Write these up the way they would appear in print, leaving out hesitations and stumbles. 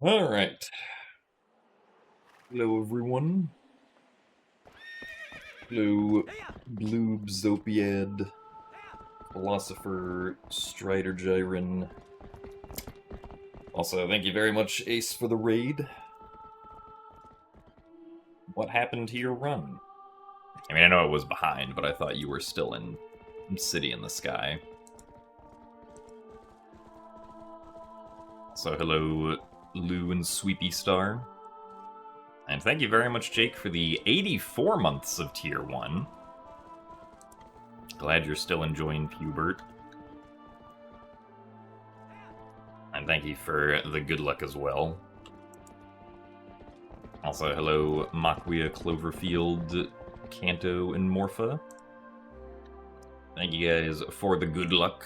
Alright. Hello, everyone. Hello, Bloob, Zopiad, Philosopher, Strider Gyron. Also, thank you very much, Ace, for the raid. What happened to your run? I mean, I know it was behind, but I thought you were still in City in the Sky. So, hello, Lou and Sweepy Star. And thank you very much, Jake, for the 84 months of Tier 1. Glad you're still enjoying Pubert. And thank you for the good luck as well. Also, hello, Maquia, Cloverfield, Kanto, and Morpha. Thank you guys for the good luck.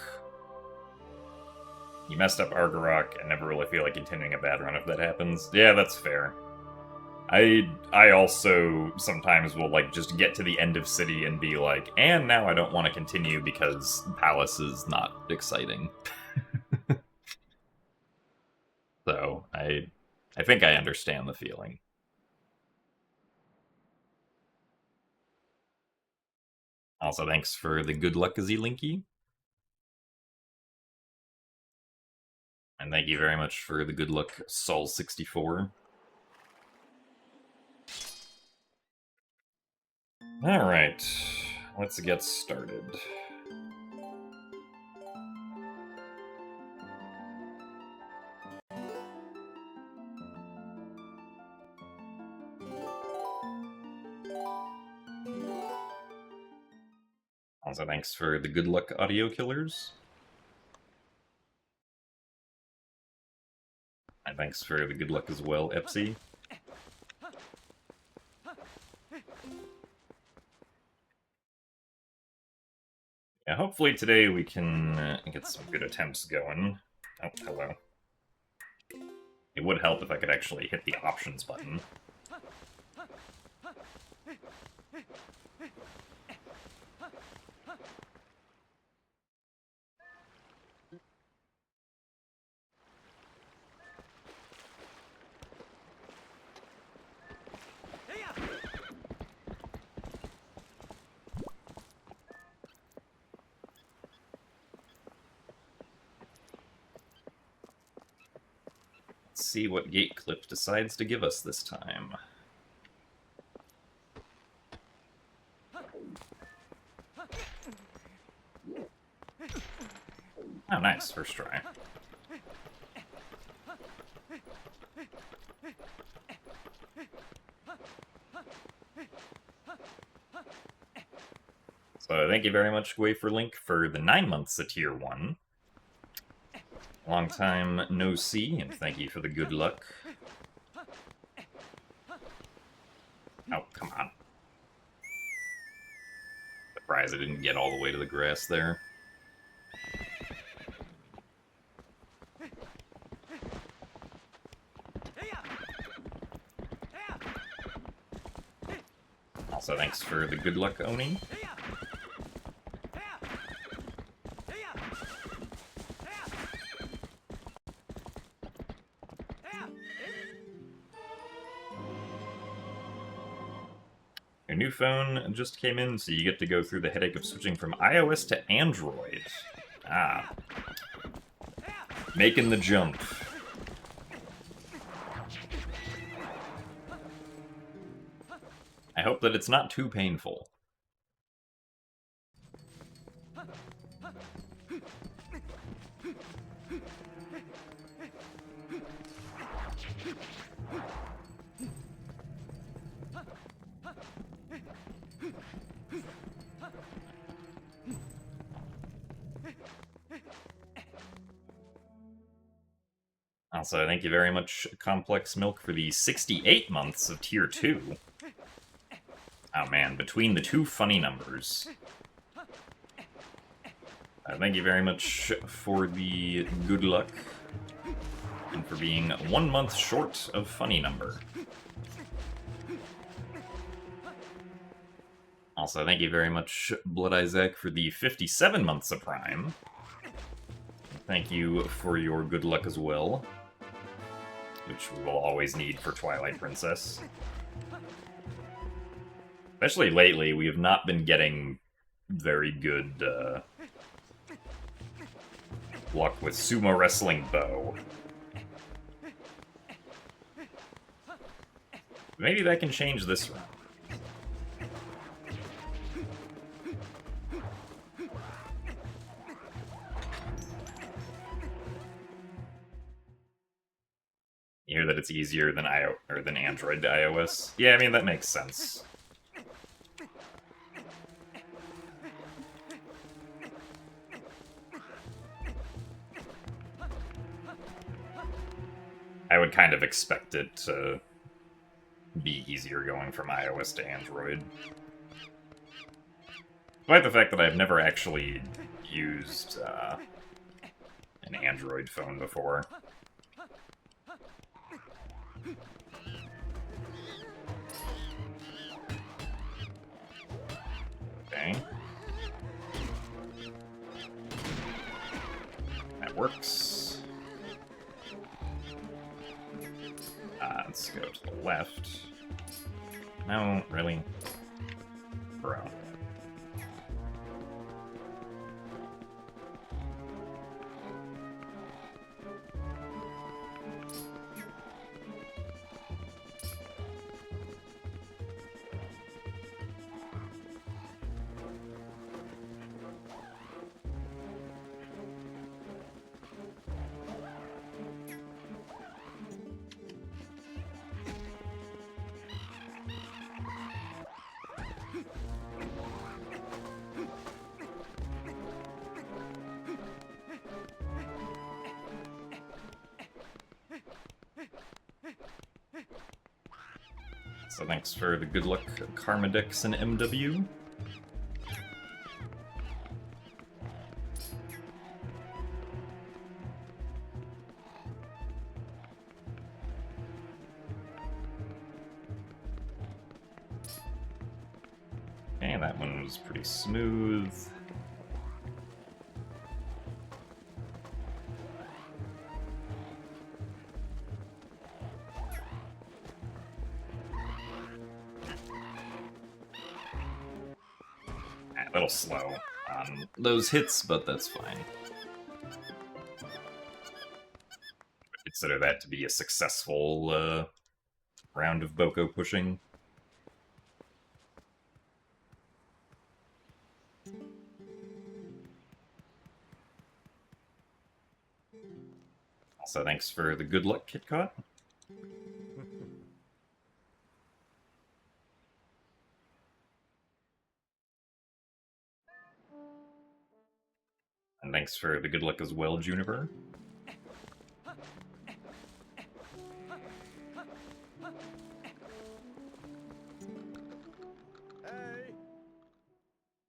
You messed up Argarok. I never really feel like continuing a bad run if that happens. Yeah, that's fair. I also sometimes will, like, just get to the end of City and be like, and now I don't want to continue because Palace is not exciting. So, I think I understand the feeling. Also, thanks for the good luck, Linky. And thank you very much for the good luck, Sol64. Alright, let's get started. Also, thanks for the good luck, Audio Killers. And thanks for the good luck as well, Epsy. Yeah, hopefully today we can get some good attempts going. Oh, hello. It would help if I could actually hit the options button. Let's see what Gate Clip decides to give us this time. Oh, nice. First try. So thank you very much, Waferlink, for the 9 months of Tier 1. Long time no see, and thank you for the good luck. Oh, come on. Surprised I didn't get all the way to the grass there. Also, thanks for the good luck, Oni. Your new phone just came in, so you get to go through the headache of switching from iOS to Android. Ah. Making the jump. I hope that it's not too painful. Also, thank you very much, Complex Milk, for the 68 months of Tier 2. Oh man, between the two funny numbers. Thank you very much for the good luck, and for being 1 month short of funny number. Also, thank you very much, Blood Isaac, for the 57 months of Prime. Thank you for your good luck as well. which we will always need for Twilight Princess. Especially lately, we have not been getting very good luck with sumo wrestling bow. Maybe that can change this round. You hear that it's easier than than Android to iOS? Yeah, I mean that makes sense. I would kind of expect it to be easier going from iOS to Android. Despite the fact that I've never actually used an Android phone before. Okay. That works. Let's go to the left. No, really? Bro. So thanks for the good luck, Karmadix and MW. Okay, that one was pretty smooth. A little slow on those hits, but that's fine. Consider that to be a successful round of Boko pushing. Also, thanks for the good luck, KitKat. And thanks for the good luck as well, Juniper.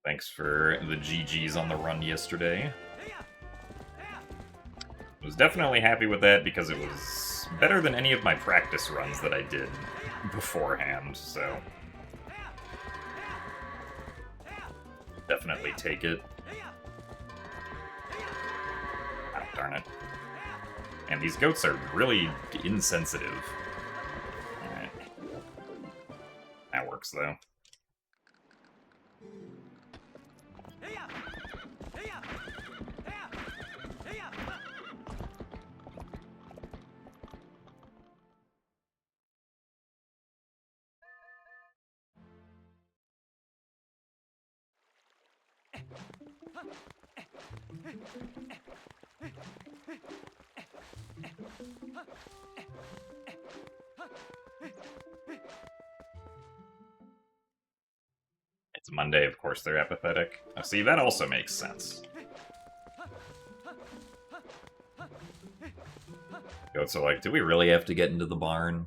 Thanks for the GGs on the run yesterday. I was definitely happy with that because it was better than any of my practice runs that I did beforehand, so definitely take it. Oh, darn it. And these goats are really insensitive. Alright. That works, though. It's Monday, of course they're apathetic. Oh, see, that also makes sense. Goats are like, do we really have to get into the barn?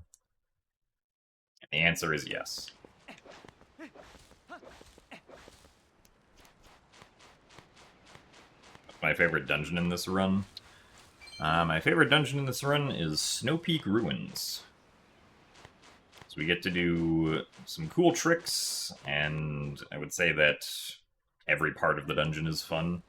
And the answer is yes. My favorite dungeon in this run? My favorite dungeon in this run is Snow Peak Ruins. So we get to do some cool tricks, and I would say that every part of the dungeon is fun.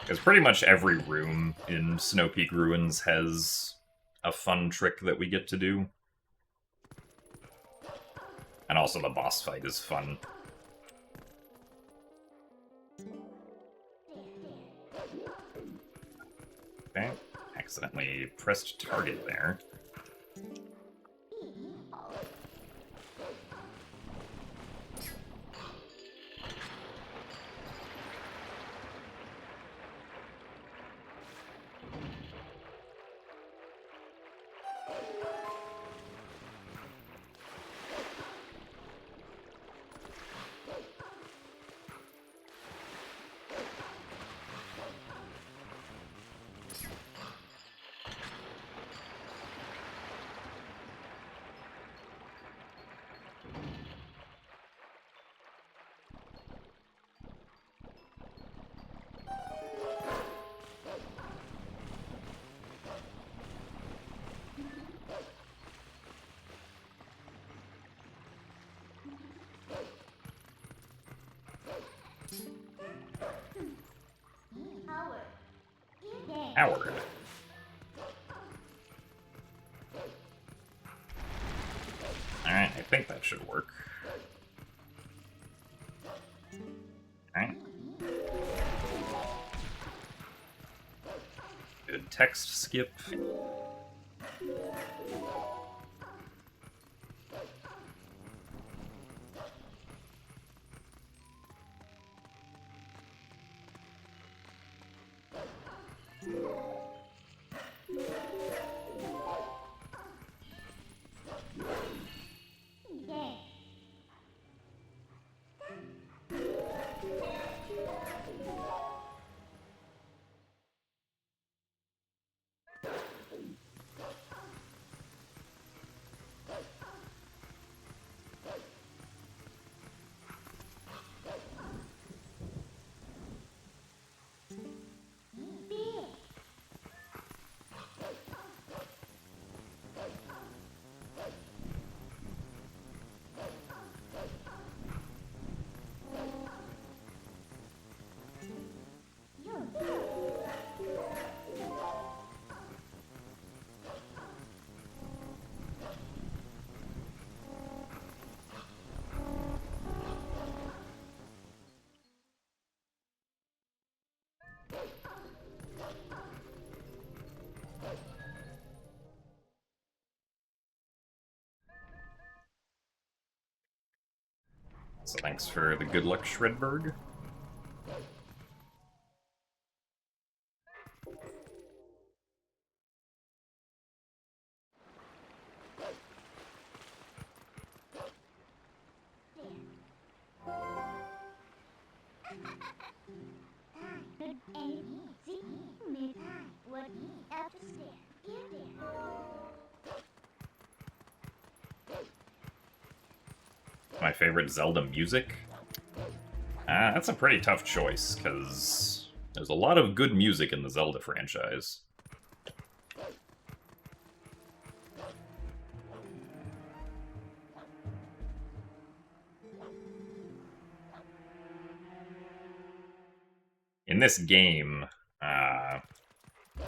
Because pretty much every room in Snow Peak Ruins has a fun trick that we get to do. And also the boss fight is fun. Okay, accidentally pressed target there. Howard. Alright, I think that should work. Alright. Good text skip. So thanks for the good luck, Shredberg. My favorite Zelda music? That's a pretty tough choice, because there's a lot of good music in the Zelda franchise. In this game,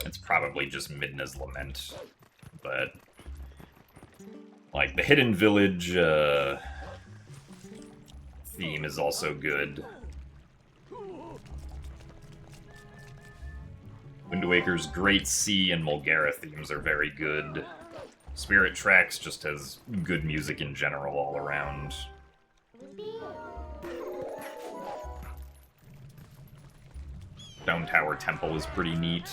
it's probably just Midna's Lament, but like the Hidden Village theme is also good. Wind Waker's Great Sea and Mulgara themes are very good. Spirit Tracks just has good music in general all around. Stone Tower Temple is pretty neat.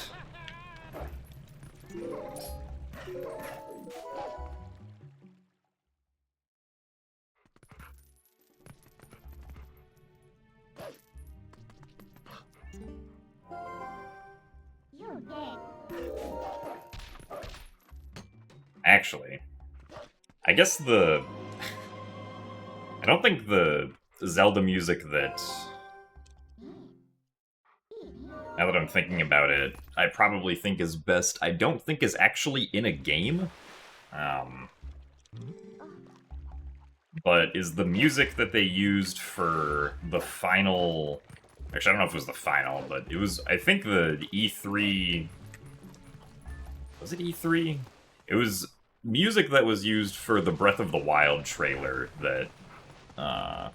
Actually, I guess I don't think the Zelda music that... Now that I'm thinking about it, I probably think is best, I don't think is actually in a game. But is the music that they used for the final... Actually, I don't know if it was the final, but it was, I think, the E3... Was it E3? It was music that was used for the Breath of the Wild trailer that... Oh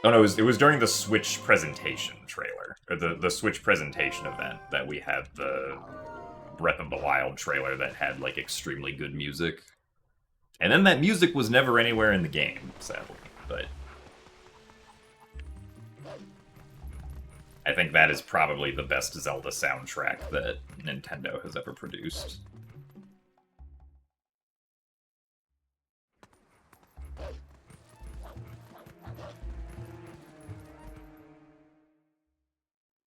no, it was during the Switch presentation trailer, or the Switch presentation event that we had the Breath of the Wild trailer that had, like, extremely good music. And then that music was never anywhere in the game, sadly, but... I think that is probably the best Zelda soundtrack that Nintendo has ever produced.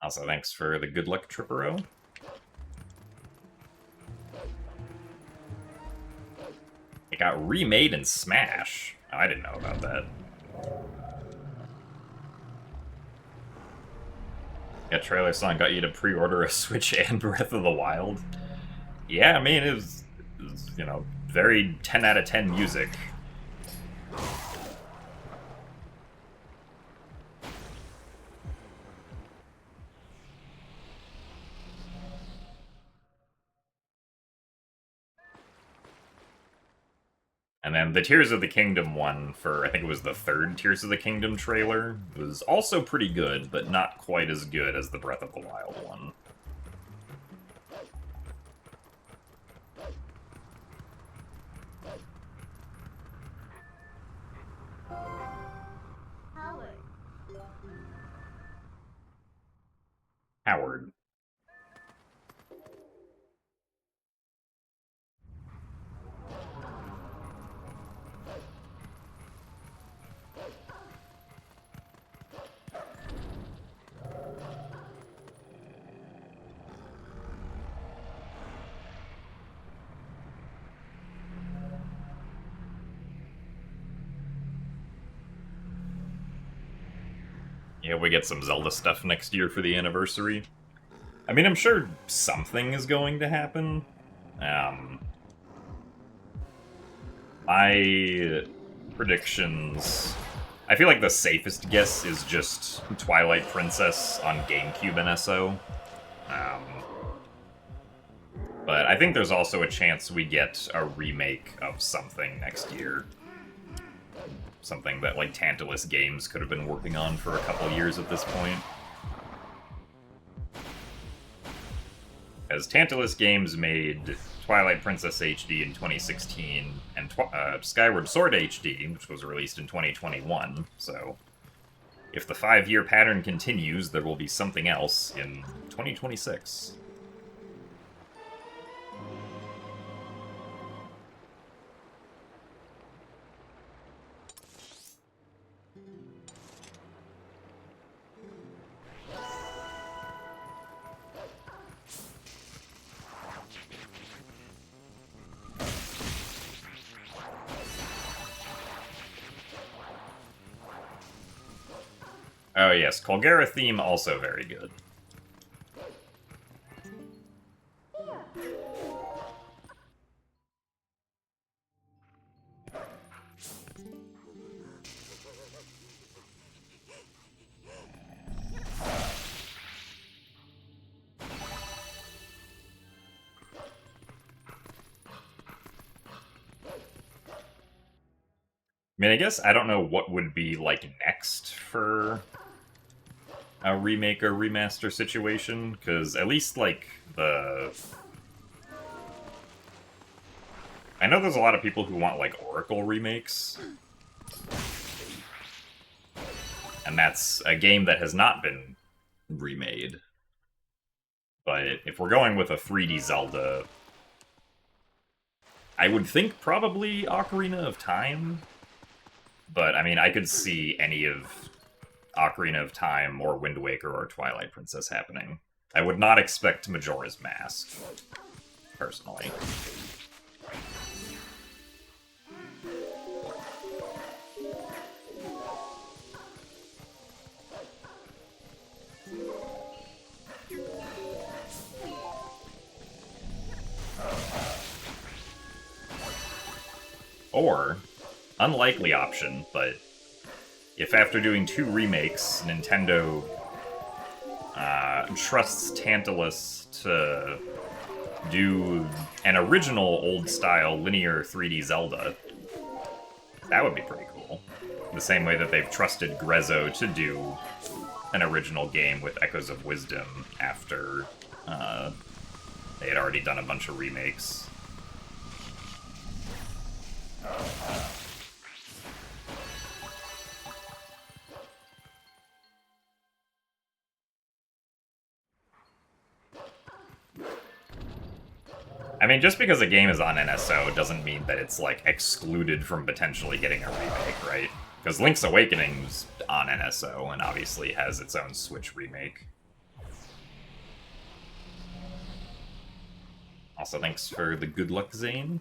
Also, thanks for the good luck, Trippero. It got remade in Smash. Oh, I didn't know about that. Yeah, trailer song got you to pre-order a Switch and Breath of the Wild. Yeah, I mean, it was, you know, very 10 out of 10 music. And then the Tears of the Kingdom one for, I think it was the third Tears of the Kingdom trailer, was also pretty good, but not quite as good as the Breath of the Wild one. Howard. Yeah, we get some Zelda stuff next year for the anniversary. I mean, I'm sure something is going to happen. My predictions... I feel like the safest guess is just Twilight Princess on GameCube and SO. But I think there's also a chance we get a remake of something next year. Something that, like, Tantalus Games could have been working on for a couple years at this point. As Tantalus Games made Twilight Princess HD in 2016, and Skyward Sword HD, which was released in 2021, so if the 5-year pattern continues, there will be something else in 2026. Oh yes, Colgera theme also very good. I mean, I guess I don't know what would be, like, next for a remake or remaster situation, because at least, like, I know there's a lot of people who want, like, Oracle remakes. And that's a game that has not been remade. But if we're going with a 3D Zelda, I would think probably Ocarina of Time. But, I mean, I could see any of Ocarina of Time or Wind Waker or Twilight Princess happening. I would not expect Majora's Mask, personally. Or, unlikely option, but if after doing 2 remakes, Nintendo trusts Tantalus to do an original old-style linear 3D Zelda, that would be pretty cool. The same way that they've trusted Grezzo to do an original game with Echoes of Wisdom after they had already done a bunch of remakes. I mean, just because a game is on NSO doesn't mean that it's, like, excluded from potentially getting a remake, right? Because Link's Awakening's on NSO, and obviously has its own Switch remake. Also, thanks for the good luck, Zane.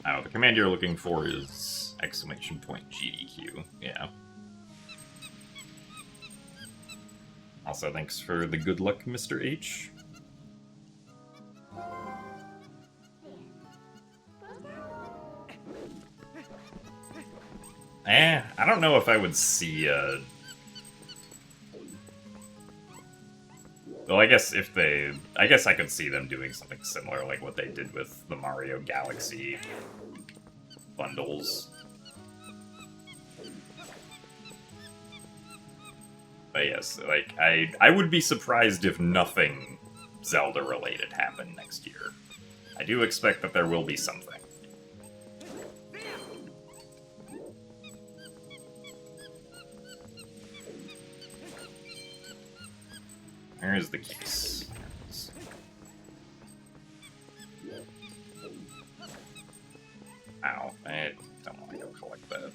Oh, the command you're looking for is exclamation point GDQ. Yeah. Also, thanks for the good luck, Mr. H. I don't know if I would see well, I guess if they... I guess I could see them doing something similar, like what they did with the Mario Galaxy bundles. But yes, like, I would be surprised if nothing Zelda-related happened next year. I do expect that there will be something. Where is the case? Ow, I don't want to go collect that.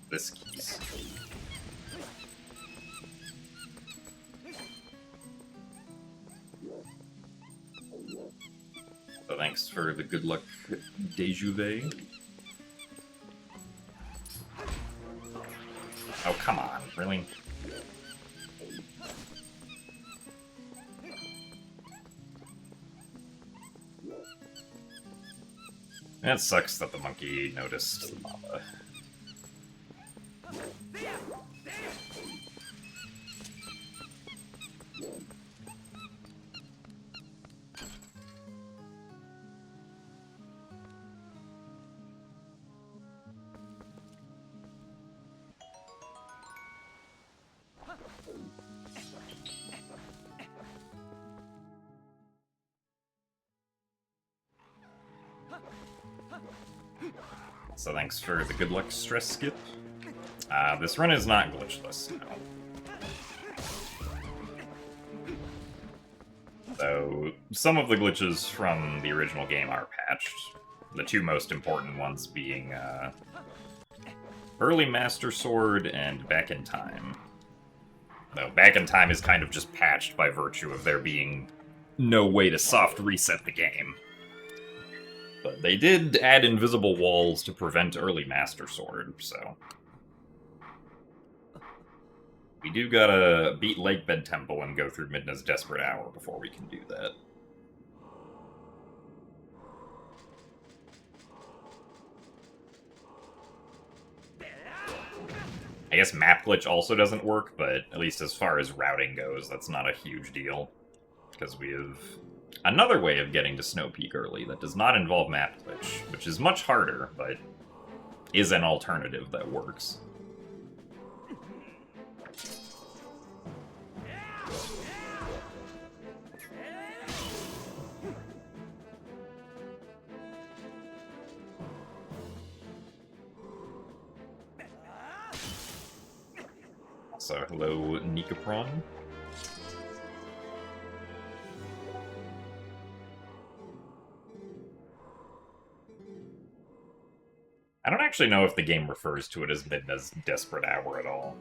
This keys. So thanks for the good luck, Dejuve. Oh, come on, really? That sucks that the monkey noticed the lava. So thanks for the good luck stress skip. This run is not glitchless, no. So, some of the glitches from the original game are patched. The two most important ones being Early Master Sword and Back in Time. Though Back in Time is kind of just patched by virtue of there being no way to soft reset the game. But they did add invisible walls to prevent Early Master Sword, so... We do gotta beat Lakebed Temple and go through Midna's Desperate Hour before we can do that. I guess map glitch also doesn't work, but at least as far as routing goes, that's not a huge deal. Because we have another way of getting to Snow Peak early that does not involve map glitch, which is much harder, but is an alternative that works. So, hello, Nikapron. I don't actually know if the game refers to it as Midna's Desperate Hour at all.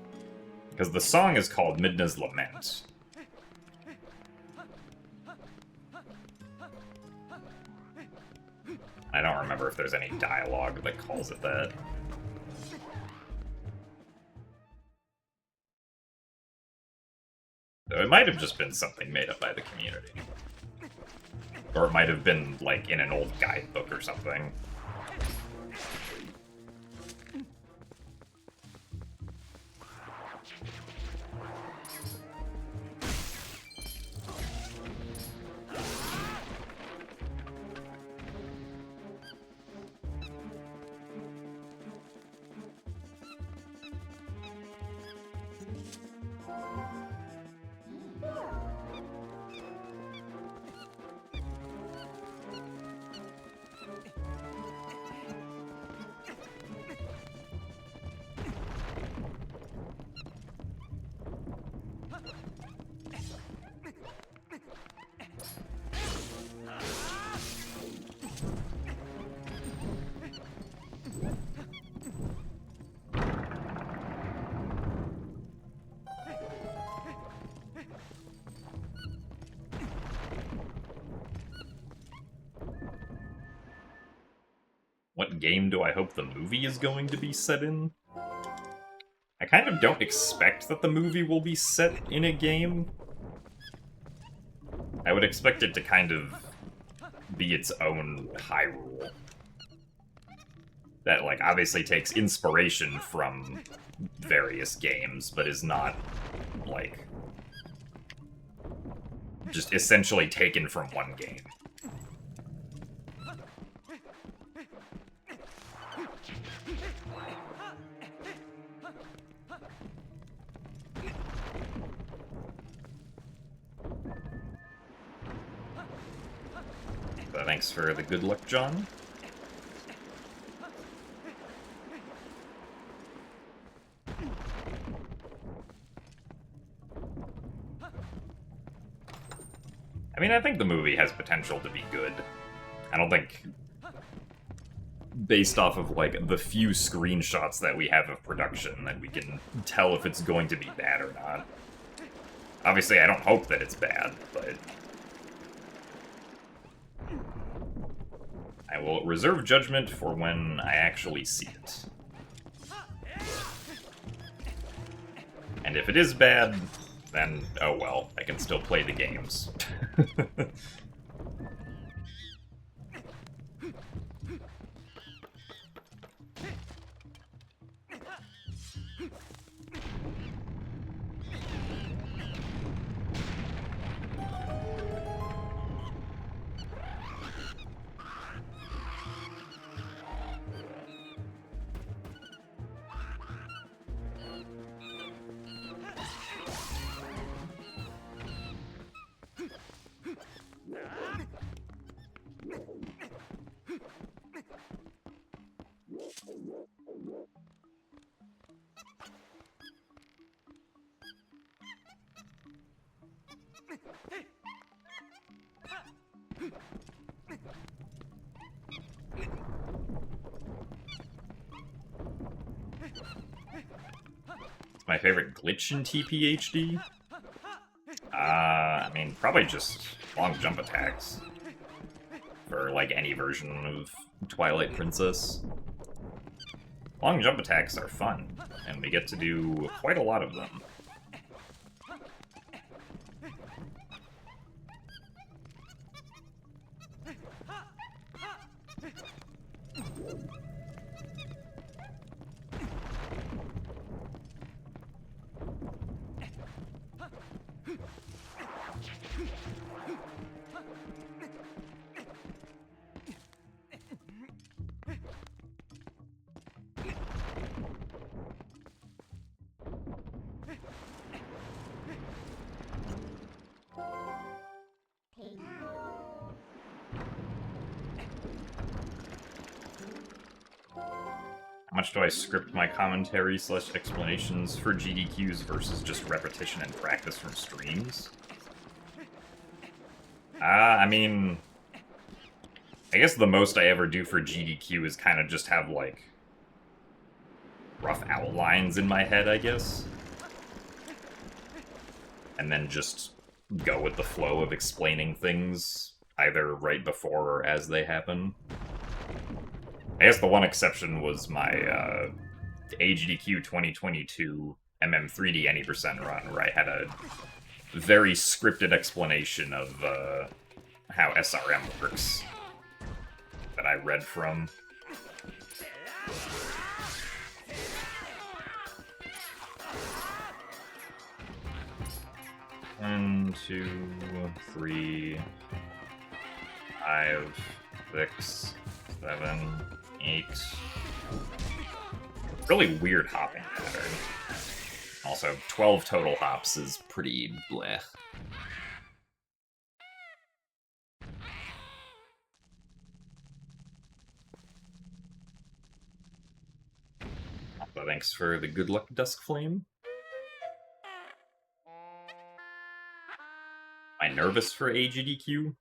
Because the song is called Midna's Lament. I don't remember if there's any dialogue that calls it that. It might have just been something made up by the community. Or it might have been, like, in an old guidebook or something. What game do I hope the movie is going to be set in? I kind of don't expect that the movie will be set in a game. I would expect it to kind of be its own Hyrule. That, like, obviously takes inspiration from various games, but is not, like, just essentially taken from one game. So thanks for the good luck, John. I mean, I think the movie has potential to be good. I don't think, based off of, like, the few screenshots that we have of production, that we can tell if it's going to be bad or not. Obviously, I don't hope that it's bad, but I will reserve judgment for when I actually see it. And if it is bad, then, oh well, I can still play the games. My favorite glitch in TPHD? I mean, probably just long jump attacks. For, like, any version of Twilight Princess. Long jump attacks are fun, and we get to do quite a lot of them. How much do I script my commentary / explanations for GDQs versus just repetition and practice from streams? I mean, I guess the most I ever do for GDQ is kind of just have, like, rough outlines in my head, I guess. And then just go with the flow of explaining things, either right before or as they happen. I guess the one exception was my AGDQ 2022 MM3D Any Percent run, where I had a very scripted explanation of how SRM works that I read from. One, 2, 3, 5, 6, 7, 8. Really weird hopping pattern. Also, 12 total hops is pretty bleh. Also, thanks for the good luck, Dusk Flame. Am I nervous for AGDQ?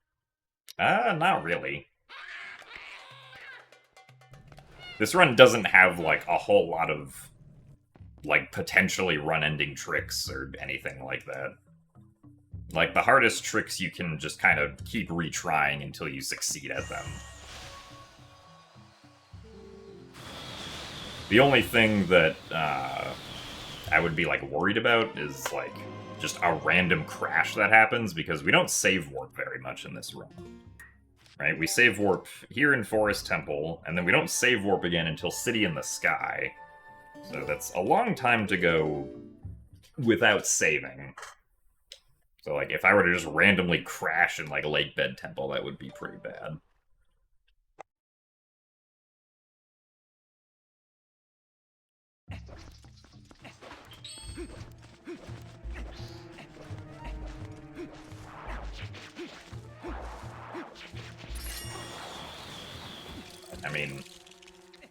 Not really. This run doesn't have, like, a whole lot of, like, potentially run-ending tricks or anything like that. Like, the hardest tricks you can just kind of keep retrying until you succeed at them. The only thing that I would be, like, worried about is, like, just a random crash that happens, because we don't save warp very much in this run. Right? We save warp here in Forest Temple, and then we don't save warp again until City in the Sky. So that's a long time to go without saving. So, like, if I were to just randomly crash in, like, Lake Bed Temple, that would be pretty bad. I mean,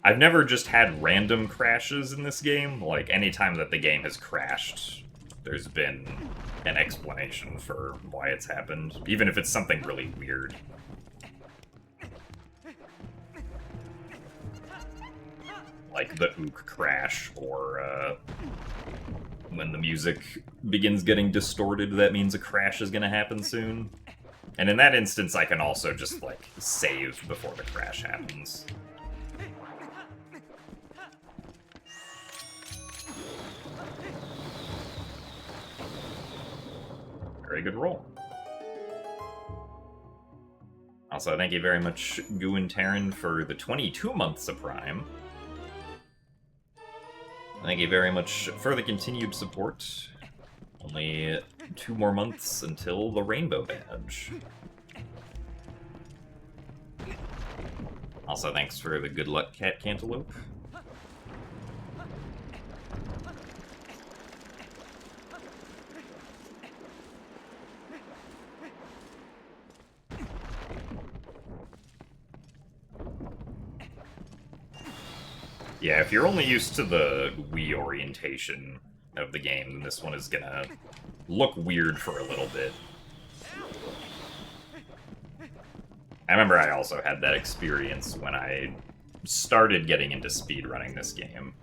I've never just had random crashes in this game. Like, anytime that the game has crashed, there's been an explanation for why it's happened, even if it's something really weird. Like the Ook crash, or when the music begins getting distorted, that means a crash is gonna happen soon. And in that instance, I can also just, like, save before the crash happens. Very good roll. Also, thank you very much, Guin Terran, for the 22 months of Prime. Thank you very much for the continued support. Only 2 more months until the Rainbow Badge. Also, thanks for the good luck, Cat Cantaloupe. Yeah, if you're only used to the Wii orientation of the game, then this one is gonna look weird for a little bit. I remember I also had that experience when I started getting into speedrunning this game.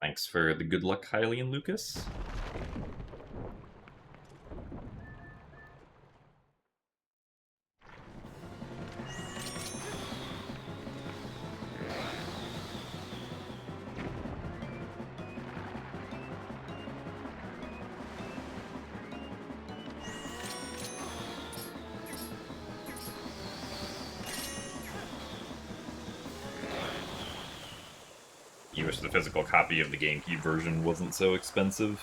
Thanks for the good luck, Kylie and Lucas. You wish the physical copy of the GameCube version wasn't so expensive.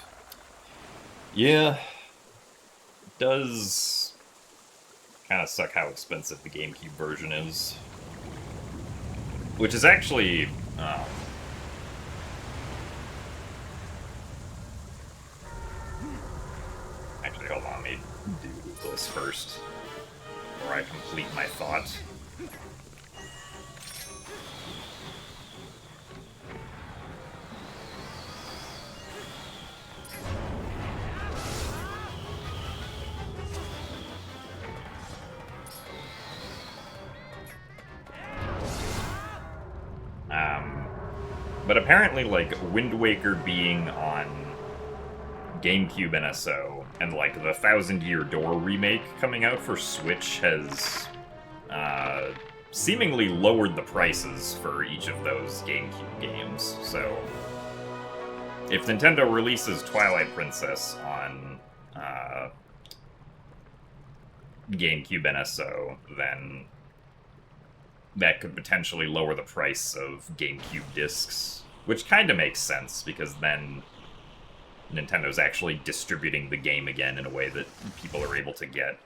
Yeah, it does kind of suck how expensive the GameCube version is. Which is actually... Actually, hold on, let me do this first, before I complete my thought. But apparently, like, Wind Waker being on GameCube NSO and, like, the Thousand Year Door remake coming out for Switch has seemingly lowered the prices for each of those GameCube games. So, if Nintendo releases Twilight Princess on GameCube NSO, then that could potentially lower the price of GameCube discs, which kind of makes sense, because then Nintendo's actually distributing the game again in a way that people are able to get.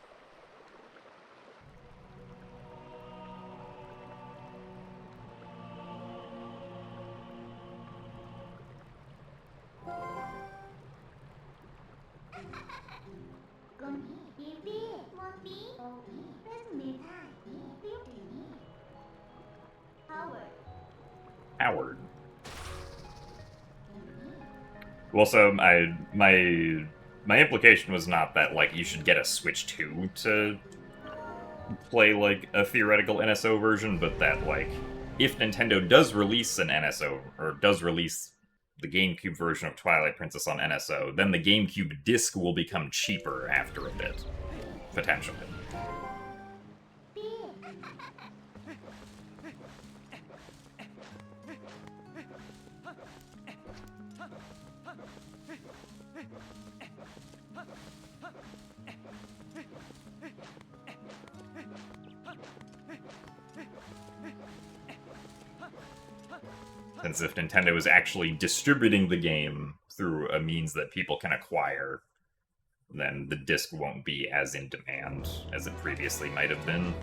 Howard. Well, so my implication was not that, like, you should get a Switch 2 to play, like, a theoretical NSO version, but that, like, if Nintendo does release an NSO, or does release the GameCube version of Twilight Princess on NSO, then the GameCube disc will become cheaper after a bit. Potentially. Since if Nintendo is actually distributing the game through a means that people can acquire, then the disc won't be as in demand as it previously might have been.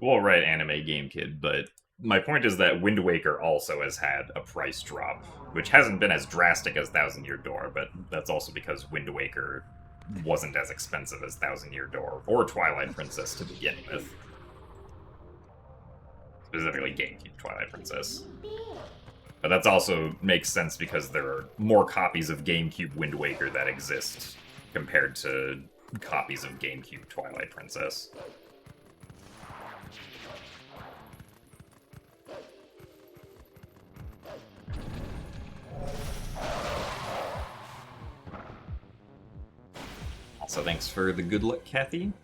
Well, right, Anime Game Kid, but my point is that Wind Waker also has had a price drop, which hasn't been as drastic as Thousand Year Door, but that's also because Wind Waker wasn't as expensive as Thousand Year Door, or Twilight Princess to begin with. Specifically GameCube Twilight Princess. But that's also makes sense because there are more copies of GameCube Wind Waker that exist compared to copies of GameCube Twilight Princess. Also, thanks for the good luck, Kathy.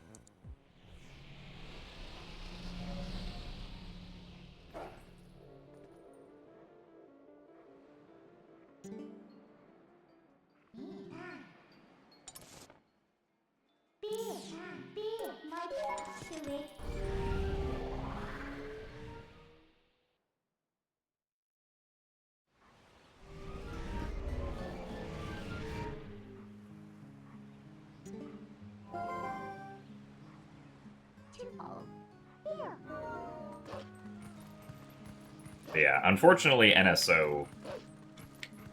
Yeah, unfortunately, NSO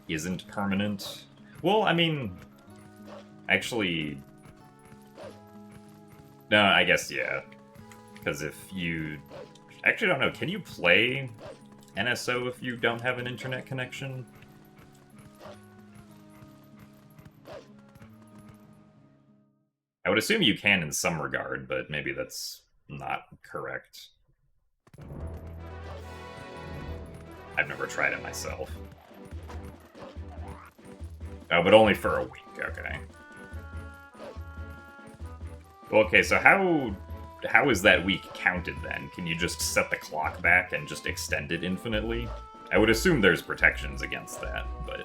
isn't permanent. Well, I mean, actually, no, I guess, yeah. Because if you... Actually, don't know, can you play NSO if you don't have an internet connection? I would assume you can in some regard, but maybe that's not correct. I've never tried it myself. Oh, but only for a week, okay. Well, okay, so how is that week counted then? Can you just set the clock back and just extend it infinitely? I would assume there's protections against that, but...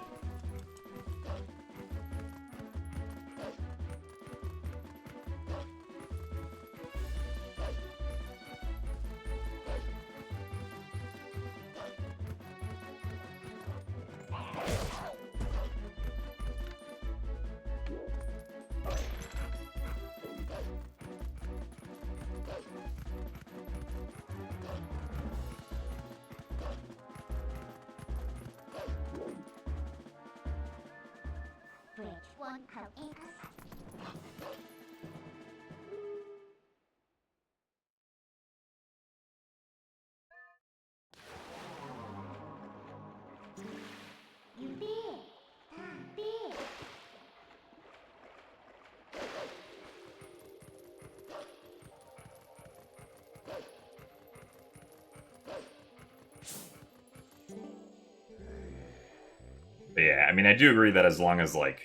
But yeah, I mean, I do agree that as long as, like,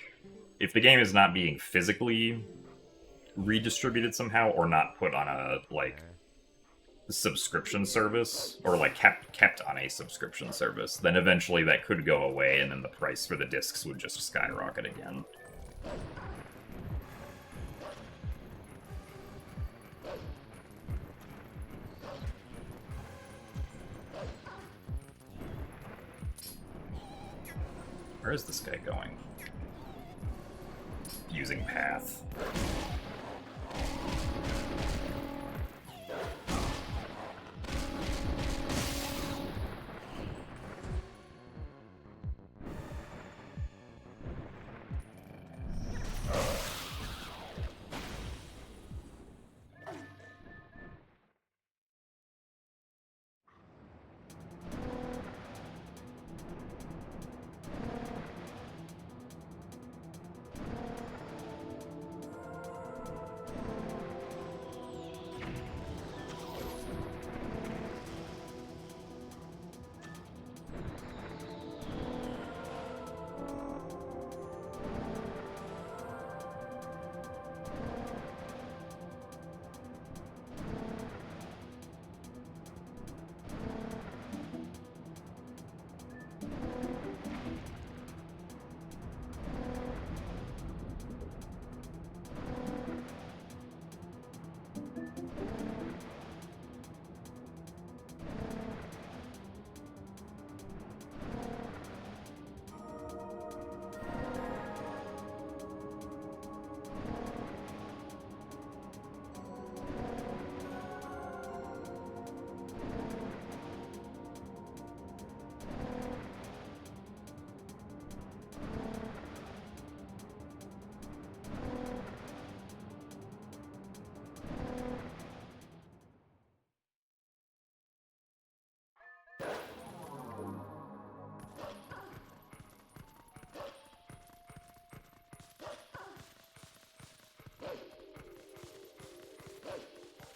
if the game is not being physically redistributed somehow, or not put on a, like, subscription service, or, like, kept on a subscription service, then eventually that could go away, and then the price for the discs would just skyrocket again. Where is this guy going? Using path.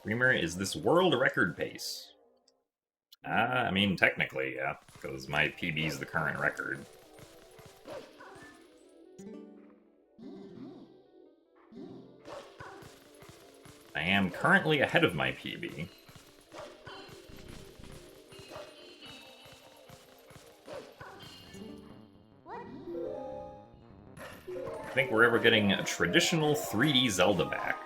Reamer, is this world record pace? I mean, technically, yeah, because my PB is the current record. I am currently ahead of my PB. I think we're ever getting a traditional 3D Zelda back.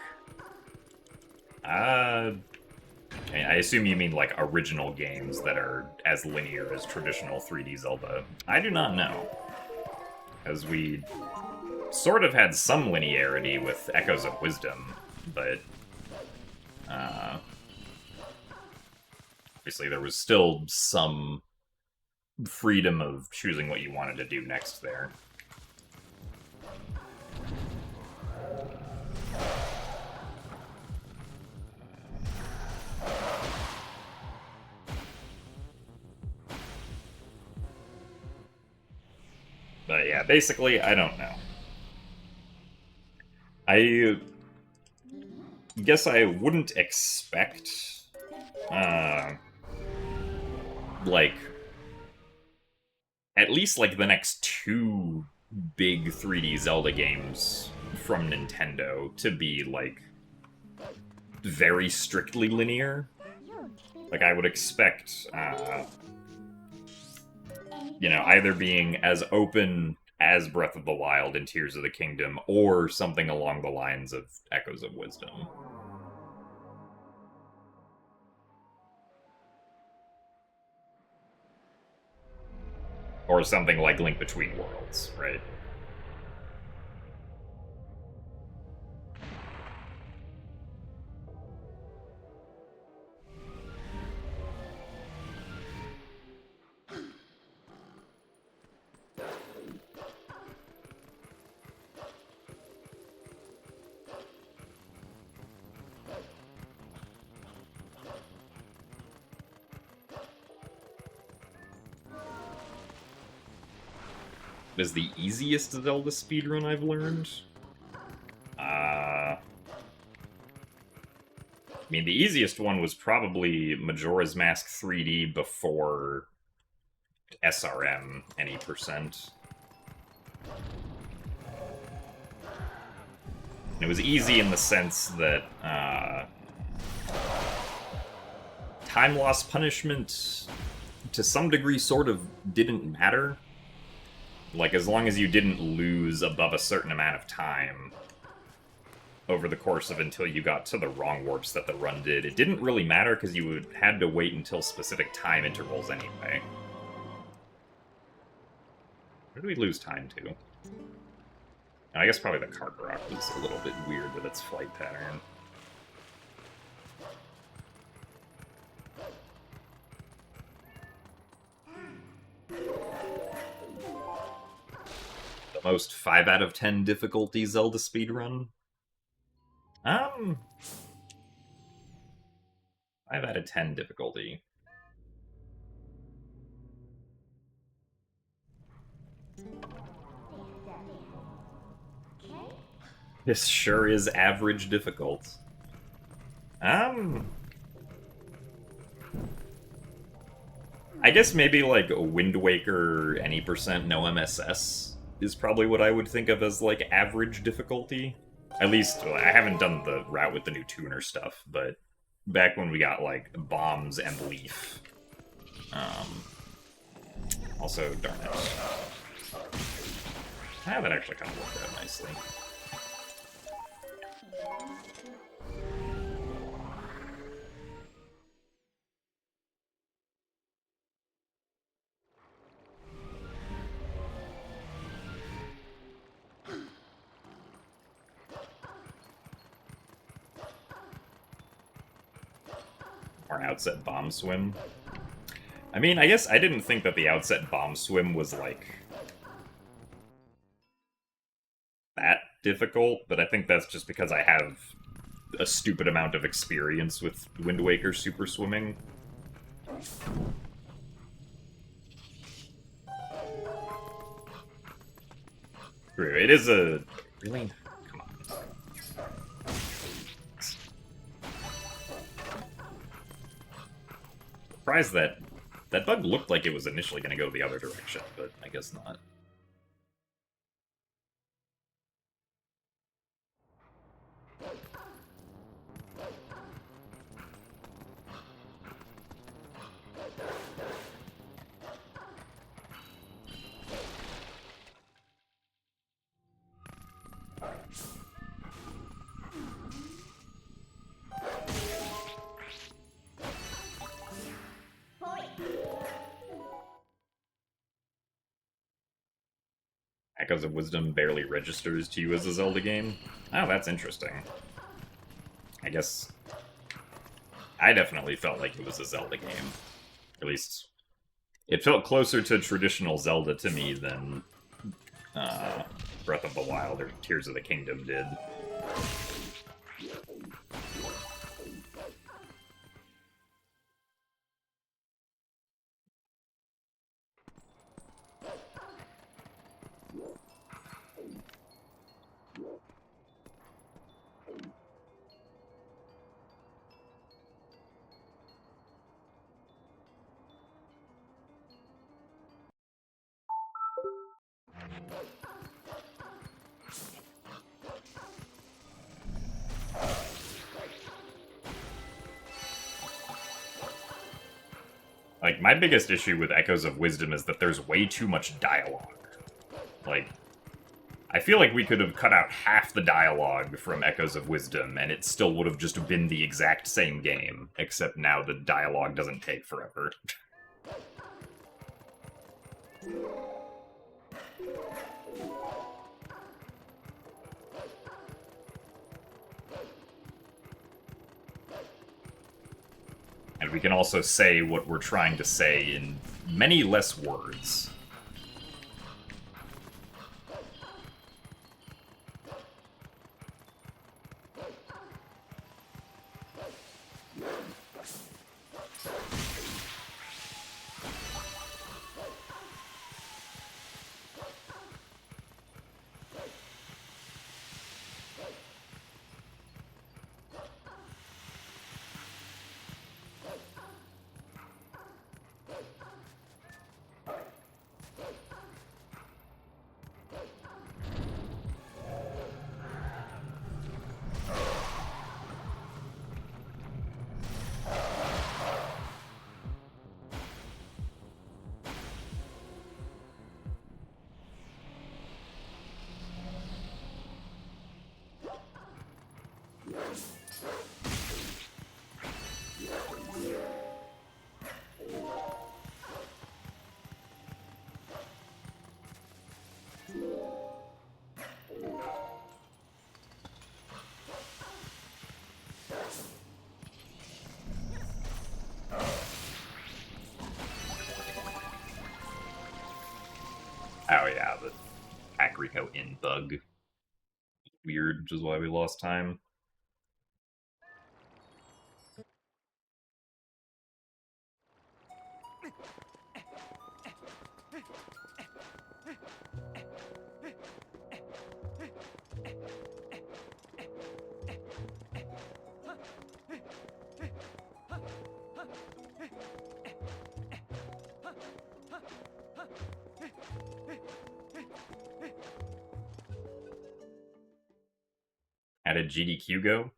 I assume you mean, like, original games that are as linear as traditional 3D Zelda. I do not know. As we sort of had some linearity with Echoes of Wisdom, but obviously there was still some freedom of choosing what you wanted to do next there. But yeah, basically, I don't know. I guess I wouldn't expect, like, at least, like, the next 2 big 3D Zelda games from Nintendo to be, like, very strictly linear. Like, I would expect, you know, either being as open as Breath of the Wild and Tears of the Kingdom, or something along the lines of Echoes of Wisdom. Or something like Link Between Worlds, right? Is the easiest Zelda speedrun I've learned? I mean, the easiest one was probably Majora's Mask 3D before SRM any percent. It was easy in the sense that time loss punishment, to some degree, sort of didn't matter. Like, as long as you didn't lose above a certain amount of time over the course of until you got to the wrong warps that the run did, it didn't really matter because you had to wait until specific time intervals anyway. Where do we lose time to? I guess probably the Cart Rock was a little bit weird with its flight pattern. Most 5 out of 10 difficulty Zelda speedrun? 5 out of 10 difficulty. This sure is average difficult. I guess maybe like Wind Waker any percent no MSS is probably what I would think of as, like, average difficulty. At least, well, I haven't done the route with the new tuner stuff, but back when we got, like, Bombs and Leaf. Also, darn it. Ah, that actually kind of worked out nicely. Or outset bomb swim. I mean, I guess I didn't think that the outset bomb swim was, like, that difficult, but I think that's just because I have a stupid amount of experience with Wind Waker super swimming. True, it is a... Really? Come on. surprised that that bug looked like it was initially going to go the other direction, but I guess not. Echoes of Wisdom barely registers to you as a Zelda game? Oh, that's interesting. I guess I definitely felt like it was a Zelda game. At least it felt closer to traditional Zelda to me than Breath of the Wild or Tears of the Kingdom did. Like, my biggest issue with Echoes of Wisdom is that there's way too much dialogue. Like, I feel like we could have cut out half the dialogue from Echoes of Wisdom, and it still would have just been the exact same game, except now the dialogue doesn't take forever. And we can also say what we're trying to say in many less words. Oh yeah, the Pacrico in bug. Weird, which is why we lost time. How did GDQ go?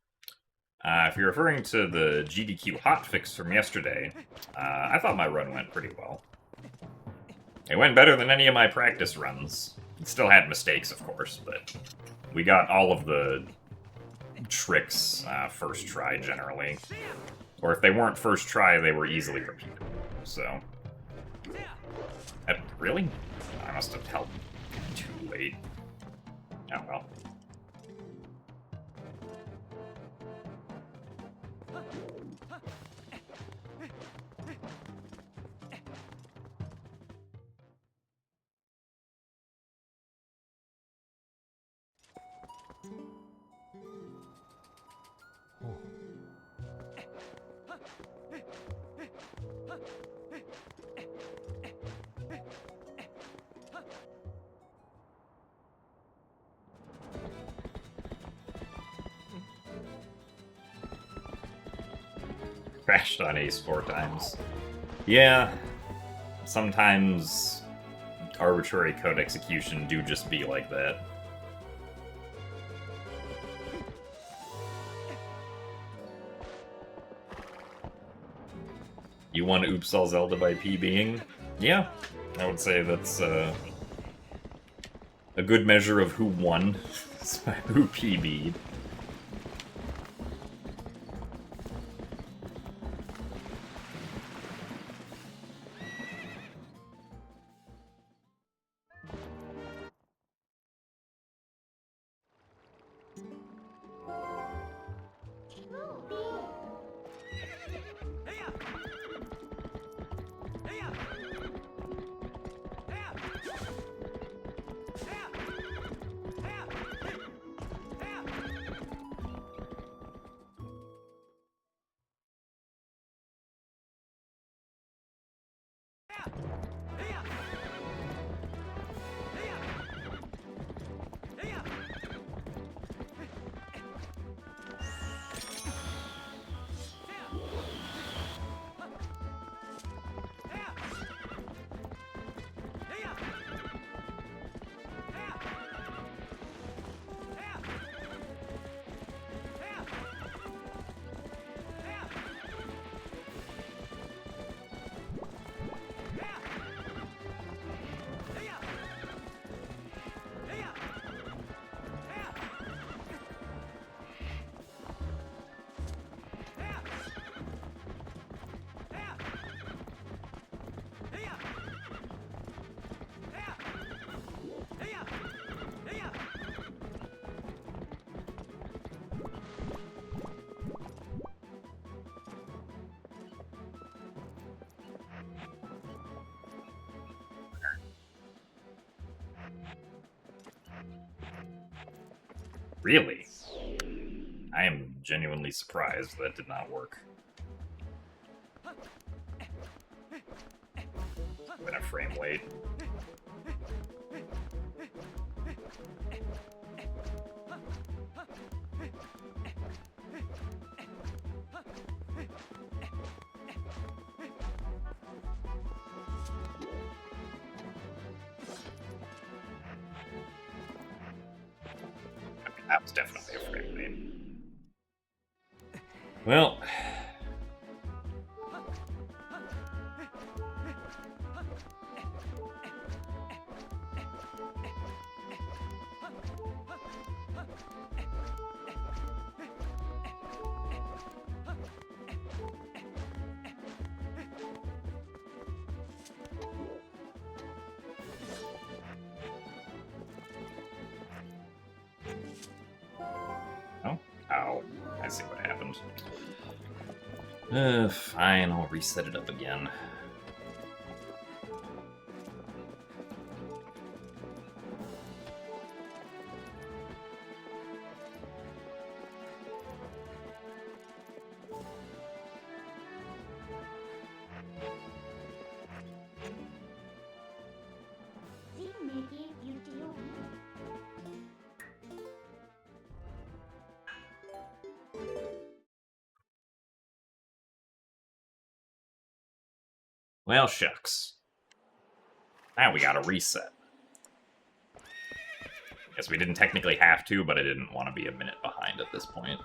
If you're referring to the GDQ hotfix from yesterday, I thought my run went pretty well. It went better than any of my practice runs. It still had mistakes, of course, but we got all of the tricks first try, generally. Or if they weren't first try, they were easily repeatable, so... Really? I must have held too late. Oh well. Crashed on Ace 4 times. Yeah, sometimes arbitrary code execution do just be like that. You want Oops All Zelda by PBing? Yeah, I would say that's a good measure of who won, who PB'd. Really? I am genuinely surprised that did not work. Been a frame wait. That was definitely a frame wait. Well, ow. I see what happened. Fine, I'll reset it up again. Well, shucks. Now we gotta reset. Guess we didn't technically have to, but I didn't want to be a minute behind at this point.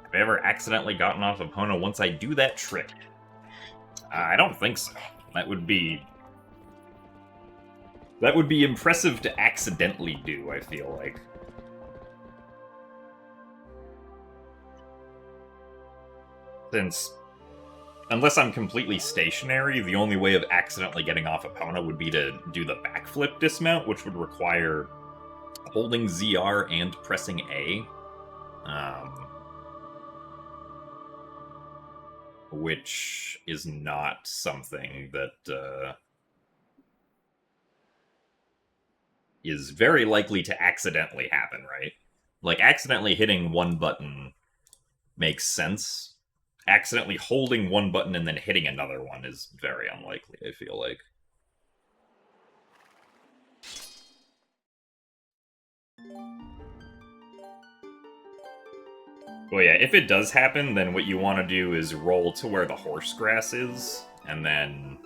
Have I ever accidentally gotten off Epona once I do that trick? I don't think so. That would be impressive to accidentally do, I feel like. Since, unless I'm completely stationary, the only way of accidentally getting off Epona would be to do the backflip dismount, which would require holding ZR and pressing A. Which is not something that is very likely to accidentally happen, right? Like, accidentally hitting one button makes sense. Accidentally holding one button and then hitting another one is very unlikely, I feel like. Well, yeah, if it does happen, then what you want to do is roll to where the horse grass is, and then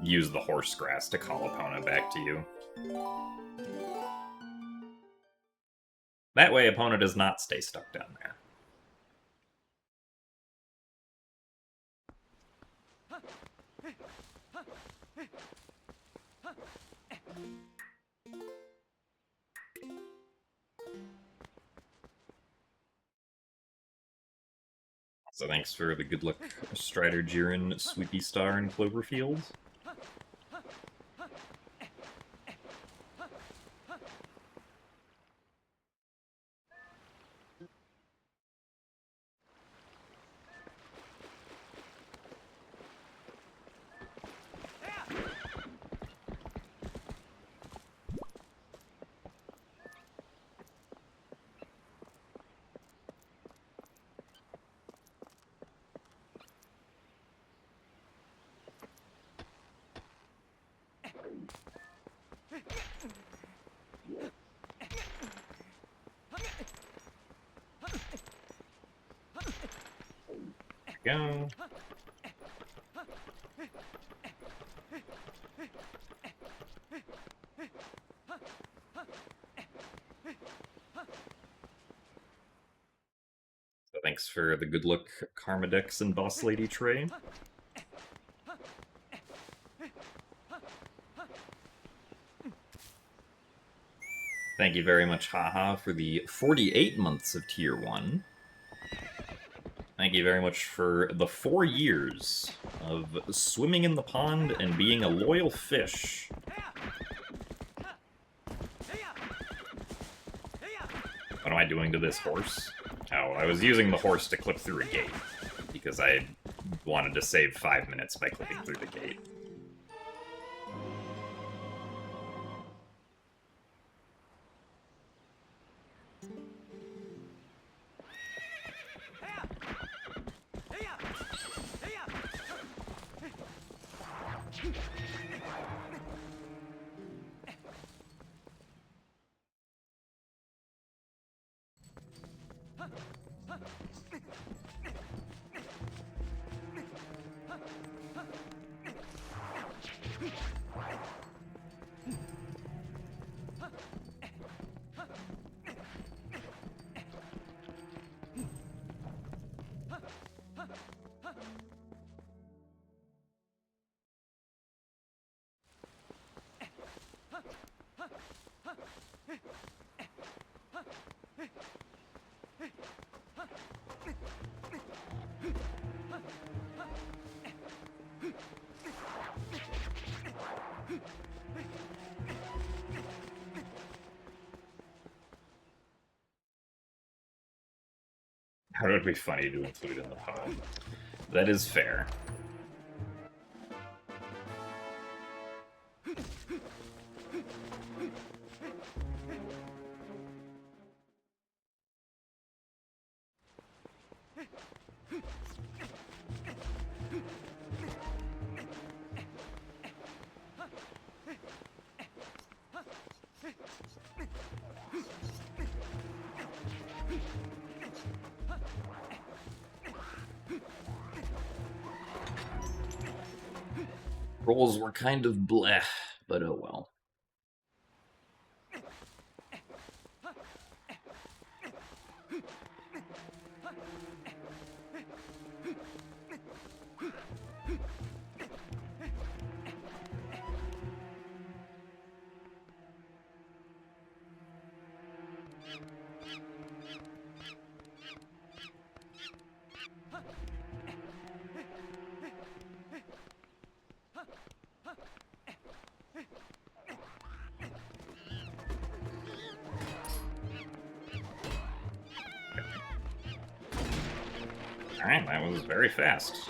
use the horse grass to call Epona back to you. That way, Epona does not stay stuck down there. So thanks for the good luck, Strider, Jiren, Sweepy Star, and Cloverfield. Go. So thanks for the good luck, Karmadex and Boss Lady Trey. Thank you very much, Haha, for the 48 months of Tier 1. Thank you very much for the 4 years of swimming in the pond and being a loyal fish. What am I doing to this horse? Oh, I was using the horse to clip through a gate, because I wanted to save 5 minutes by clipping through the gate. How would it be funny to include in the poem? That is fair. Rolls were kind of bleh, but oh well. Alright, that was very fast.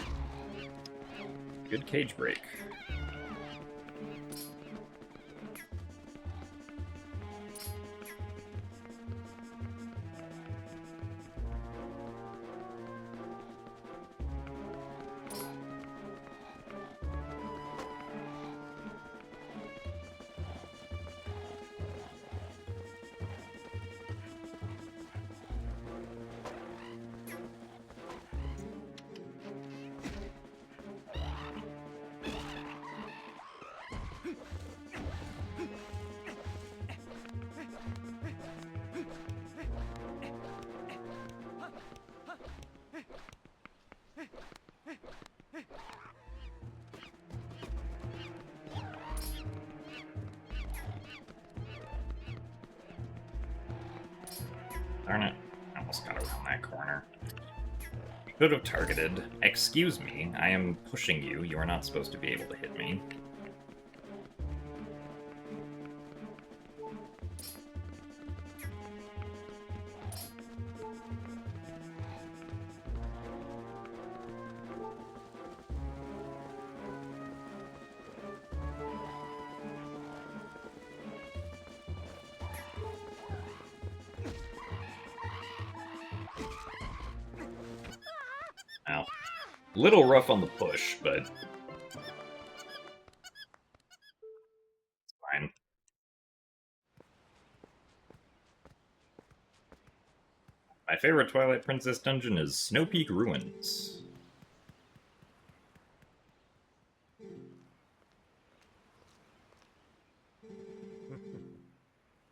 Good cage break. Darn it. I almost got around that corner. Could have targeted. Excuse me, I am pushing you. You are not supposed to be able to hit me. Ow. Little rough on the push, but it's fine. My favorite Twilight Princess dungeon is Snow Peak Ruins.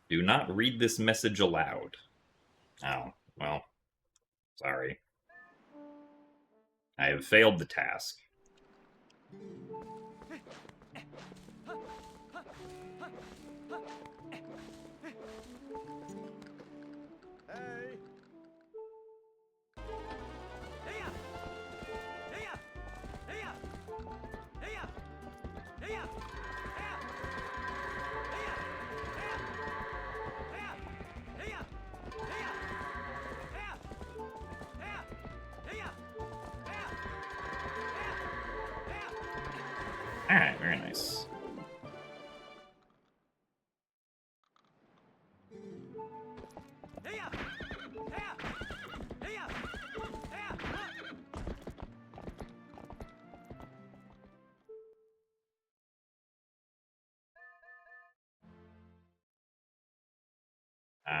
Do not read this message aloud. Oh, well, sorry. I have failed the task. Alright, very nice.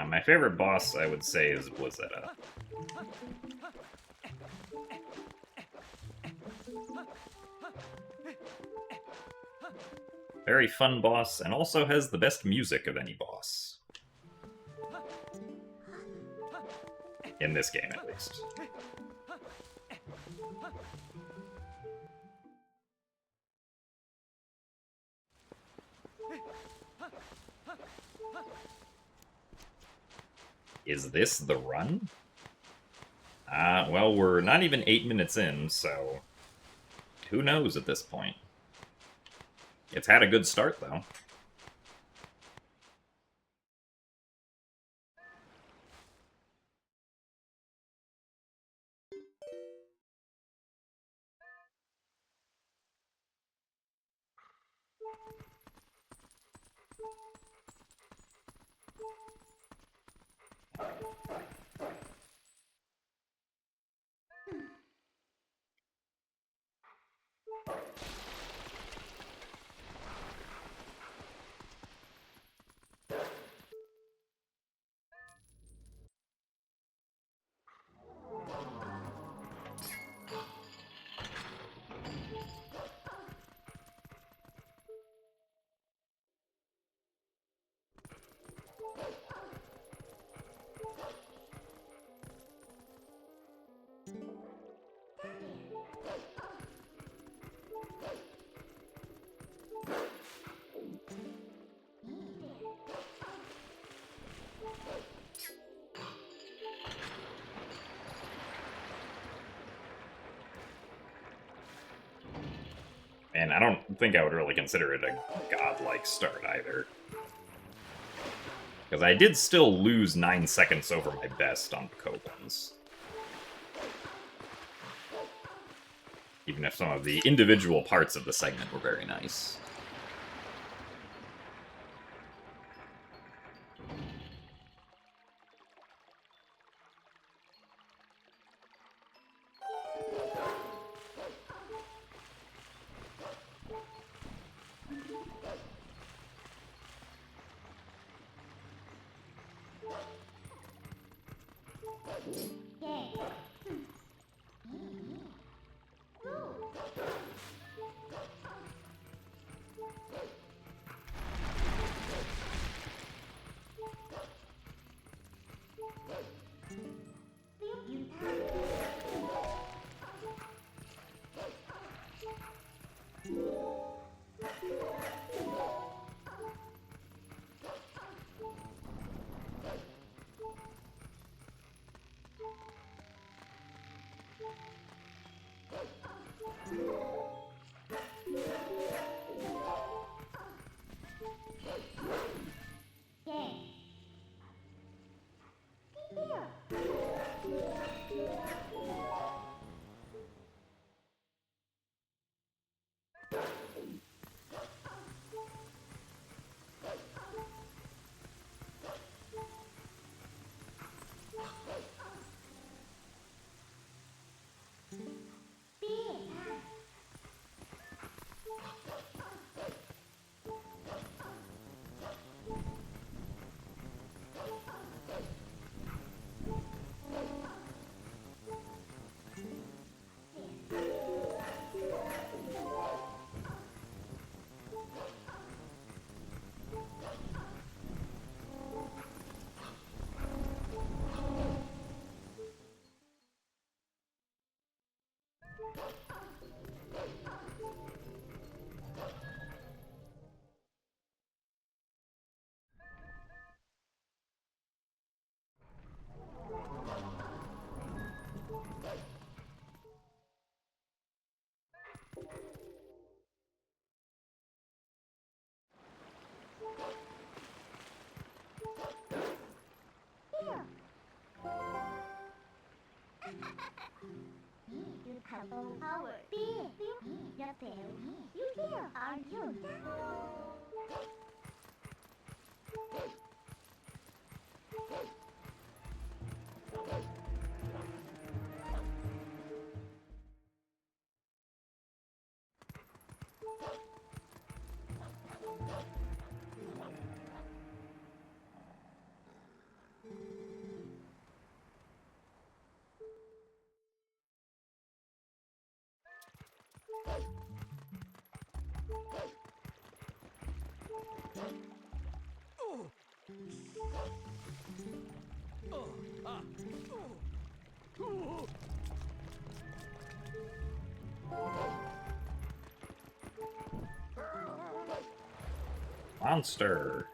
My favorite boss, I would say, is Blizzetta. Very fun boss, and also has the best music of any boss. In this game, at least. Is this the run? Well, we're not even 8 minutes in, so who knows at this point. It's had a good start, though. And I don't think I would really consider it a godlike start either. Because I did still lose 9 seconds over my best on Koblenz. Even if some of the individual parts of the segment were very nice. Monster.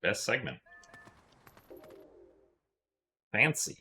Best segment. Fancy.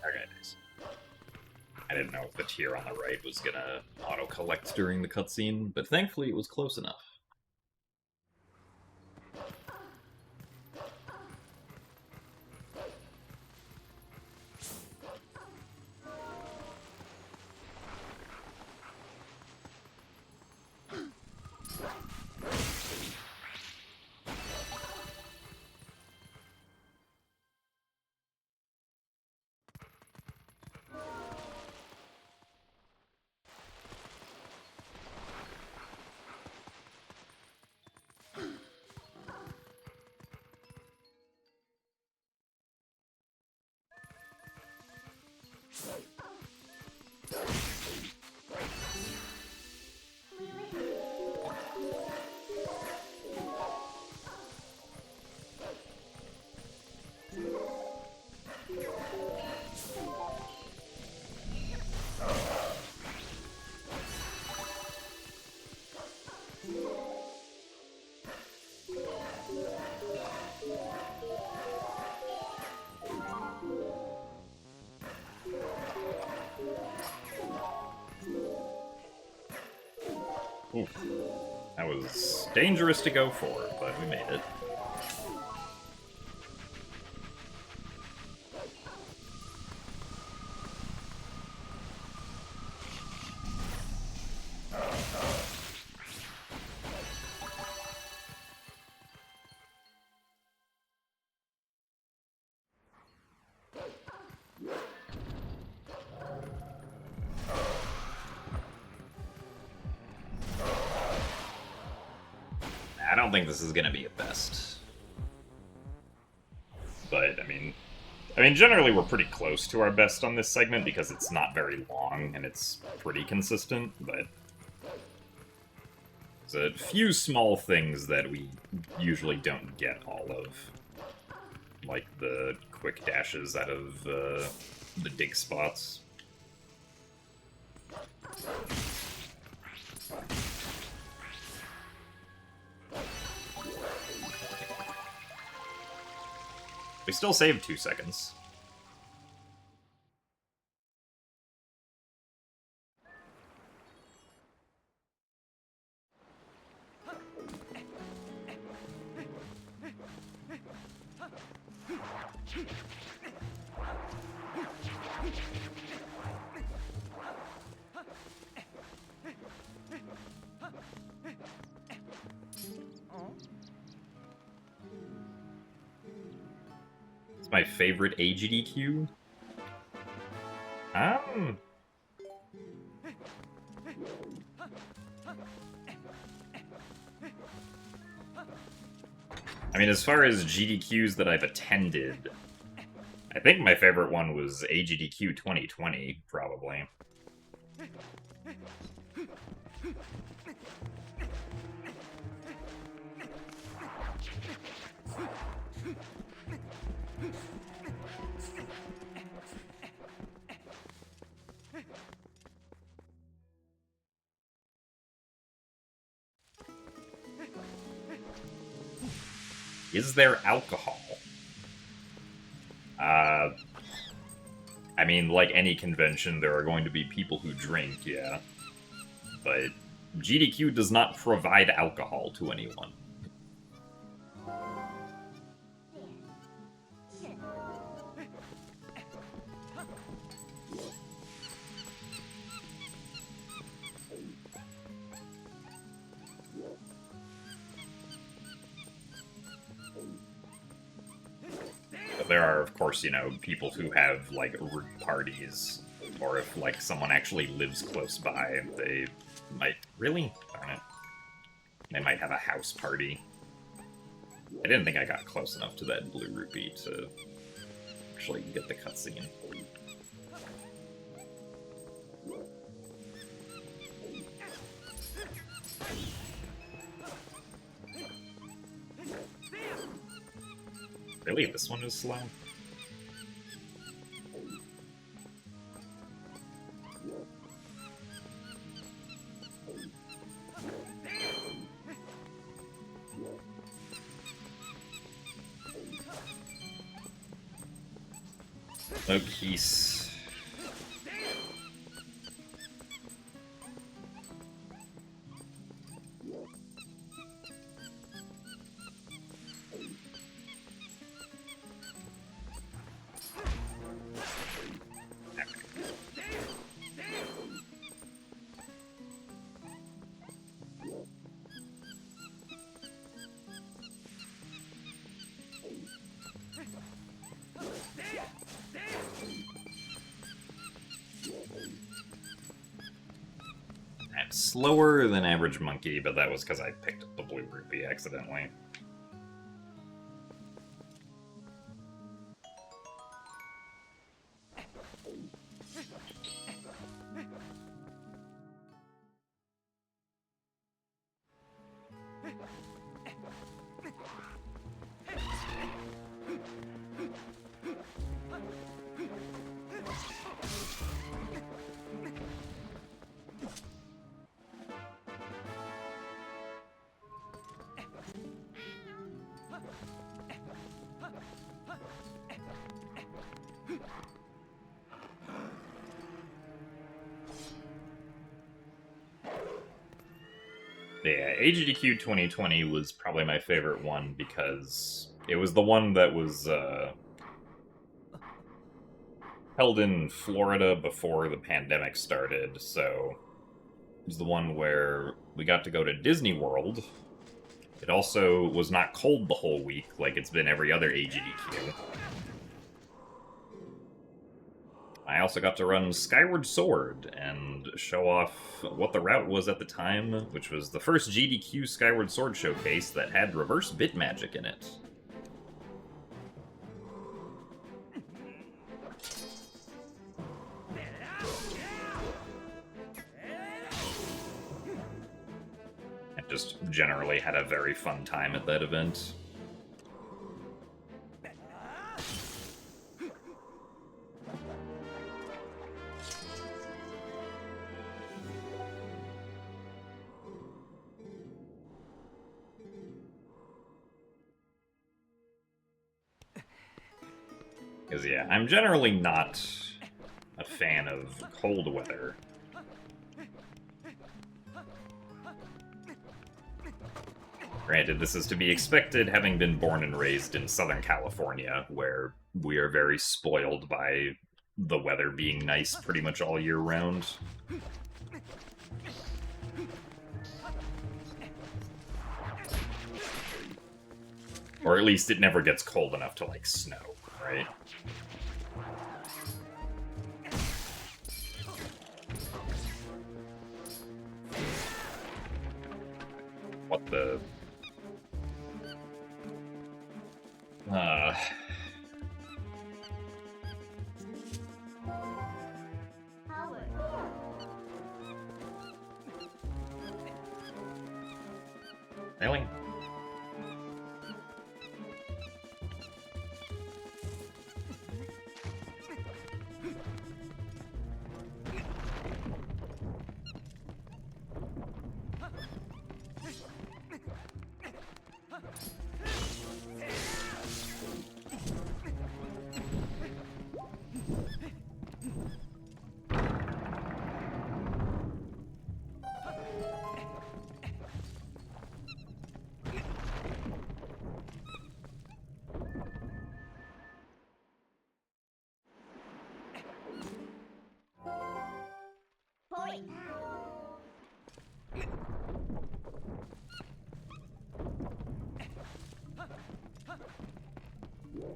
Okay, nice. I didn't know if the tier on the right was gonna auto-collect during the cutscene, but thankfully it was close enough. Oof. That was dangerous to go for, but we made it. I don't think this is gonna be a best. But, I mean, generally we're pretty close to our best on this segment because it's not very long and it's pretty consistent, but there's a few small things that we usually don't get all of. Like the quick dashes out of the dig spots. We still saved 2 seconds. My favorite AGDQ? I mean, as far as GDQs that I've attended, I think my favorite one was AGDQ 2020, probably. Is there alcohol? I mean, like any convention, there are going to be people who drink, yeah. But GDQ does not provide alcohol to anyone. There are, of course, you know, people who have, like, root parties, or if, like, someone actually lives close by, they might... Really? Darn it. They might have a house party. I didn't think I got close enough to that blue rupee to actually get the cutscene. Really? This one is slow? No keys. I'm slower than average monkey, but that was because I picked up the blue rupee accidentally. Yeah, AGDQ 2020 was probably my favorite one because it was the one that was held in Florida before the pandemic started, so it was the one where we got to go to Disney World. It also was not cold the whole week like it's been every other AGDQ. I also got to run Skyward Sword and show off what the route was at the time, which was the first GDQ Skyward Sword showcase that had reverse bit magic in it. I just generally had a very fun time at that event. Because, yeah, I'm generally not a fan of cold weather. Granted, this is to be expected, having been born and raised in Southern California, where we are very spoiled by the weather being nice pretty much all year round. Or at least it never gets cold enough to, like, snow, right? What the... Really?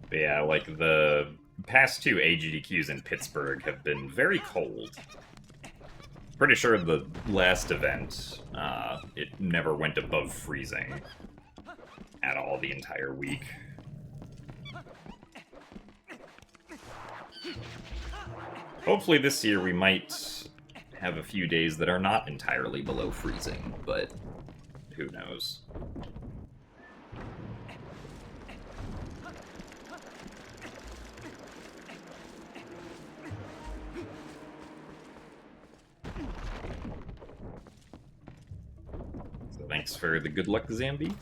But yeah, like, the past two AGDQs in Pittsburgh have been very cold. Pretty sure the last event, it never went above freezing at all the entire week. Hopefully this year we might have a few days that are not entirely below freezing, but who knows. So thanks for the good luck, Zambi.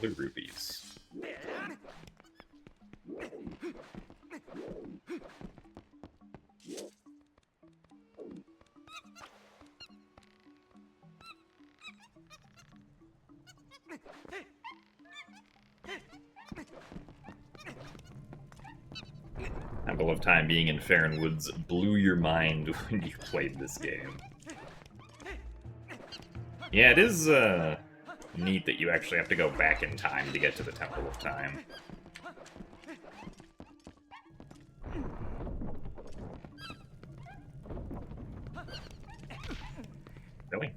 Blue rupees. Apple of Time being in Farron Woods blew your mind when you played this game. Yeah, it is neat that you actually have to go back in time to get to the Temple of Time. Really?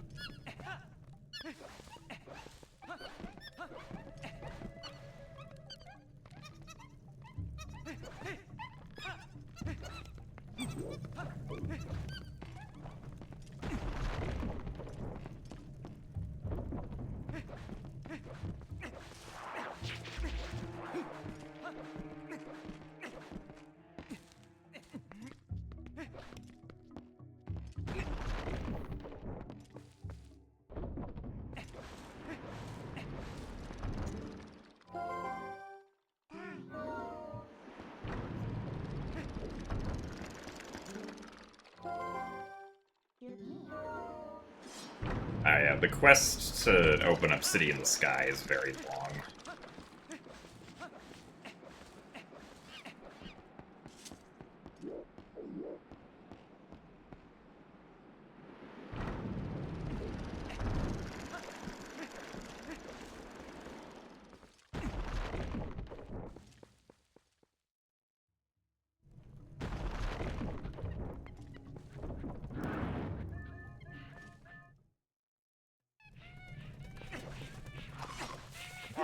Yeah, the quest to open up City in the Sky is very long.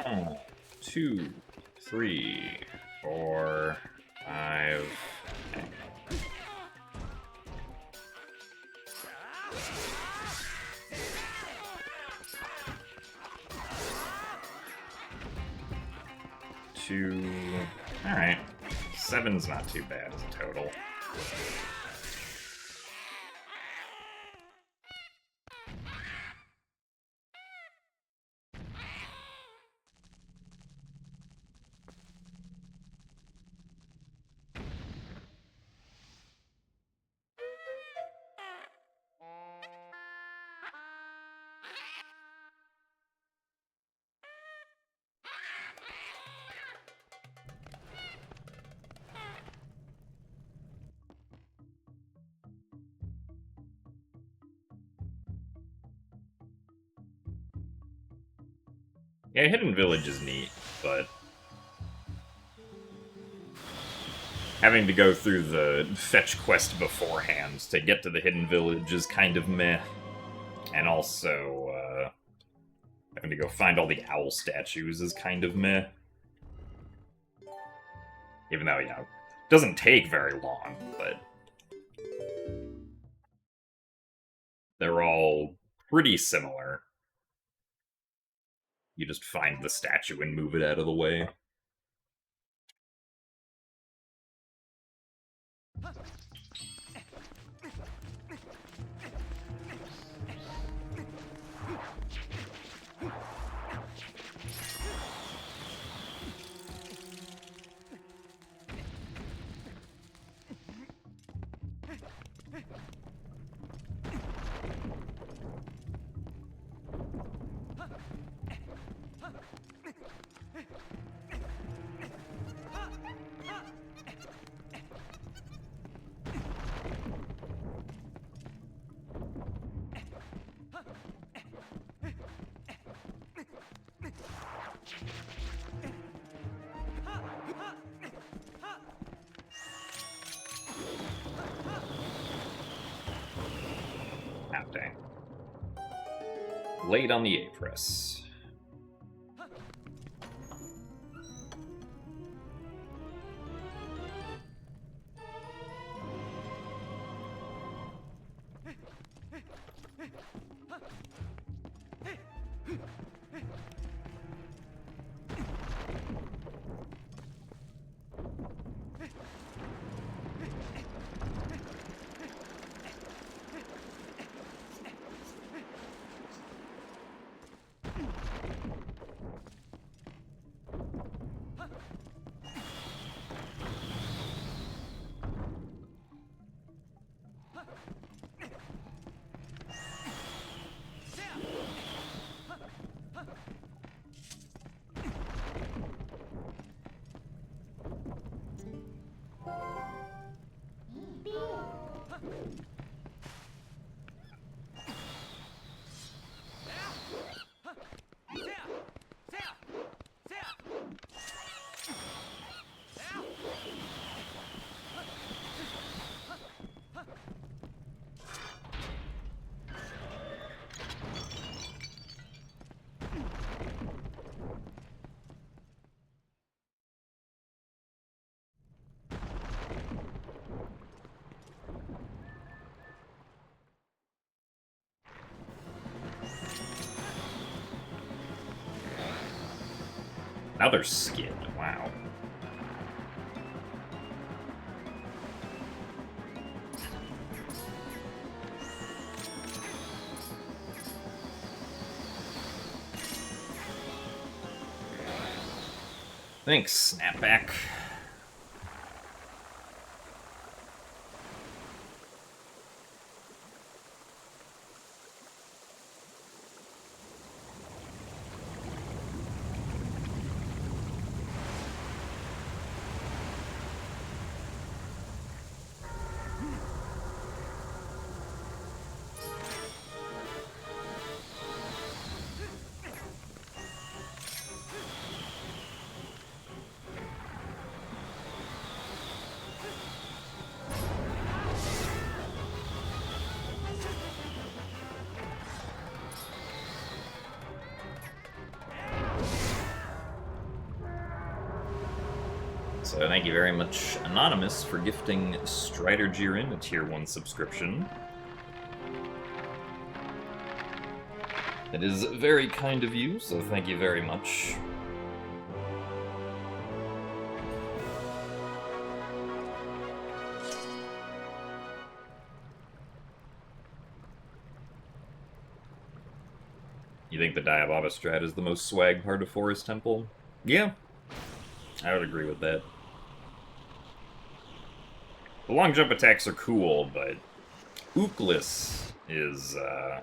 Oh, 2, 3, 4, 5. Two. Alright. 7's not too bad as a total. Yeah, Hidden Village is neat, but having to go through the fetch quest beforehand to get to the Hidden Village is kind of meh. And also, having to go find all the owl statues is kind of meh. Even though, you know, it doesn't take very long, but they're all pretty similar. You just find the statue and move it out of the way. Ah, dang. Late on the A-press. Now they're skid. Wow. Thanks, Snapback. So thank you very much, Anonymous, for gifting Strider Jiren a Tier 1 subscription. That is very kind of you, so thank you very much. You think the Diababa strat is the most swag part of Forest Temple? Yeah, I would agree with that. The long jump attacks are cool, but Ookless is a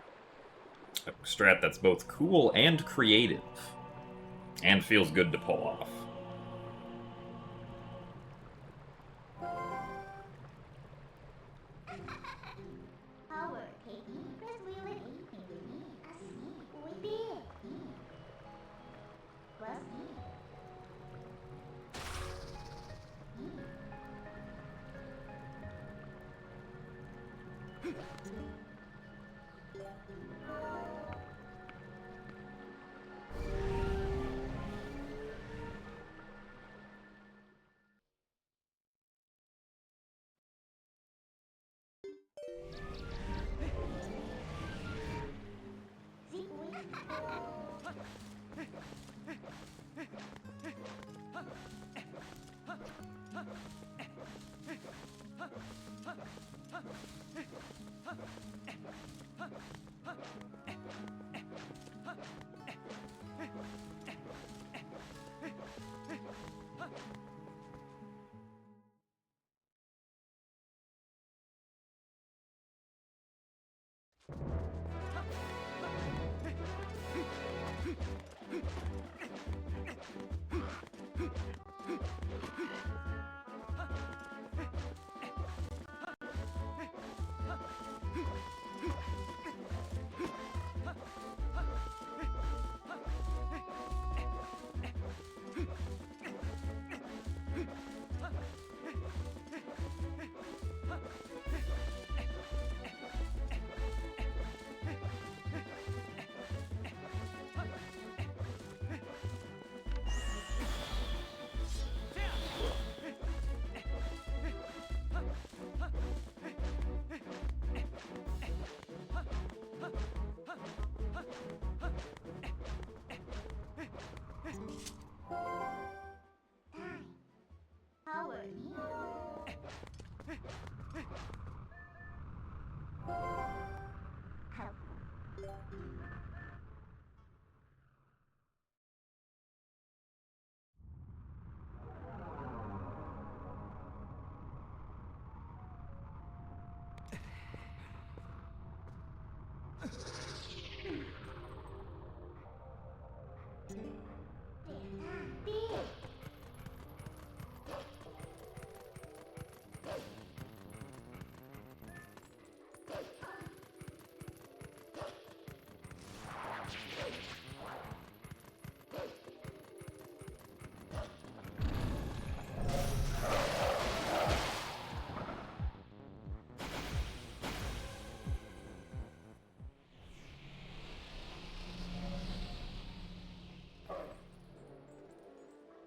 strat that's both cool and creative, and feels good to pull off.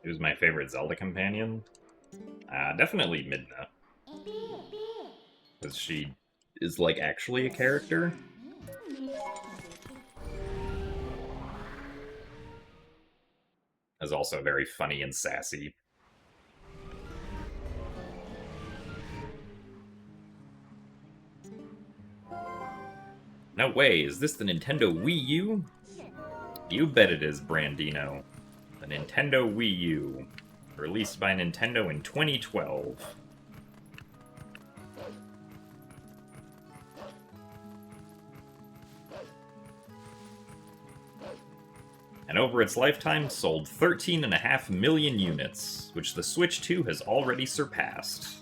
Who's my favorite Zelda companion? Definitely Midna. Because she is, like, actually a character. is also very funny and sassy. No way, is this the Nintendo Wii U? You bet it is, Brandino. The Nintendo Wii U, released by Nintendo in 2012. And over its lifetime sold 13.5 million units, which the Switch 2 has already surpassed.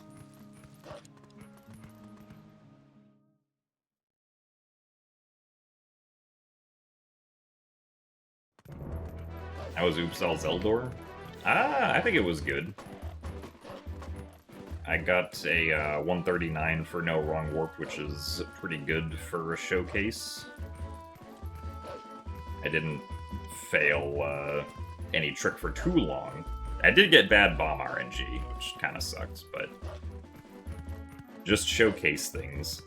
How was Oops All Zeldor? I think it was good. I got a 139 for No Wrong Warp, which is pretty good for a showcase. I didn't fail any trick for too long. I did get bad bomb RNG, which kind of sucked, but just showcase things.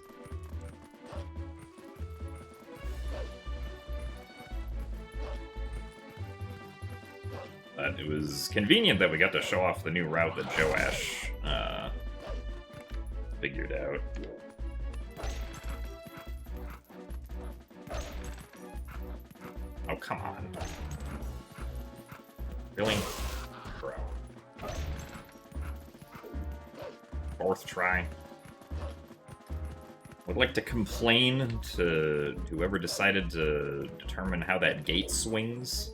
But it was convenient that we got to show off the new route that Joash figured out. Oh, come on. Really? Bro. Fourth try. Would like to complain to whoever decided to determine how that gate swings.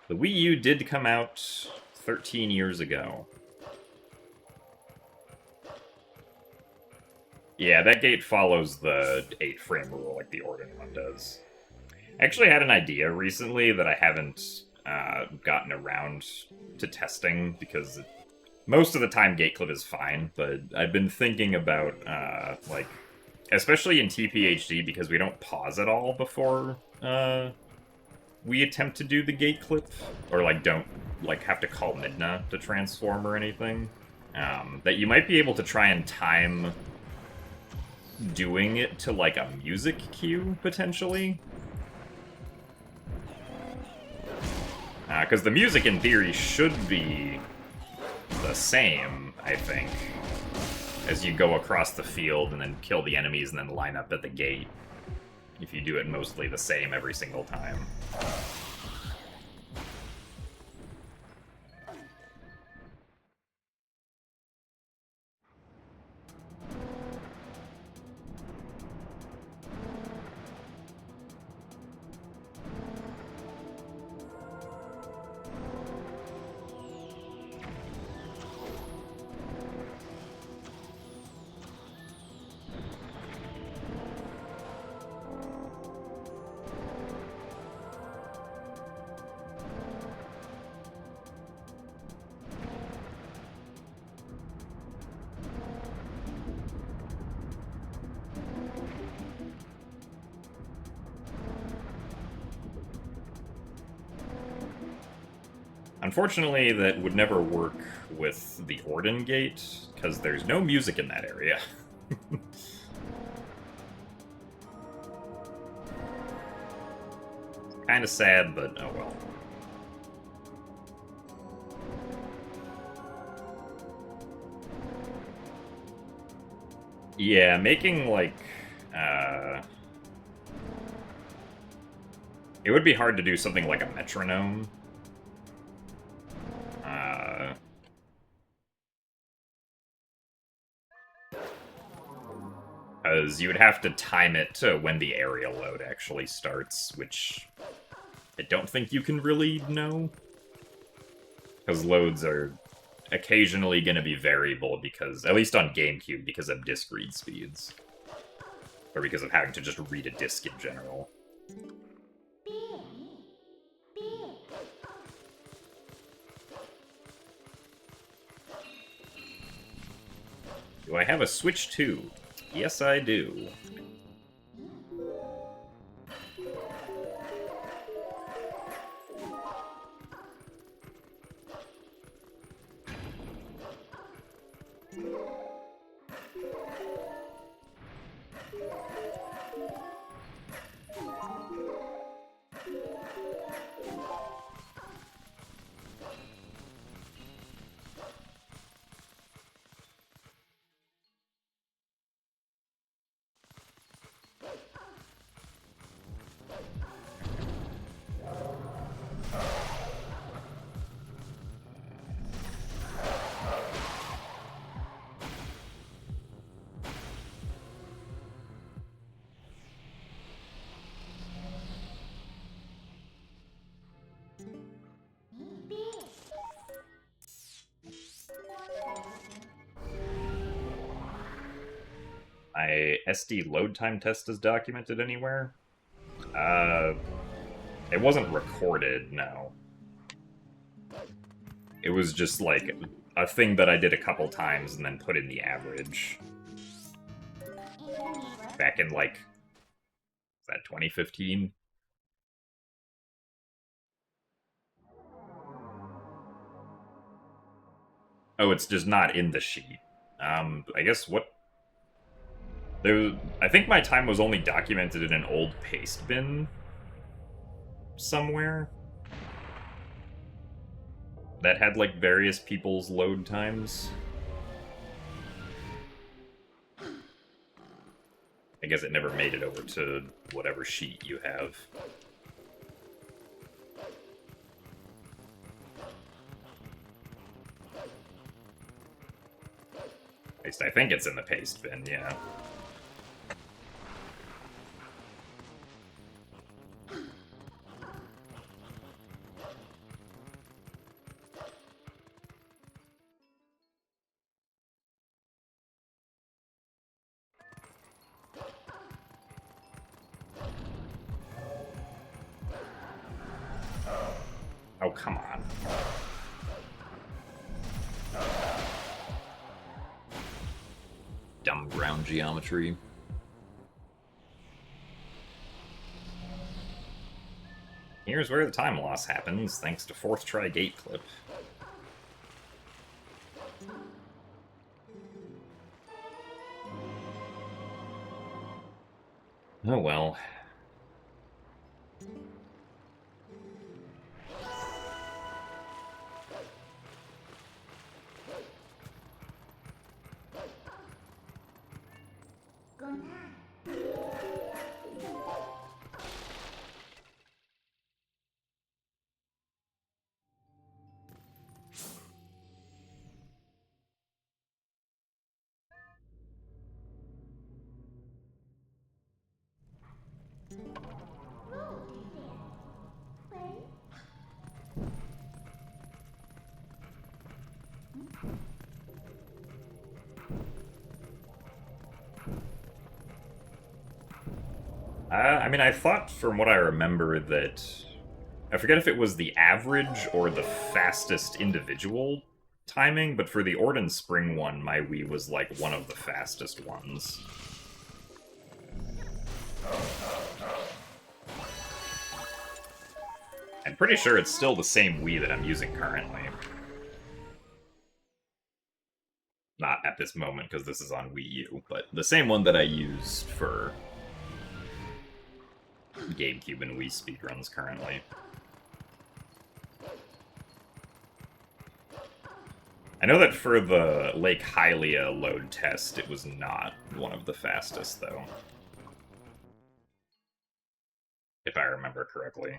The Wii U did come out 13 years ago. Yeah, that gate follows the 8-frame rule like the Orden one does. I actually had an idea recently that I haven't gotten around to testing, because most of the time gate clip is fine, but I've been thinking about, like, especially in TPHD, because we don't pause at all before we attempt to do the gate clip, or like don't like have to call Midna to transform or anything, that you might be able to try and time doing it to like a music cue, potentially. Because the music in theory should be the same, I think, as you go across the field and then kill the enemies and then line up at the gate, if you do it mostly the same every single time. Unfortunately, that would never work with the Orden Gate, because there's no music in that area. Kind of sad, but oh well. Yeah, making, like, it would be hard to do something like a metronome. Because you would have to time it to when the area load actually starts, which I don't think you can really know. Because loads are occasionally going to be variable because, at least on GameCube, because of disk read speeds. Or because of having to just read a disk in general. Do I have a Switch 2? Yes, I do. my SD load time test is documented anywhere? It wasn't recorded, no. It was just, like, a thing that I did a couple times and then put in the average. Back in, like, is that 2015? Oh, it's just not in the sheet. I guess what... I think my time was only documented in an old paste bin somewhere that had, like, various people's load times. I guess it never made it over to whatever sheet you have. At least I think it's in the paste bin, yeah. Oh, come on. Dumb ground geometry. Here's where the time loss happens, thanks to fourth try gate clip. Oh well. I mean, I thought from what I remember that... I forget if it was the average or the fastest individual timing, but for the Orden Spring one, my Wii was like one of the fastest ones. I'm pretty sure it's still the same Wii that I'm using currently. Not at this moment, because this is on Wii U, but the same one that I used for GameCube and Wii speedruns currently. I know that for the Lake Hylia load test, it was not one of the fastest, though. If I remember correctly.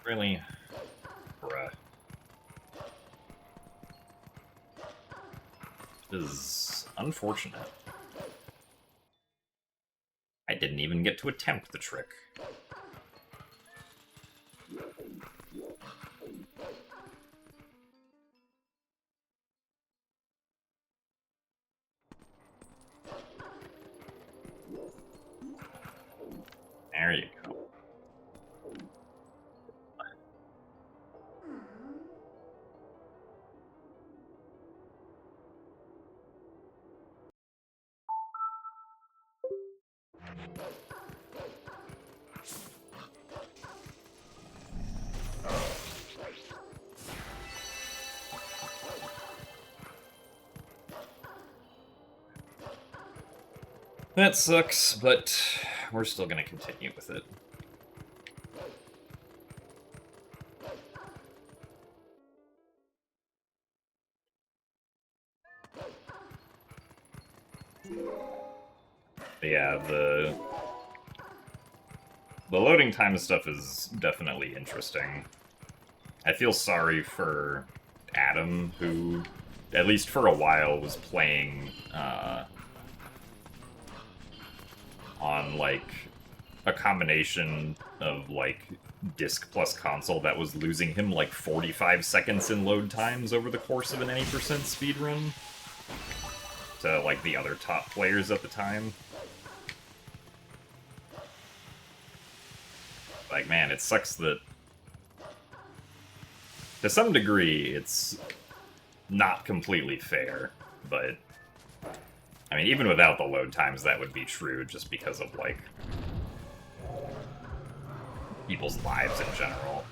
Really? Bruh. This is unfortunate. I didn't even get to attempt the trick. That sucks, but we're still gonna continue with it. Yeah, the loading time stuff is definitely interesting. I feel sorry for Adam, who, at least for a while, was playing on, like, a combination of, like, disc plus console that was losing him, like, 45 seconds in load times over the course of an any percent speedrun to, like, the other top players at the time. Like, man, it sucks that, to some degree, it's not completely fair, but, I mean, even without the load times, that would be true, just because of, like, people's lives in general.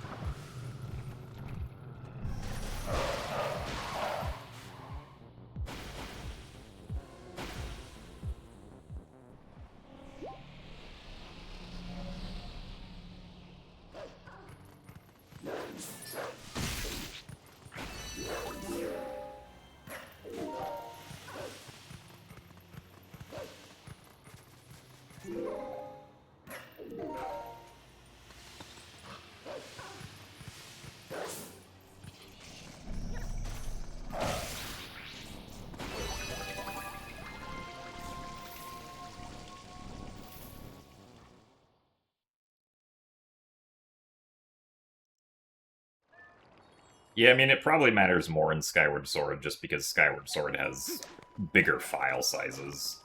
Yeah, I mean, it probably matters more in Skyward Sword, just because Skyward Sword has bigger file sizes.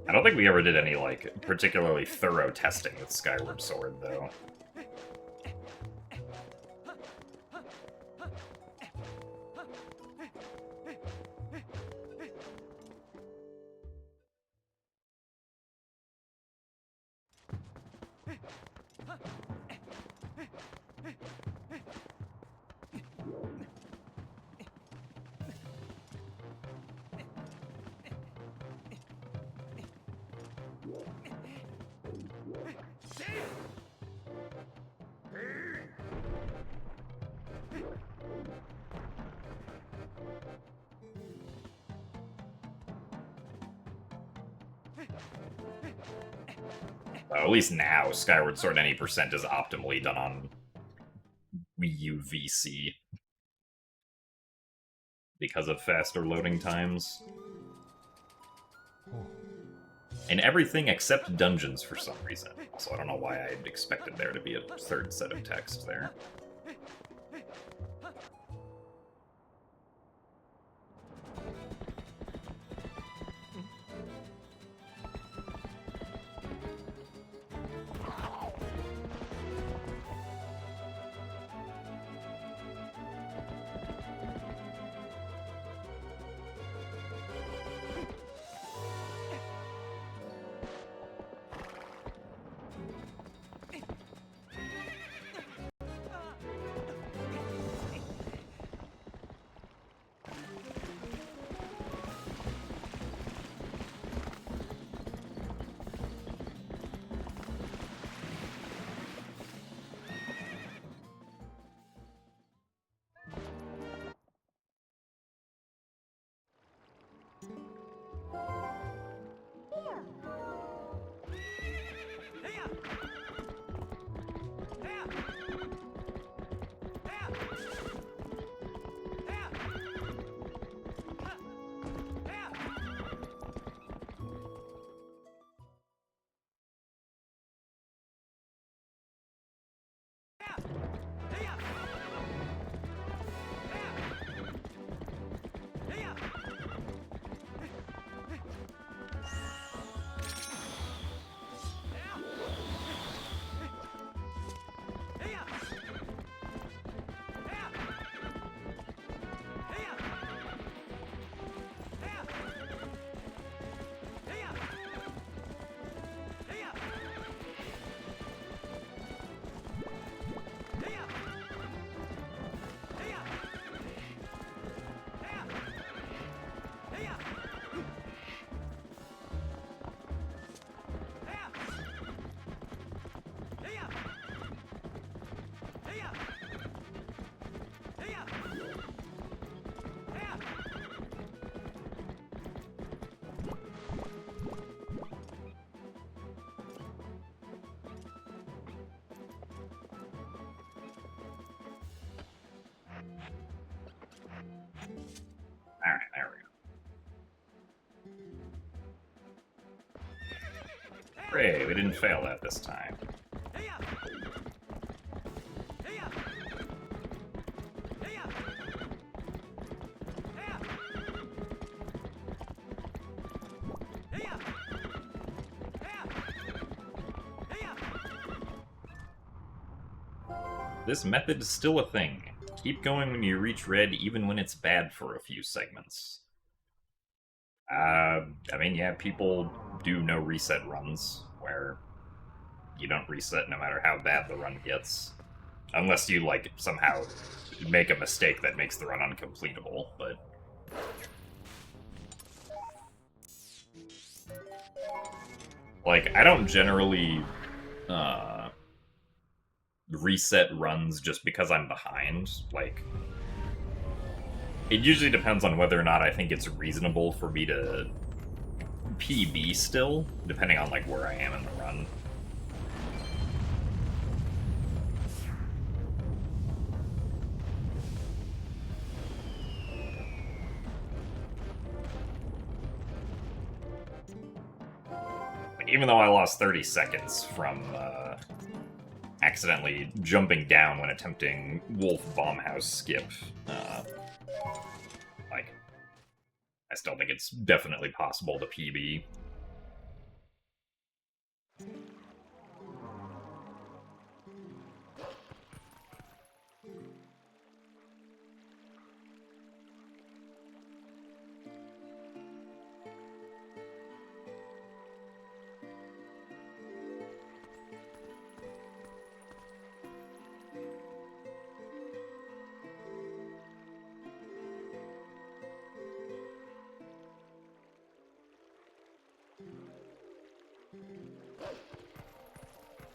I don't think we ever did any, like, particularly thorough testing with Skyward Sword, though. At least now, Skyward Sword any percent is optimally done on Wii U VC because of faster loading times. And everything except dungeons for some reason. Also, I don't know why I'd expected there to be a third set of text there. Hooray, we didn't fail that this time. This method is still a thing. Keep going when you reach red, even when it's bad for a few segments. I mean, yeah, people do no reset runs, where you don't reset no matter how bad the run gets. Unless you, like, somehow make a mistake that makes the run uncompletable, but... Like, I don't generally, reset runs just because I'm behind. Like, it usually depends on whether or not I think it's reasonable for me to PB still, depending on, like, where I am in the run. Like, even though I lost 30 seconds from, accidentally jumping down when attempting Wolf Bombhouse skip, like, I still think it's definitely possible to PB.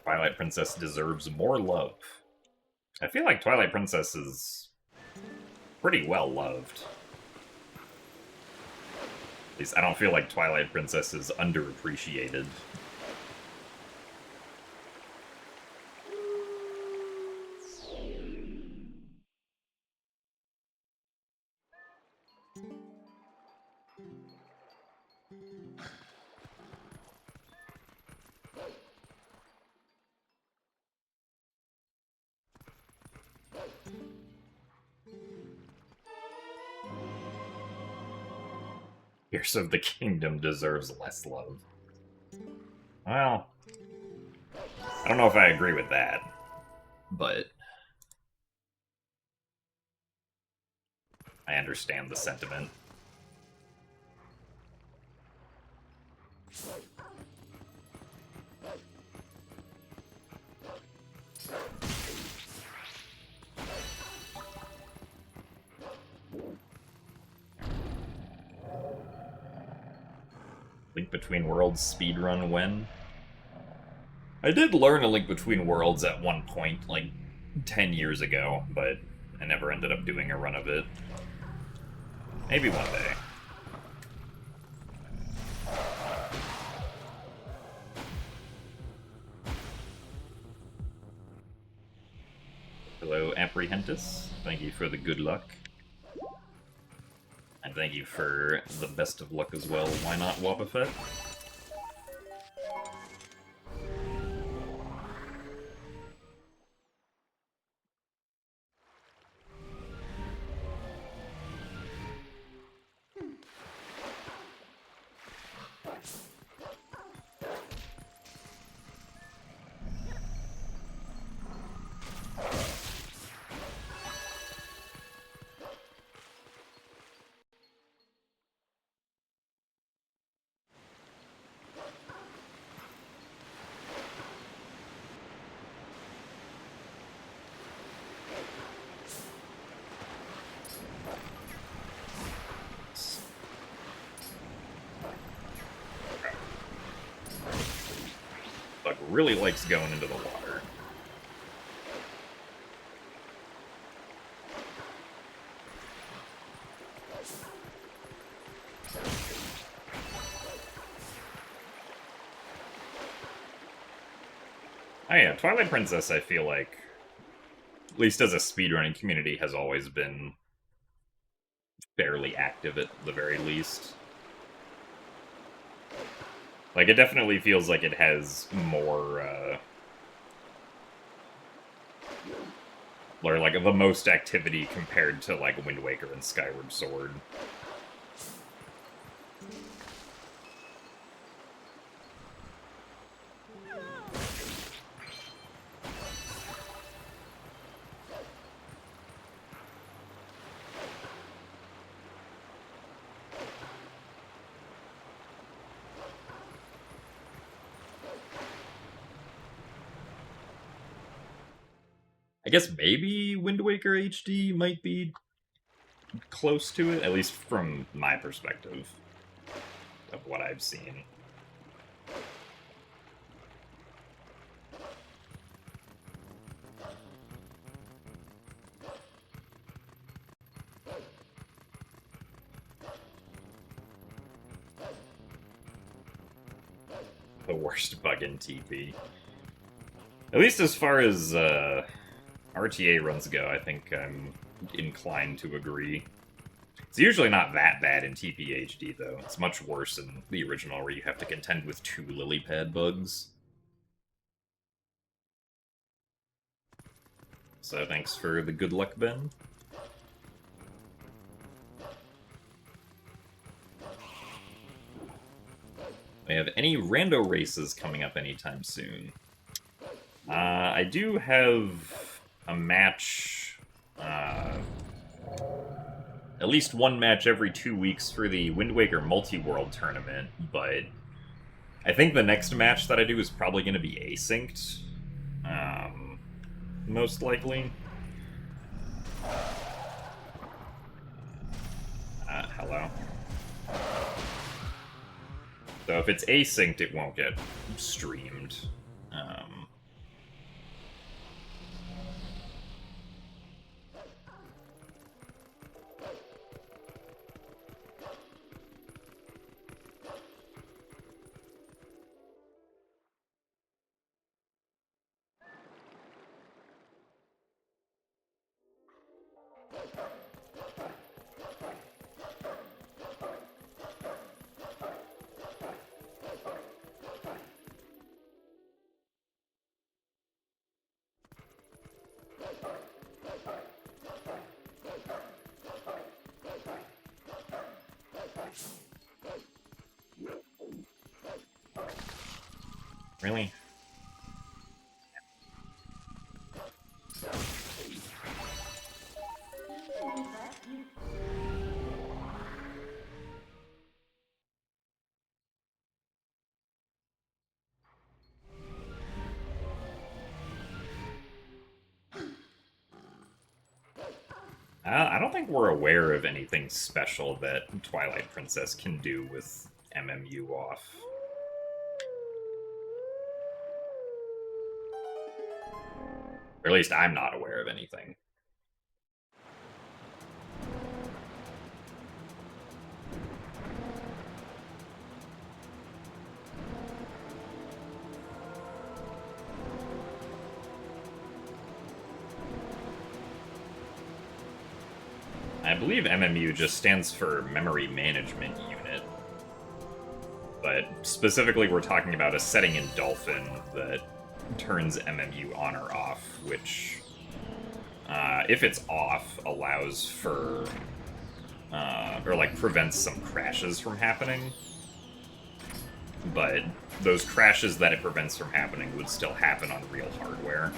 Twilight Princess deserves more love. I feel like Twilight Princess is pretty well loved. At least I don't feel like Twilight Princess is underappreciated. Tears of the Kingdom deserves less love. Well, I don't know if I agree with that, but I understand the sentiment. Link Between Worlds speedrun when? I did learn a Link Between Worlds at one point, like 10 years ago, but I never ended up doing a run of it. Maybe one day. Hello, Apprehentus. Thank you for the good luck. And thank you for the best of luck as well. Why not, Wobbuffet? Really likes going into the water. Oh yeah, Twilight Princess, I feel like, at least as a speedrunning community, has always been fairly active at the very least. Like, it definitely feels like it has more, or, like, the most activity compared to, like, Wind Waker and Skyward Sword. I guess maybe Wind Waker HD might be close to it, at least from my perspective of what I've seen. The worst bug in TP. At least as far as RTA runs go, I think I'm inclined to agree. It's usually not that bad in TPHD, though. It's much worse in the original, where you have to contend with 2 lily pad bugs. So thanks for the good luck, Ben. We have any rando races coming up anytime soon? I do have a match, at least one match every 2 weeks for the Wind Waker Multi-World Tournament, but I think the next match that I do is probably going to be asynced, most likely. Hello. So if it's asynced, it won't get streamed. Really? I don't think we're aware of anything special that Twilight Princess can do with MMU off. Or at least I'm not aware of anything. I believe MMU just stands for Memory Management Unit. But specifically, we're talking about a setting in Dolphin that turns MMU on or off, which, if it's off, allows for, or like prevents some crashes from happening. But those crashes that it prevents from happening would still happen on real hardware.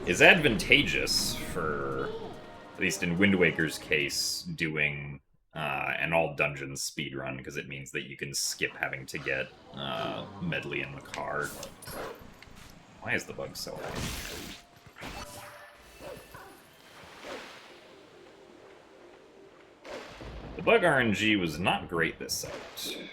Is advantageous for, at least in Wind Waker's case, doing an all-dungeon speedrun, because it means that you can skip having to get Medley and Makar. Why is the bug so high? The bug RNG was not great this segment.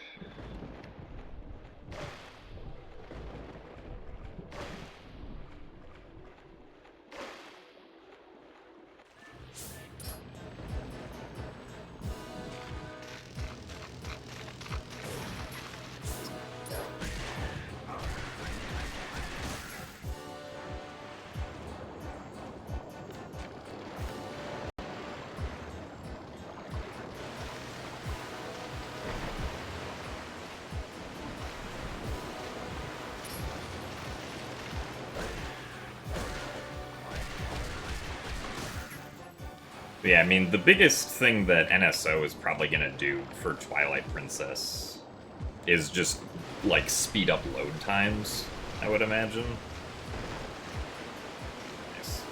Yeah, I mean, the biggest thing that NSO is probably gonna do for Twilight Princess is just, like, speed up load times, I would imagine. Nice.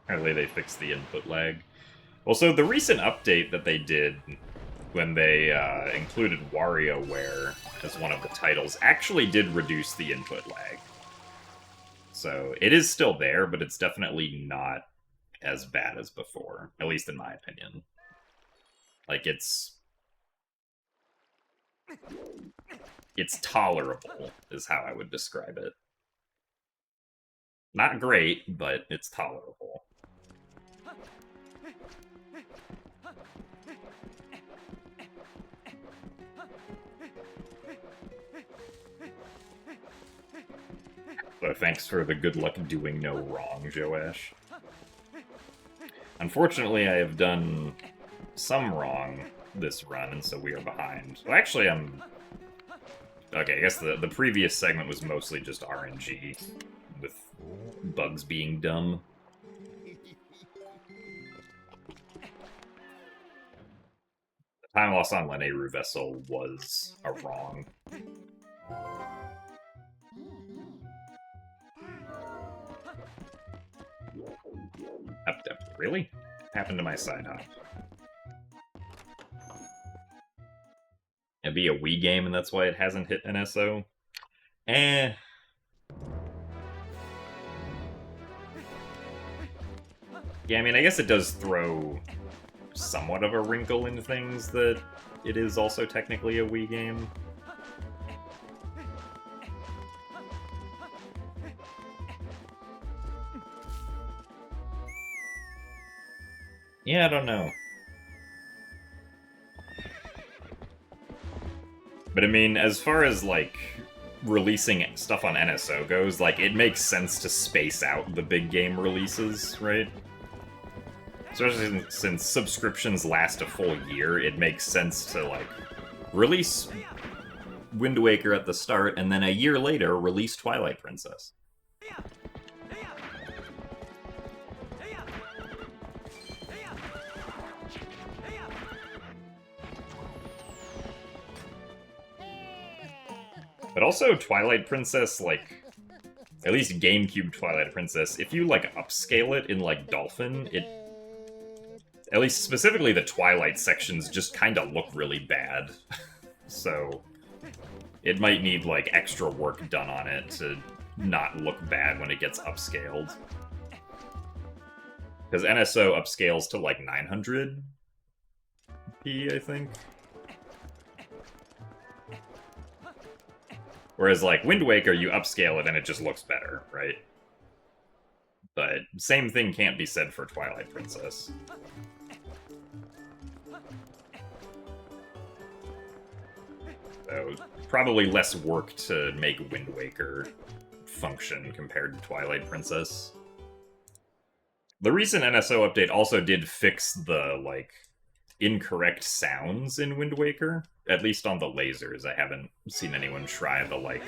Apparently they fixed the input lag. Also, the recent update that they did when they included WarioWare as one of the titles actually did reduce the input lag. So it is still there, but it's definitely not as bad as before, at least in my opinion. Like, it's tolerable, is how I would describe it. Not great, but it's tolerable. So thanks for the good luck doing no wrong, Joash. Unfortunately, I have done some wrong this run, and so we are behind. Well, actually, I'm... Okay, I guess the previous segment was mostly just RNG, with bugs being dumb. The time loss on Leneru Vessel was a wrong. Really? What happened to my side hop? It'd be a Wii game, and that's why it hasn't hit NSO? Eh. Yeah, I mean, I guess it does throw somewhat of a wrinkle in things that it is also technically a Wii game. Yeah, I don't know. But I mean, as far as, like, releasing stuff on NSO goes, like, it makes sense to space out the big game releases, right? Especially since subscriptions last a full year, it makes sense to, like, release Wind Waker at the start, and then a year later, release Twilight Princess. But also, Twilight Princess, like, at least GameCube Twilight Princess, if you, like, upscale it in, like, Dolphin, it... At least specifically the Twilight sections just kind of look really bad. So, it might need, like, extra work done on it to not look bad when it gets upscaled. Because NSO upscales to, like, 900p, I think. Whereas, like, Wind Waker, you upscale it and it just looks better, right? But same thing can't be said for Twilight Princess. So, probably less work to make Wind Waker function compared to Twilight Princess. The recent NSO update also did fix the, like, incorrect sounds in Wind Waker. At least on the lasers. I haven't seen anyone try the, like,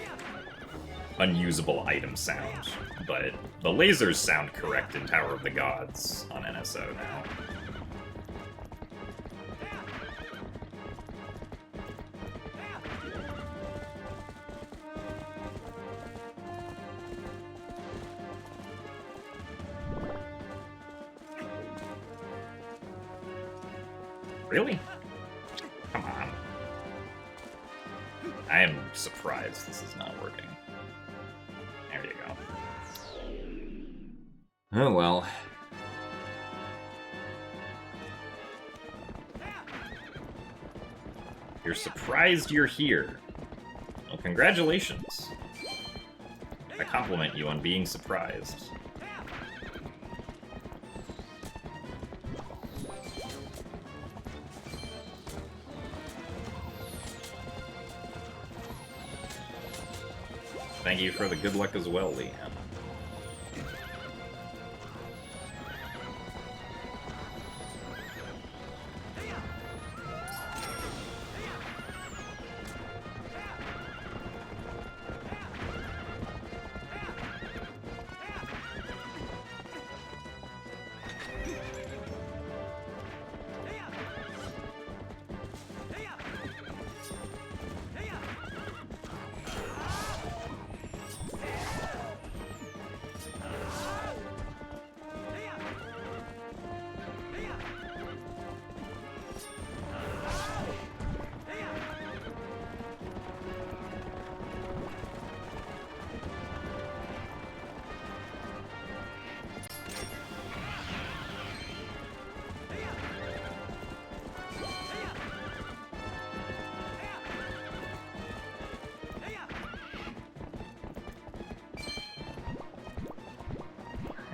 unusable item sound. But the lasers sound correct in Tower of the Gods on NSO now. Really? Come on. I am surprised this is not working. There you go. Oh well. You're surprised you're here. Well, congratulations. I compliment you on being surprised. Thank you for the good luck as well, Leanne.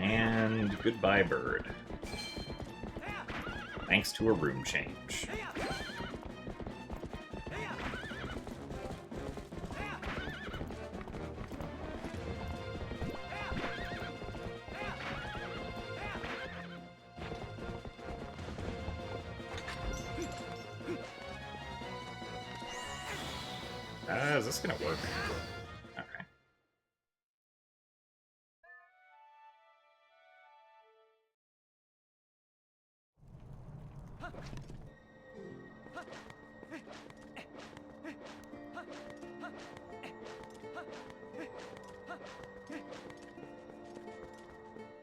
And goodbye, bird. Thanks to a room change. Is this gonna work? Okay.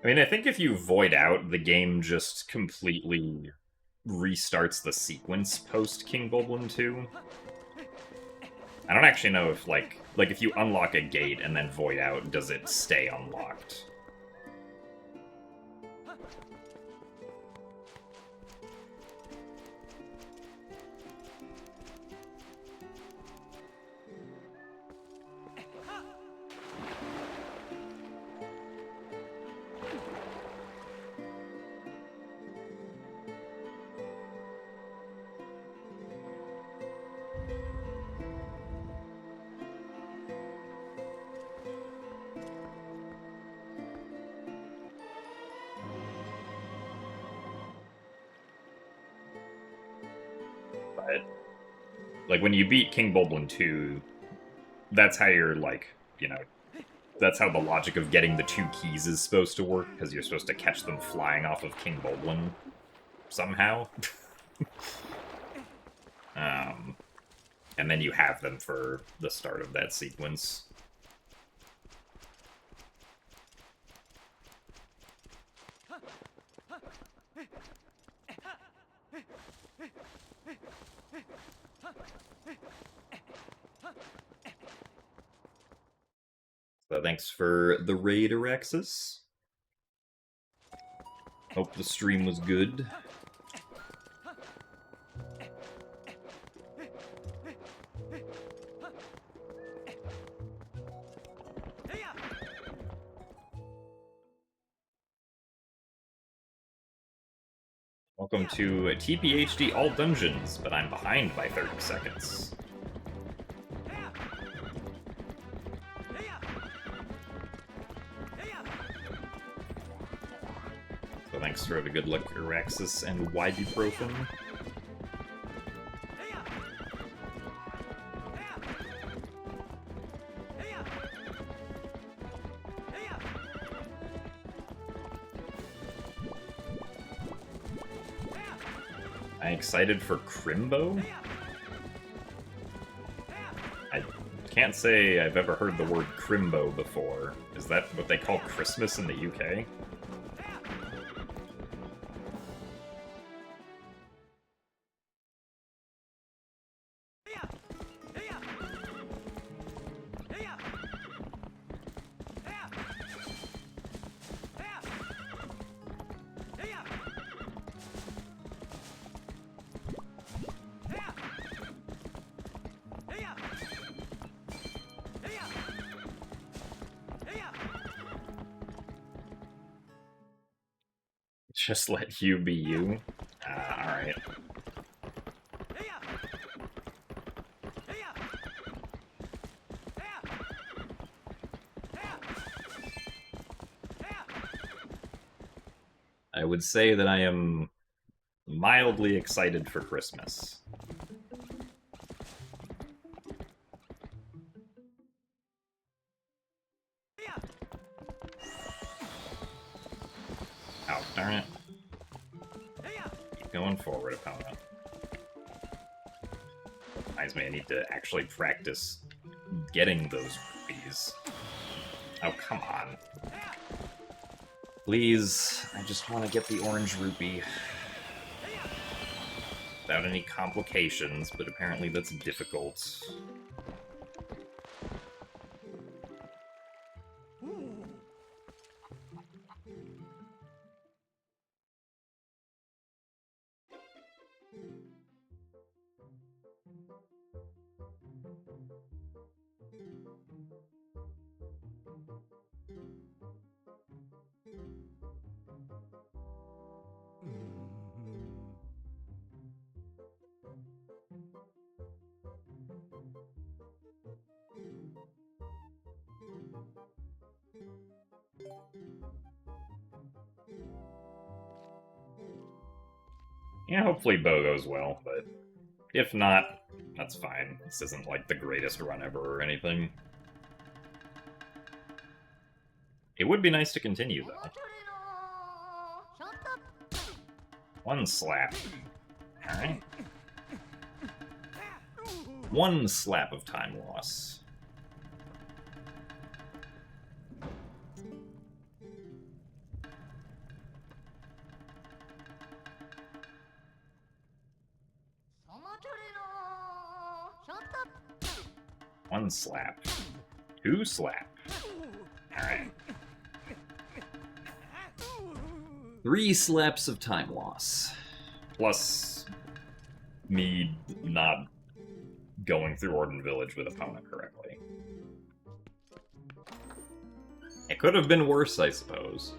I mean, I think if you void out, the game just completely restarts the sequence post King Bulblin 2. I don't actually know if, like if you unlock a gate and then void out, does it stay unlocked? Like, when you beat King Bulblin 2, that's how you're, like, you know, that's how the logic of getting the 2 keys is supposed to work, because you're supposed to catch them flying off of King Bulblin somehow. And then you have them for the start of that sequence. So thanks for the raid, Araxis. Hope the stream was good. Welcome to TPHD All Dungeons, but I'm behind by 30 seconds. So thanks for the good luck, Araxis and Ibuprofen. I'm excited for Crimbo? I can't say I've ever heard the word Crimbo before. Is that what they call Christmas in the UK? Just let you be you? Alright. I would say that I am mildly excited for Christmas. Oh, darn it. Keep going forward, opponent. Reminds me I need to actually practice getting those rupees. Oh, come on. Please, I just want to get the orange rupee. Without any complications, but apparently that's difficult. Yeah, hopefully Bo goes well, but if not, that's fine. This isn't like the greatest run ever or anything. It would be nice to continue, though. One slap. Alright. One slap of time loss. One slap. Two slap. Alright. 3 slaps of time loss. Plus me not going through Orden Village with opponent correctly. It could have been worse, I suppose.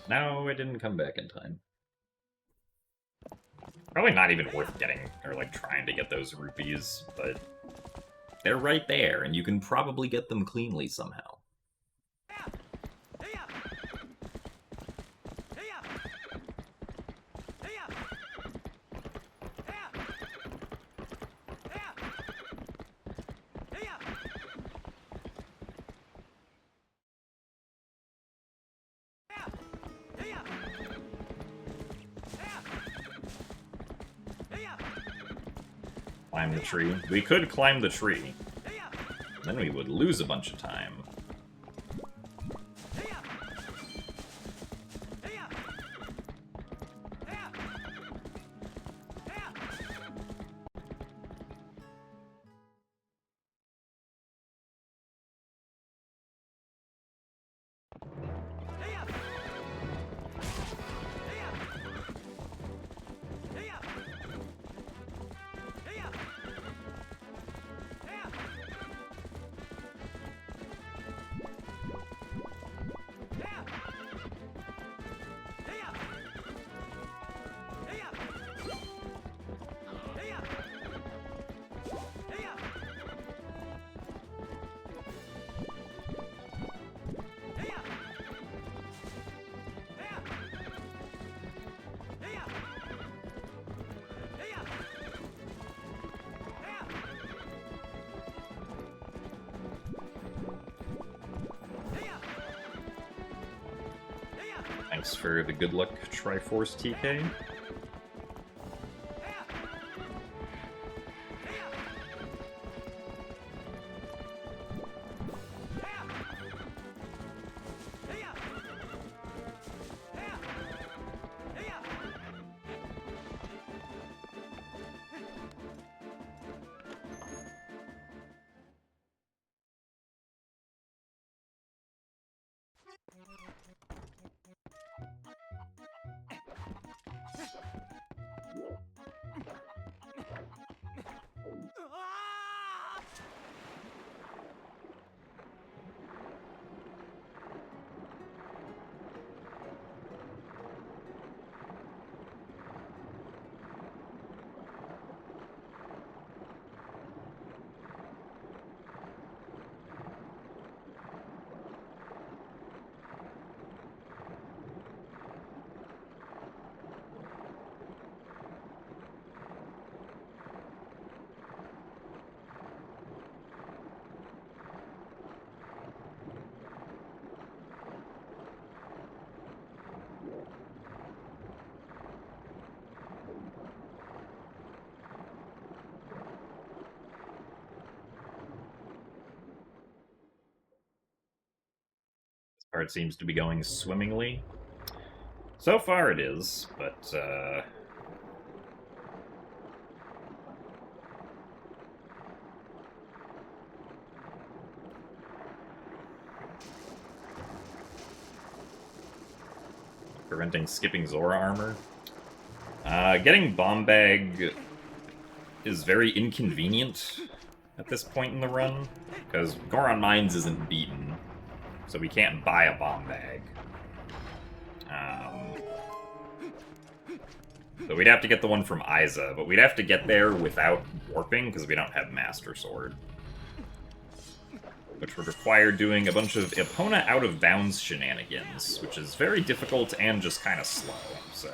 No, it didn't come back in time. Probably not even worth getting, or like trying to get those rupees, but they're right there, and you can probably get them cleanly somehow. Climb the tree. We could climb the tree. Then we would lose a bunch of time. Thanks for the good luck Triforce TK. Part seems to be going swimmingly. So far it is, but, preventing skipping Zora armor. Getting Bomb Bag is very inconvenient at this point in the run, because Goron Mines isn't beaten, so we can't buy a Bomb Bag. So we'd have to get the one from Isa, but we'd have to get there without warping, because we don't have Master Sword. Which would require doing a bunch of Epona out-of-bounds shenanigans, which is very difficult and just kind of slow, so...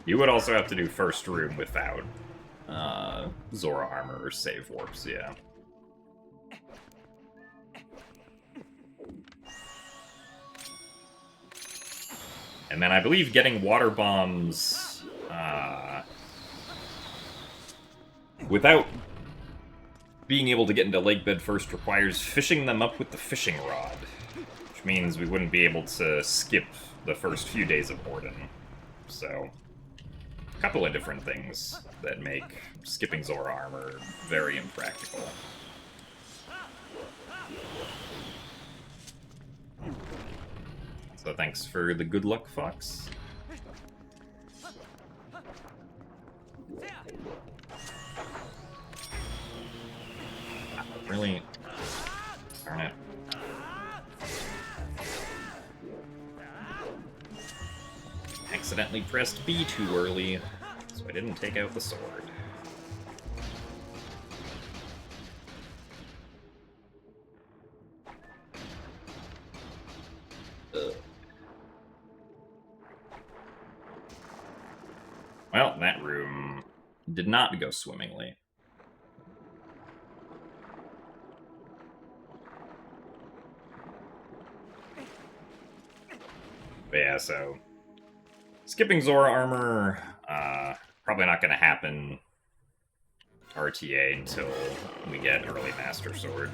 You would also have to do first room without Zora armor or save warps, yeah. And then I believe getting water bombs without being able to get into lake bed first requires fishing them up with the fishing rod, which means we wouldn't be able to skip the first few days of Horden. So, a couple of different things that make skipping Zora armor very impractical. So thanks for the good luck, Fox. Really? Darn it. Accidentally pressed B too early, so I didn't take out the sword. Well, that room did not go swimmingly. But yeah, so... Skipping Zora armor, probably not going to happen RTA until we get early Master Sword.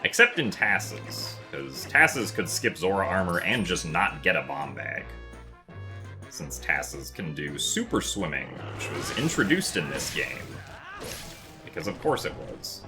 Except in Tasses, because Tasses could skip Zora armor and just not get a bomb bag. Since Tasses can do super swimming, which was introduced in this game. Because of course it was.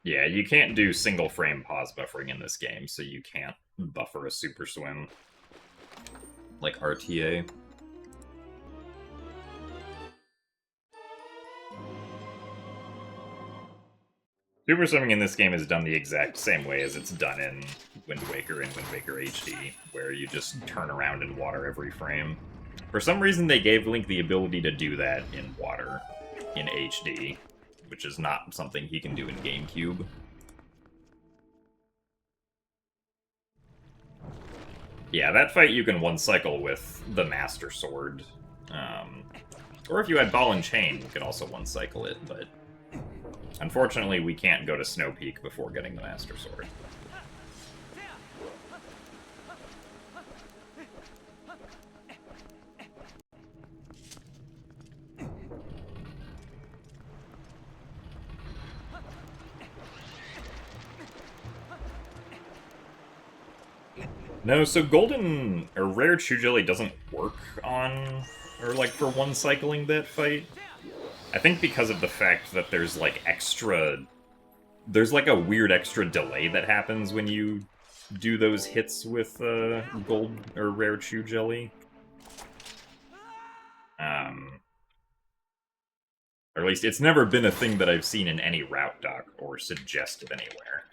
Yeah, you can't do single frame pause buffering in this game, so you can't buffer a super swim like RTA. Super swimming in this game is done the exact same way as it's done in Wind Waker and Wind Waker HD, where you just turn around in water every frame. For some reason, they gave Link the ability to do that in water in HD, which is not something he can do in GameCube. Yeah, that fight you can one-cycle with the Master Sword. Or if you had Ball and Chain, you could also one-cycle it, but... Unfortunately, we can't go to Snow Peak before getting the Master Sword. No, so Golden, or Rare Chew Jelly doesn't work on, or like for one-cycling that fight. I think because of the fact that there's like there's like a weird extra delay that happens when you do those hits with Gold or Rare Chew Jelly. Or at least it's never been a thing that I've seen in any route doc or suggested anywhere.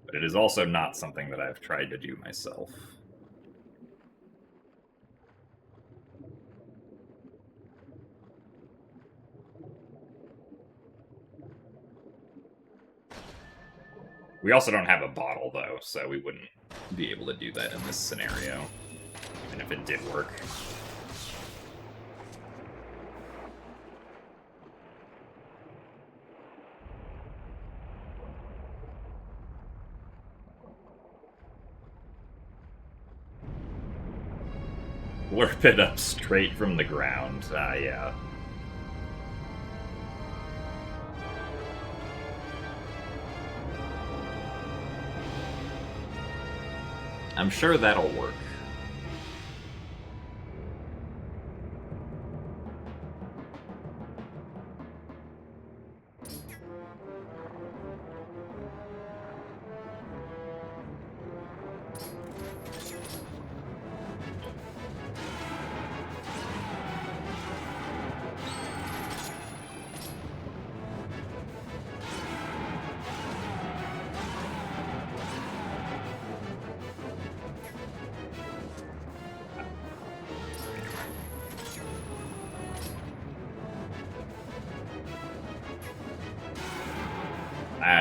But it is also not something that I've tried to do myself. We also don't have a bottle, though, so we wouldn't be able to do that in this scenario, even if it did work. Slurp it up straight from the ground. Yeah. I'm sure that'll work.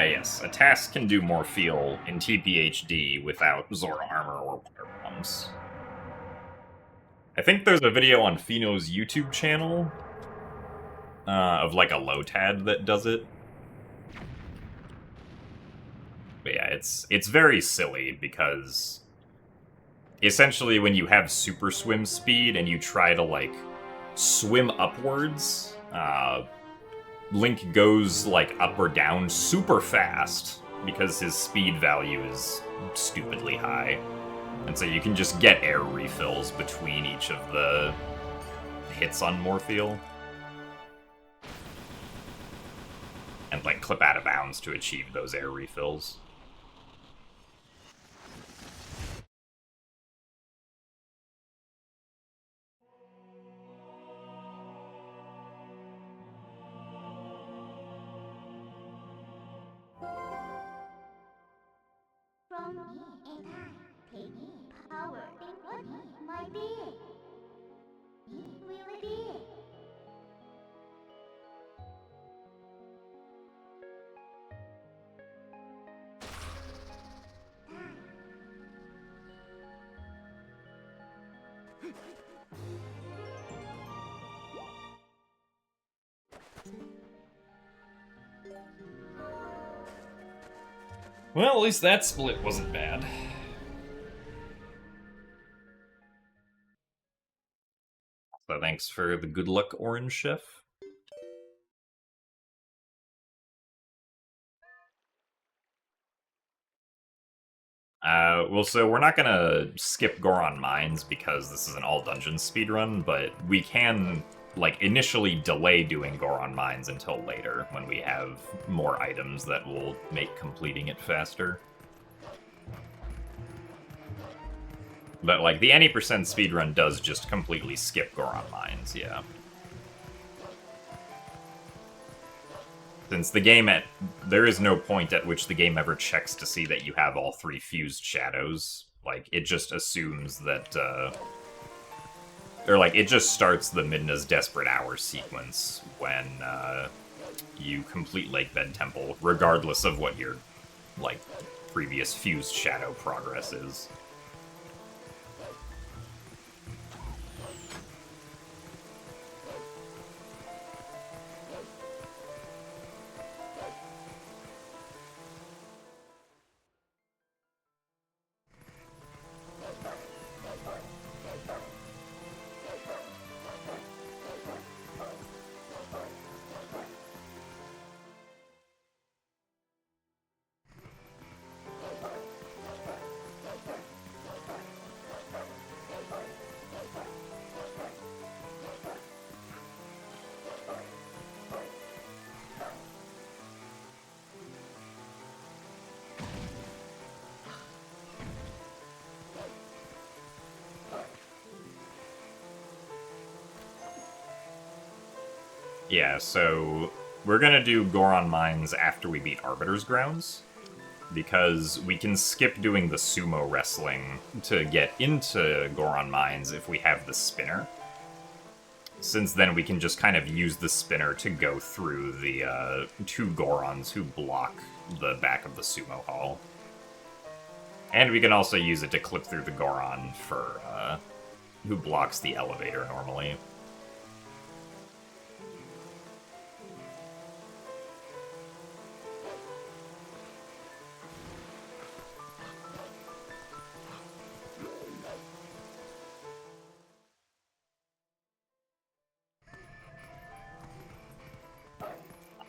Yes. A task can do more feel in TPHD without Zora armor or water bombs. I think there's a video on Pheno's YouTube channel of like a Lotad that does it. But yeah, it's very silly because essentially when you have super swim speed and you try to like swim upwards, Link goes like up or down super fast because his speed value is stupidly high. And so you can just get air refills between each of the hits on Morpheal. And like clip out of bounds to achieve those air refills. From me and I, take me power in what might be. Me really be. Well, at least that split wasn't bad. So thanks for the good luck, Orange Chef. Well, so we're not gonna skip Goron Mines because this is an all-dungeon speedrun, but we can, like, initially delay doing Goron Mines until later, when we have more items that will make completing it faster. But, like, the any percent speedrun does just completely skip Goron Mines, yeah. Since the game there is no point at which the game ever checks to see that you have all 3 fused shadows. Like, it just assumes that, or, like, it just starts the Midna's Desperate Hour sequence when, you complete Lakebed Temple, regardless of what your, like, previous fused shadow progress is. Yeah, so we're gonna do Goron Mines after we beat Arbiter's Grounds, because we can skip doing the sumo wrestling to get into Goron Mines if we have the spinner. Since then we can just kind of use the spinner to go through the two Gorons who block the back of the sumo hall. And we can also use it to clip through the Goron for who blocks the elevator normally.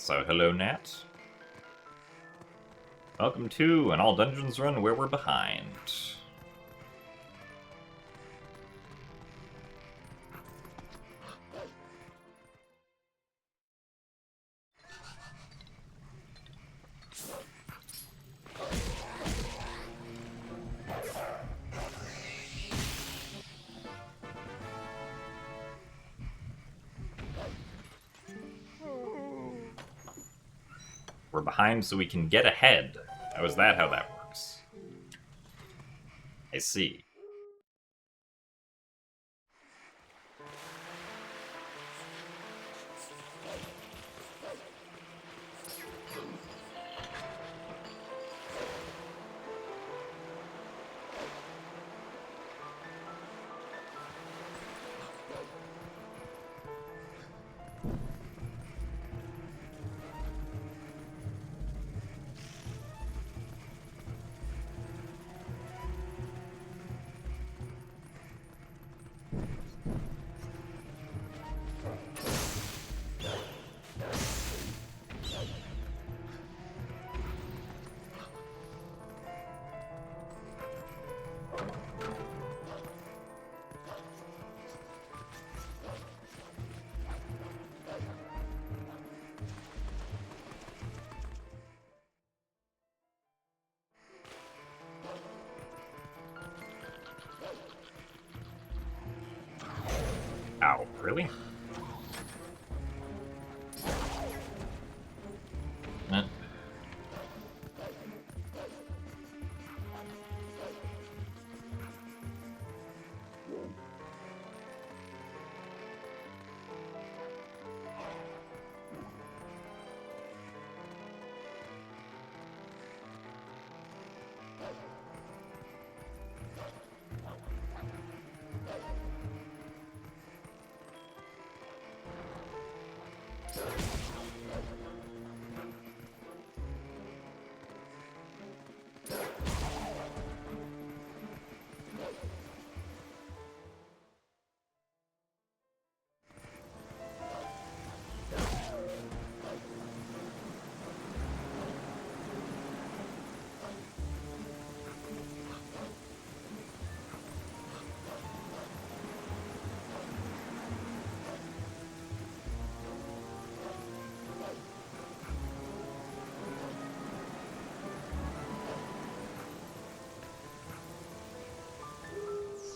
So, hello, Nat. Welcome to an all dungeons run where we're behind. We're behind so we can get ahead. How is that how that works? I see. Ow, really? Eh.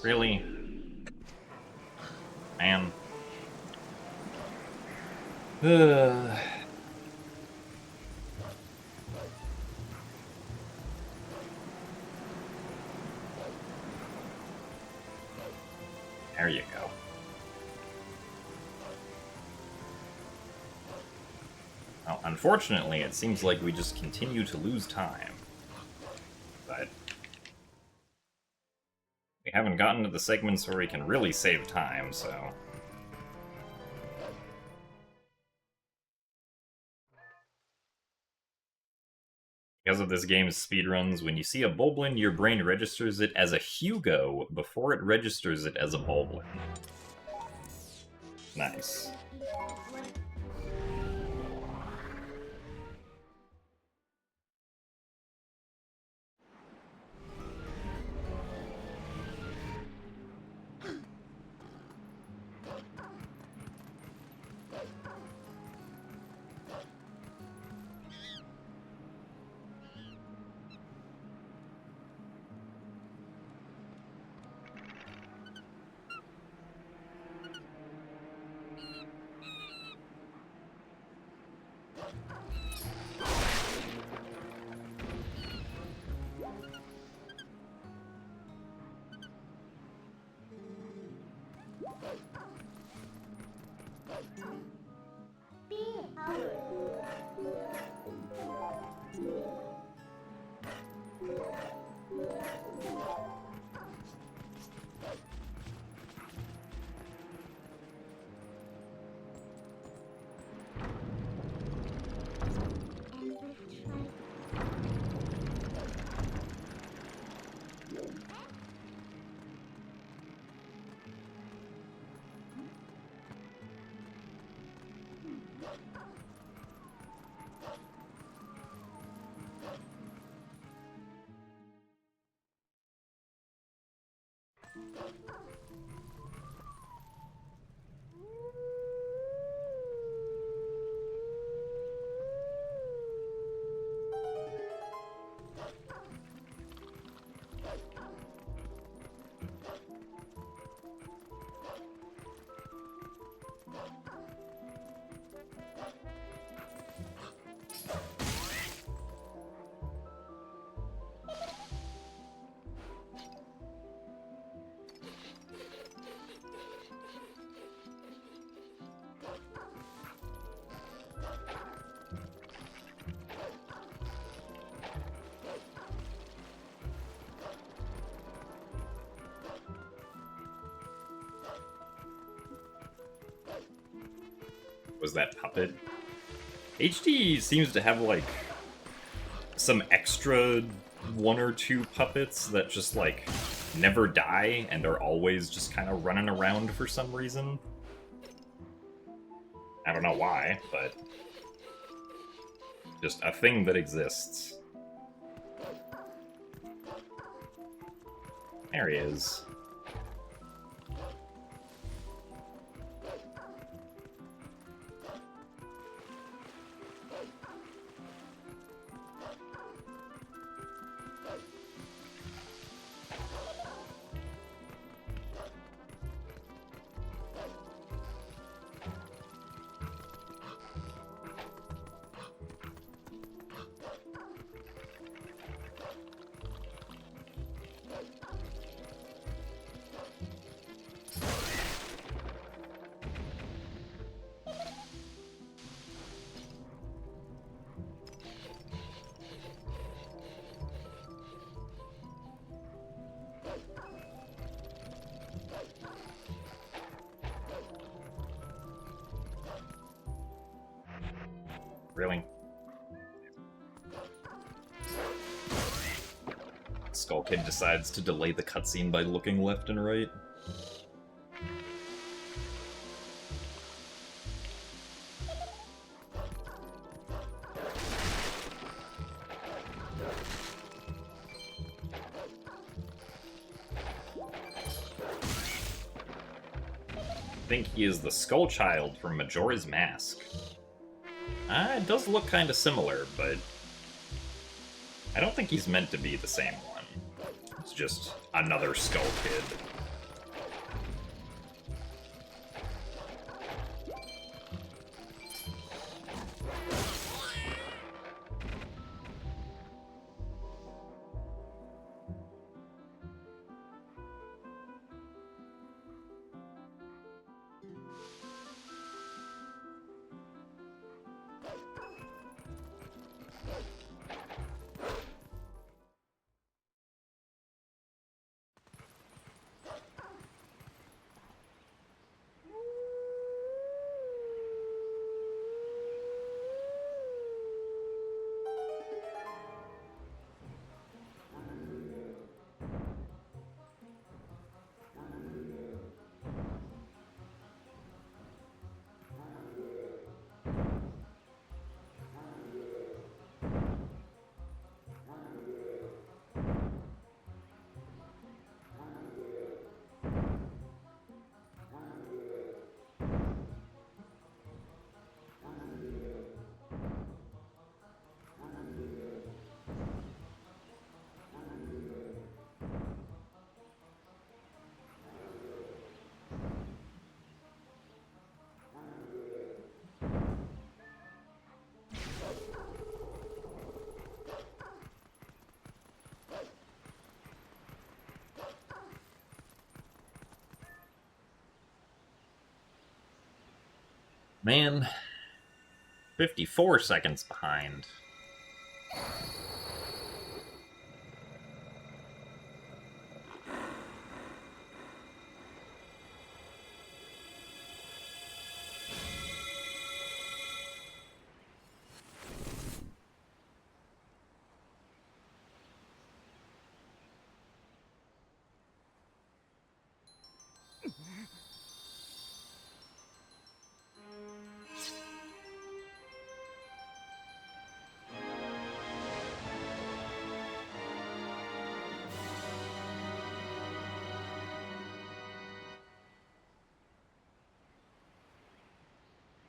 Really? Man. There you go. Well, unfortunately, it seems like we just continue to lose time. But we haven't gotten to the segments where we can really save time, so... Because of this game's speedruns, when you see a Bulblin, your brain registers it as a Hugo before it registers it as a Bulblin. Nice. Be empowered. Was that puppet? HD seems to have, like, some extra one or two puppets that just, like, never die and are always just kind of running around for some reason. I don't know why, but just a thing that exists. There he is. Really? Skull Kid decides to delay the cutscene by looking left and right. I think he is the Skull Child from Majora's Mask. It does look kind of similar, but I don't think he's meant to be the same one. It's just another Skull Kid. Man, 54 seconds behind.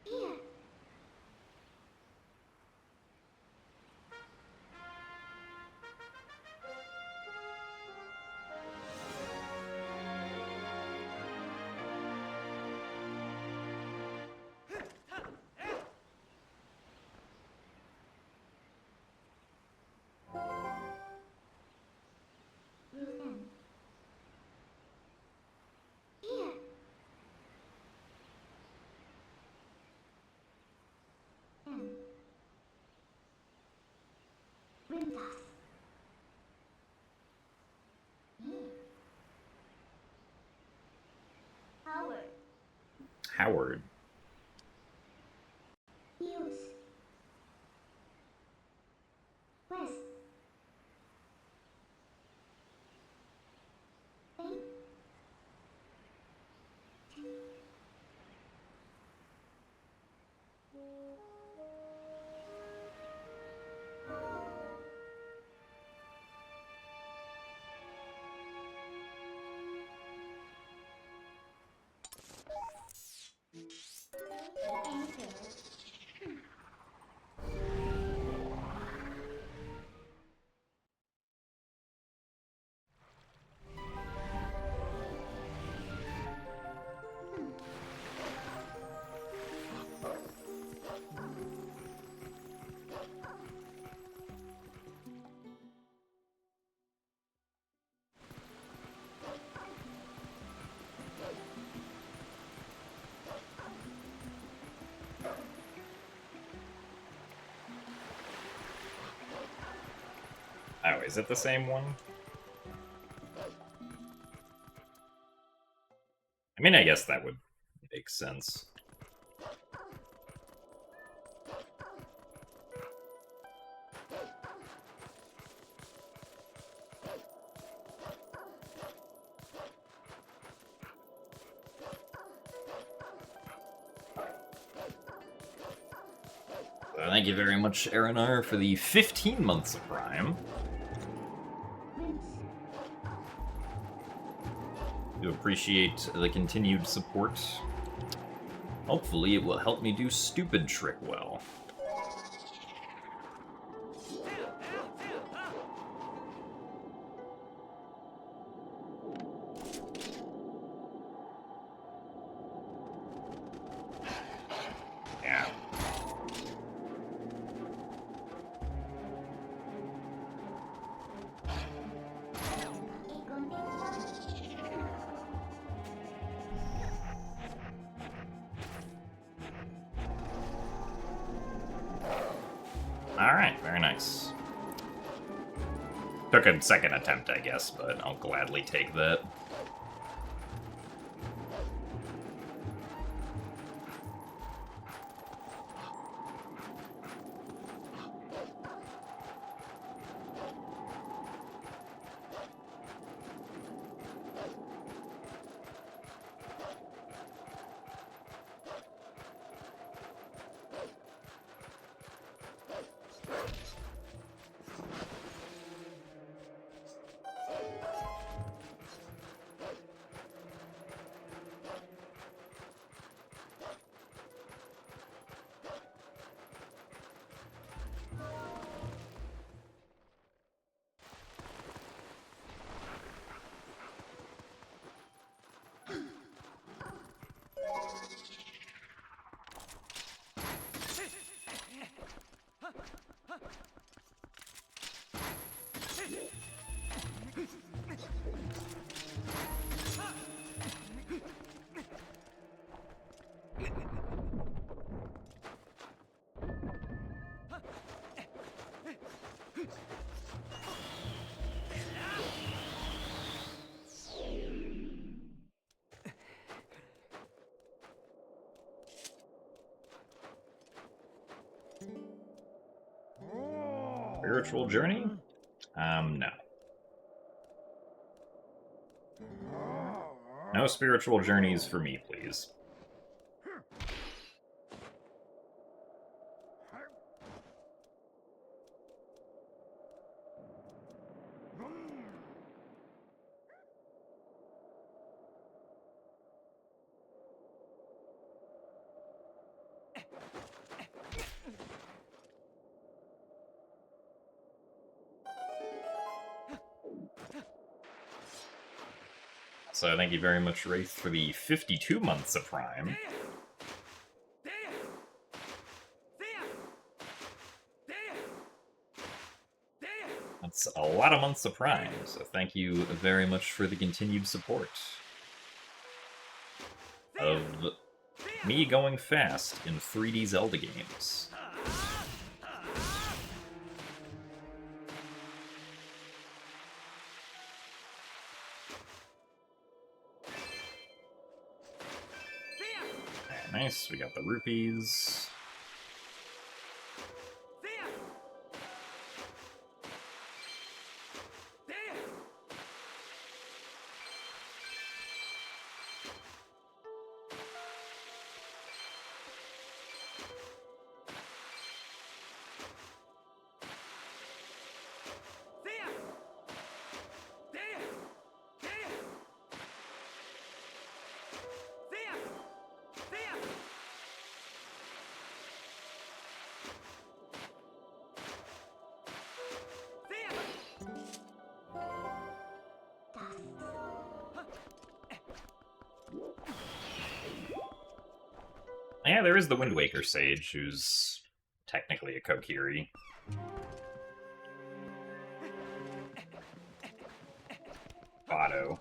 Here. Ruin. Here. And Rindas. Howard. Howard. Hughes. West. Faith. Enter. Oh, is it the same one? I mean, I guess that would make sense. Thank you very much, Arinar, for the 15 months of Prime. Rinse. Do appreciate the continued support. Hopefully it will help me do Stupid Trick well. Yeah. Alright, very nice. Took a second attempt, I guess, but I'll gladly take that. Spiritual journey? No. No spiritual journeys for me, please. So thank you very much, Wraith, for the 52 months of Prime. That's a lot of months of Prime, so thank you very much for the continued support of me going fast in 3D Zelda games. Nice, we got the rupees. Yeah, there is the Wind Waker Sage, who's technically a Kokiri. Otto.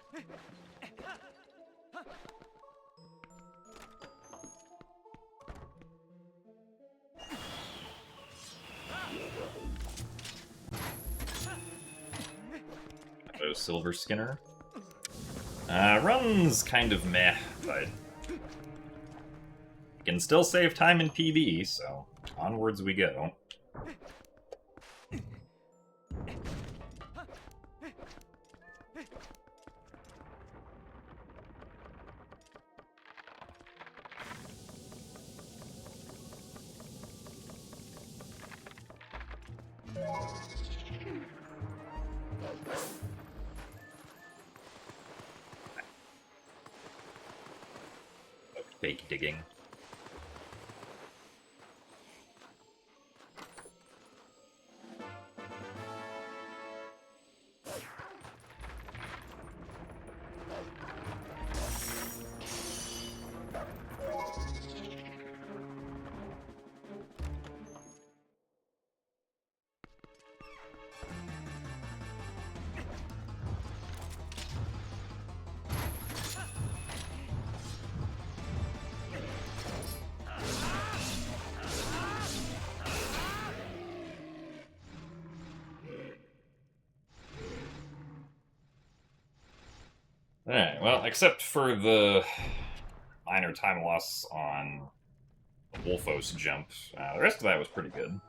Otto Silver Skinner. Run's kind of meh, but can still save time in PB, so onwards we go. Fake digging. Alright, well, except for the minor time loss on the Wolfos jump, the rest of that was pretty good.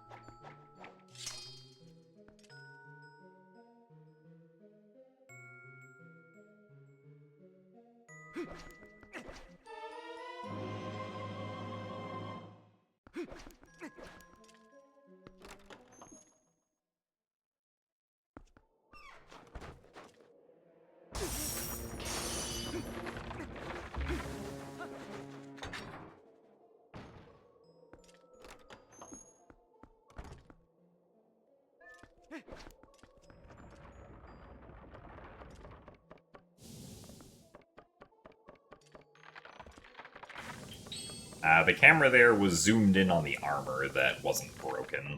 The camera there was zoomed in on the armor that wasn't broken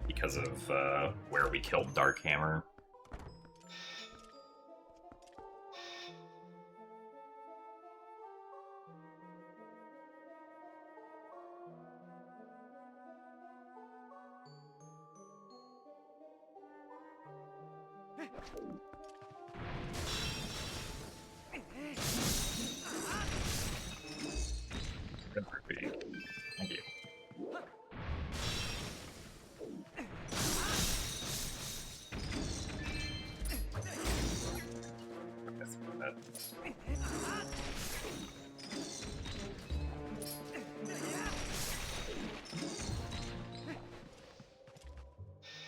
because of where we killed Darkhammer. Good rupee. Thank you.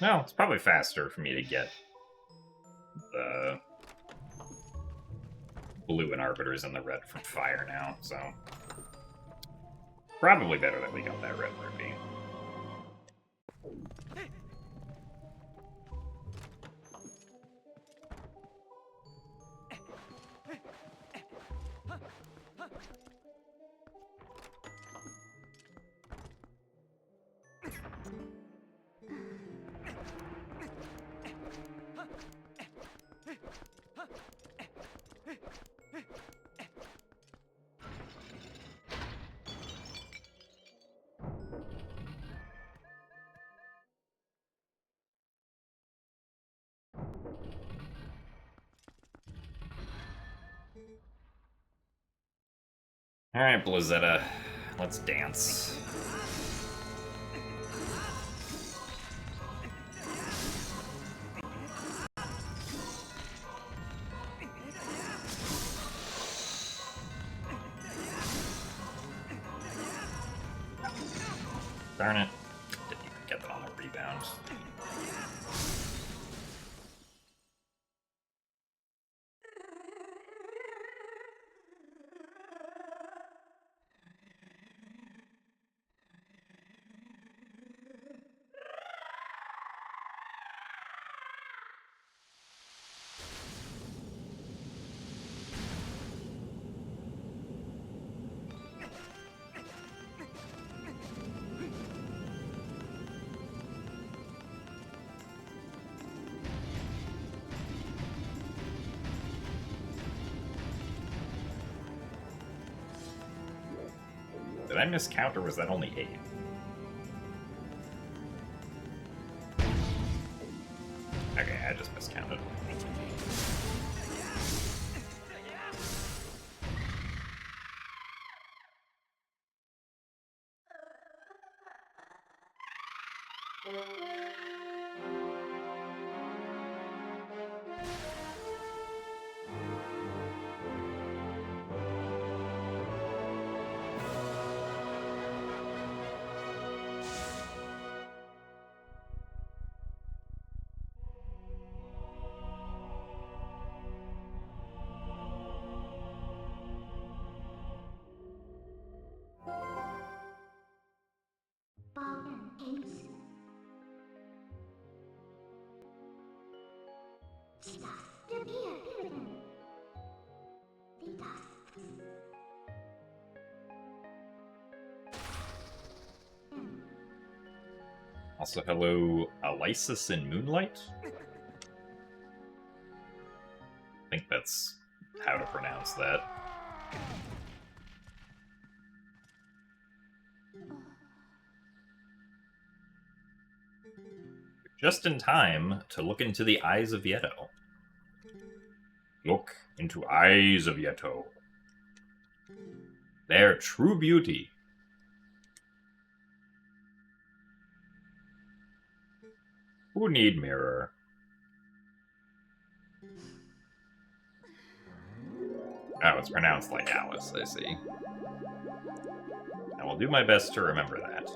No, it's probably faster for me to get the blue and arbiters and the red from fire now, so probably better that we got that red ruby. Alright, Blizzetta, let's dance. Darn it. Didn't even get that on a rebound. Did I miscount, or was that only 8? Okay, I just miscounted. Bargain Ace. Citas, Repair Piritan. Vitas. Also, hello, Elysis in Moonlight? I think that's how to pronounce that. Just in time to look into the eyes of Yeto. Look into eyes of Yeto. Their true beauty. Who need mirror? Oh, it's pronounced like Alice, I see. I will do my best to remember that.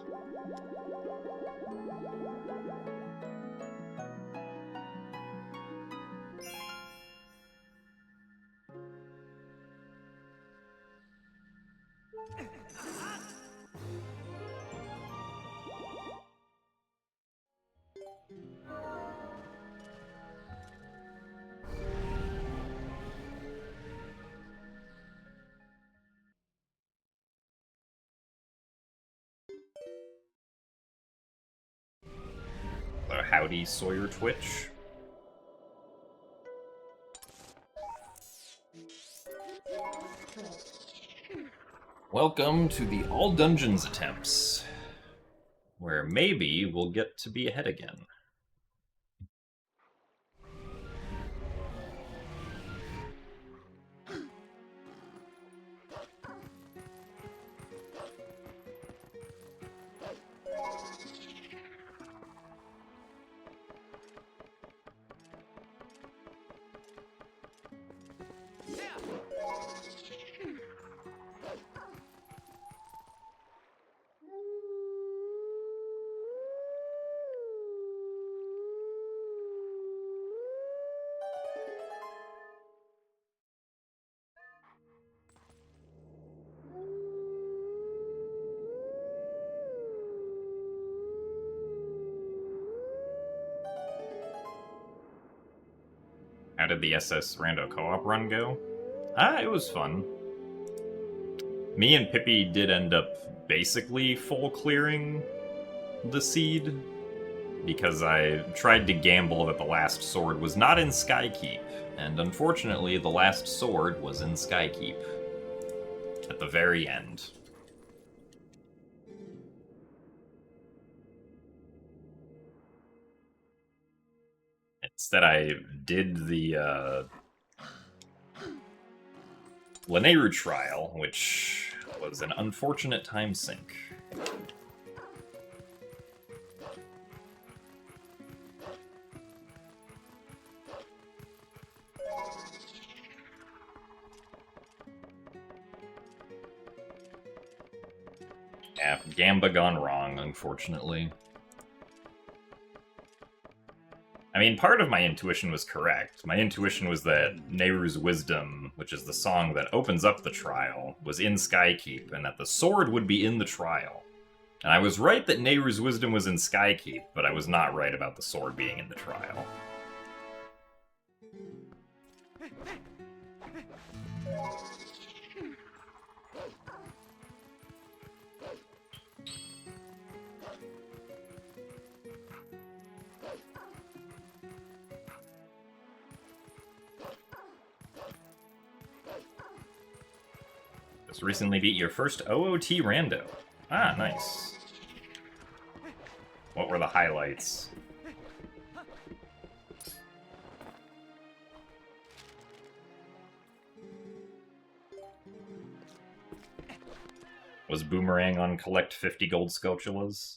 So howdy, Sawyer Twitch. Welcome to the All Dungeons attempts, where maybe we'll get to be ahead again. How did the SS Rando co-op run go? It was fun. Me and Pippi did end up basically full clearing the seed, because I tried to gamble that the last sword was not in Skykeep, and unfortunately the last sword was in Skykeep. At the very end. Instead, I did the Lanayru trial, which was an unfortunate time sink. Yeah, Gamba gone wrong, unfortunately. I mean, part of my intuition was correct. My intuition was that Nehru's Wisdom, which is the song that opens up the trial, was in Skykeep, and that the sword would be in the trial. And I was right that Nehru's Wisdom was in Skykeep, but I was not right about the sword being in the trial. Just recently beat your first OOT rando. Ah, nice. What were the highlights? Was Boomerang on collect 50 gold Scotulas?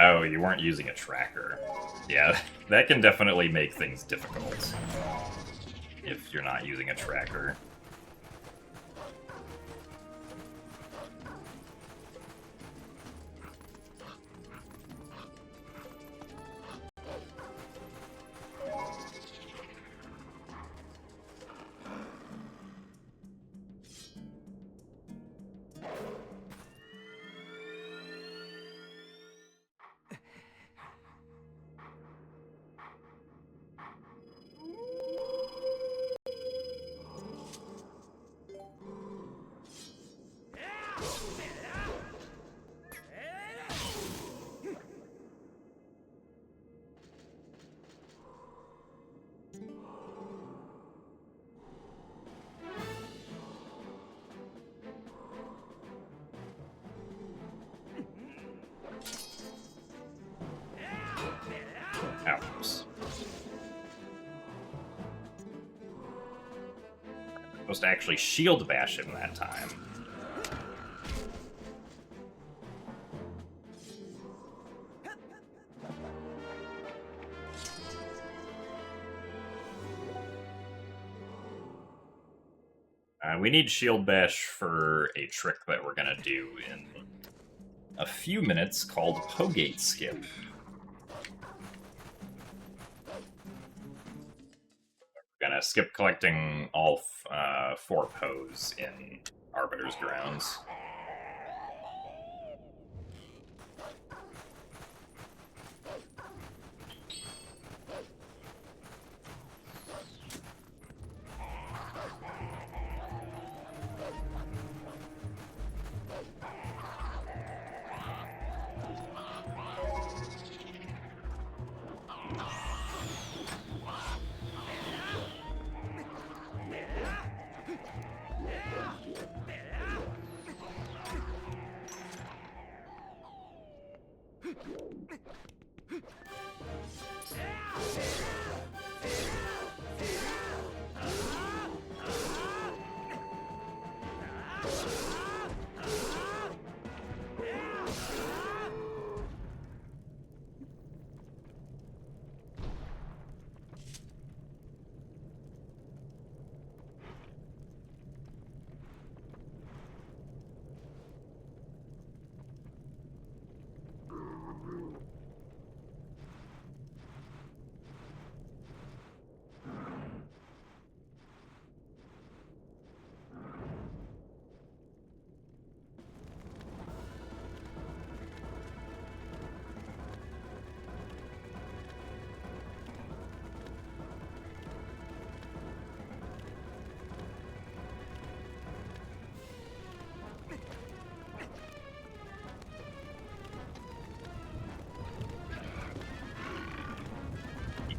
Oh, you weren't using a tracker. Yeah, that can definitely make things difficult if you're not using a tracker. Ouch. Supposed to actually shield bash him that time. We need shield bash for a trick that we're gonna do in a few minutes called Pogate Skip. We're gonna skip collecting all 4 Poes in Arbiter's Grounds.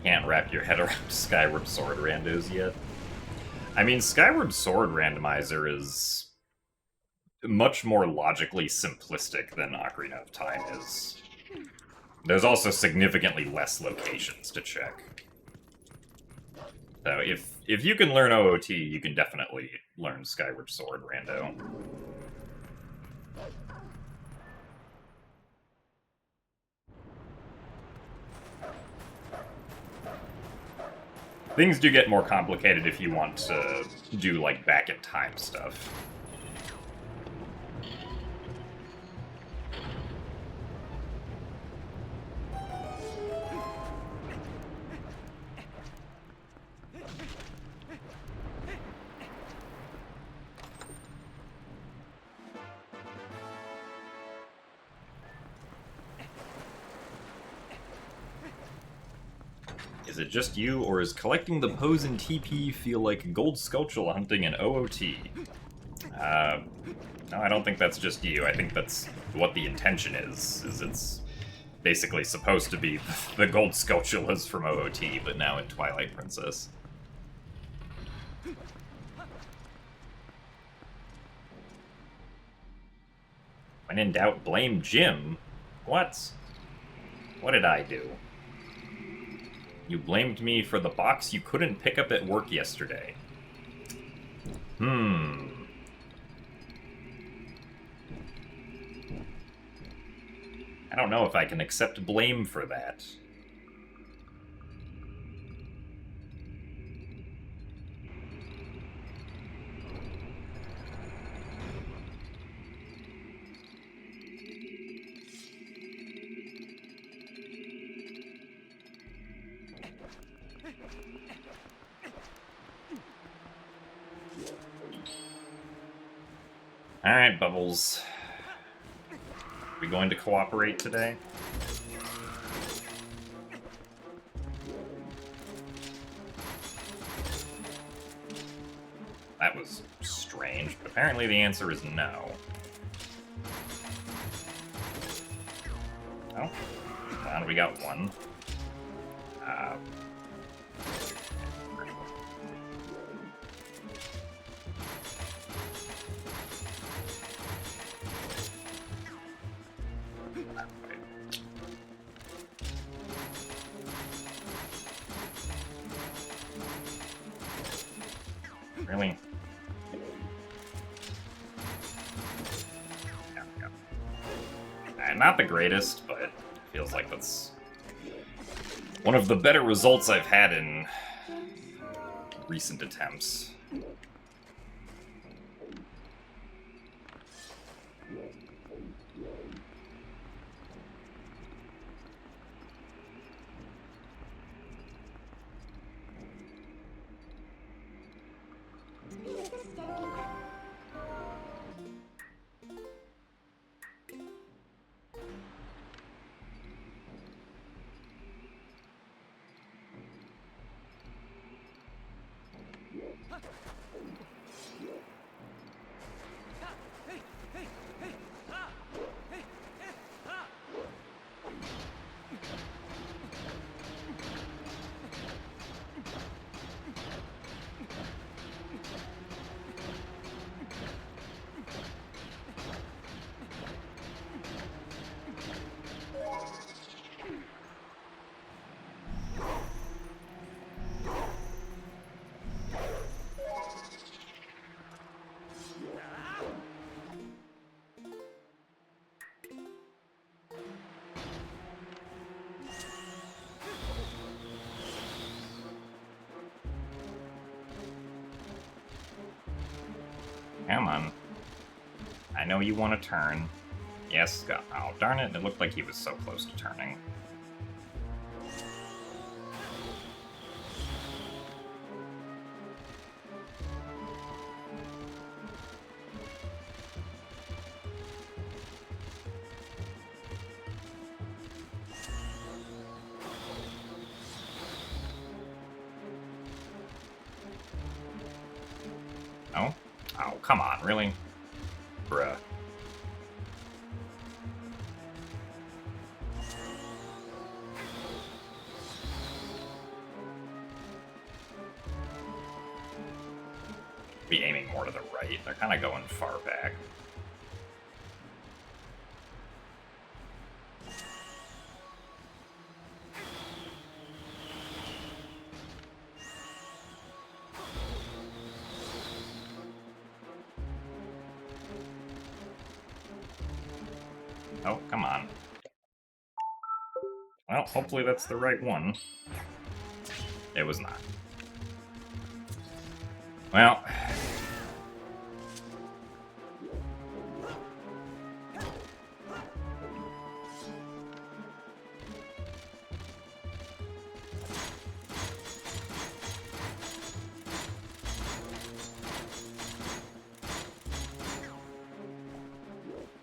Can't wrap your head around Skyward Sword randos yet. I mean, Skyward Sword randomizer is much more logically simplistic than Ocarina of Time is. There's also significantly less locations to check. So if you can learn OOT, you can definitely learn Skyward Sword rando. Things do get more complicated if you want to do, like, back-in-time stuff. Is it just you, or is collecting the pose in TP feel like gold sculpture hunting in OOT? No, I don't think that's just you. I think that's what the intention is it's basically supposed to be the gold sculptulas from OOT, but now in Twilight Princess. When in doubt, blame Jim? What? What did I do? You blamed me for the box you couldn't pick up at work yesterday. I don't know if I can accept blame for that. Alright, Bubbles. We going to cooperate today? That was strange, but apparently the answer is no. Oh, and we got one. Really? Not the greatest, but it feels like that's one of the better results I've had in recent attempts. Come on. I know you want to turn. Yes, go. Oh, darn it. It looked like he was so close to turning. Oh? Oh, come on, really? Bruh. Be aiming more to the right. They're kind of going far back. Oh, come on. Well, hopefully that's the right one. It was not. Well...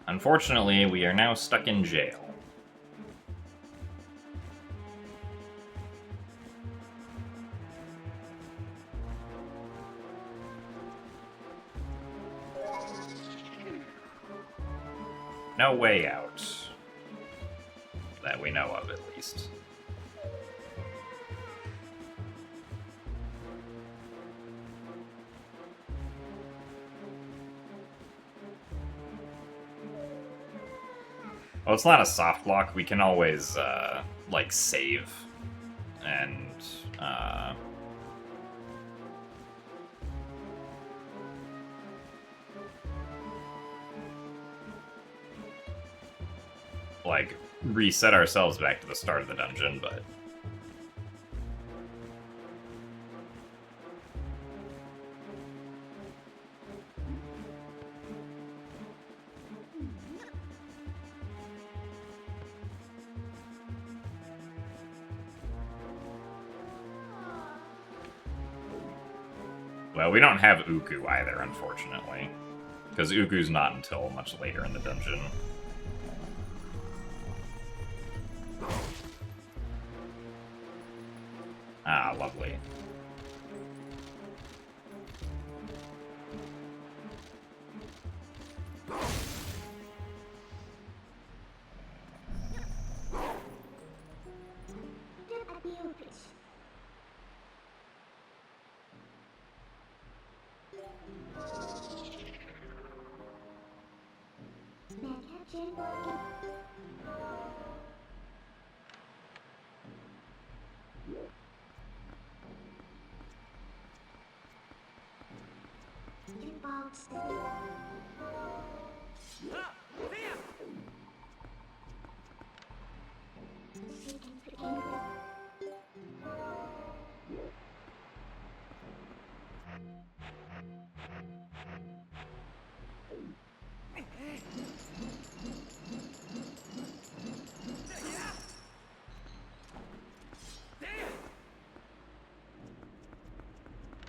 Unfortunately, we are now stuck in jail. No way out. That we know of, at least. Well, it's not a soft lock. We can always, like, save. And, like, reset ourselves back to the start of the dungeon, but... Well, we don't have Uku either, unfortunately. Because Uku's not until much later in the dungeon. Ah, lovely.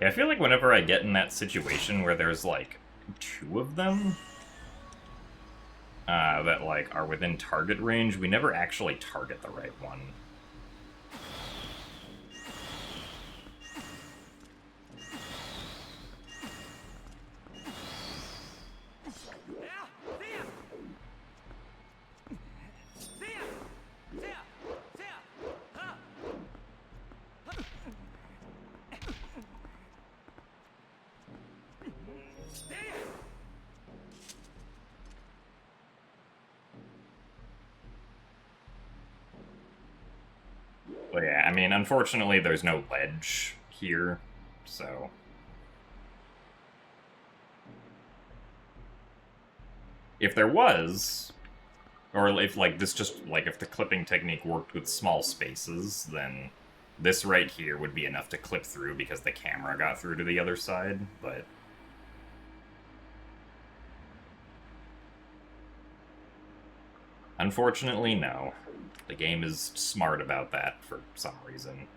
Yeah, I feel like whenever I get in that situation where there's, like, two of them that, like, are within target range, we never actually target the right one. But yeah, I mean, unfortunately, there's no ledge here, so... If there was, or if, like, this just, like, if the clipping technique worked with small spaces, then this right here would be enough to clip through because the camera got through to the other side, but... Unfortunately, no. The game is smart about that for some reason.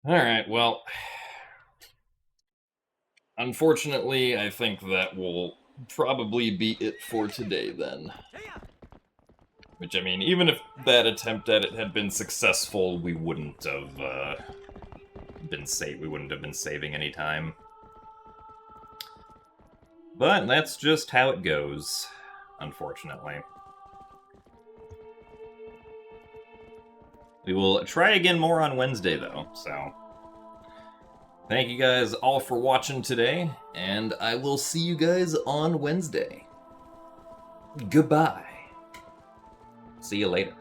Alright, well... Unfortunately, I think that will probably be it for today, then. Which, I mean, even if that attempt at it had been successful, we wouldn't have, we wouldn't have been saving any time. But that's just how it goes, unfortunately. We will try again more on Wednesday, though, so... Thank you guys all for watching today, and I will see you guys on Wednesday. Goodbye. See you later.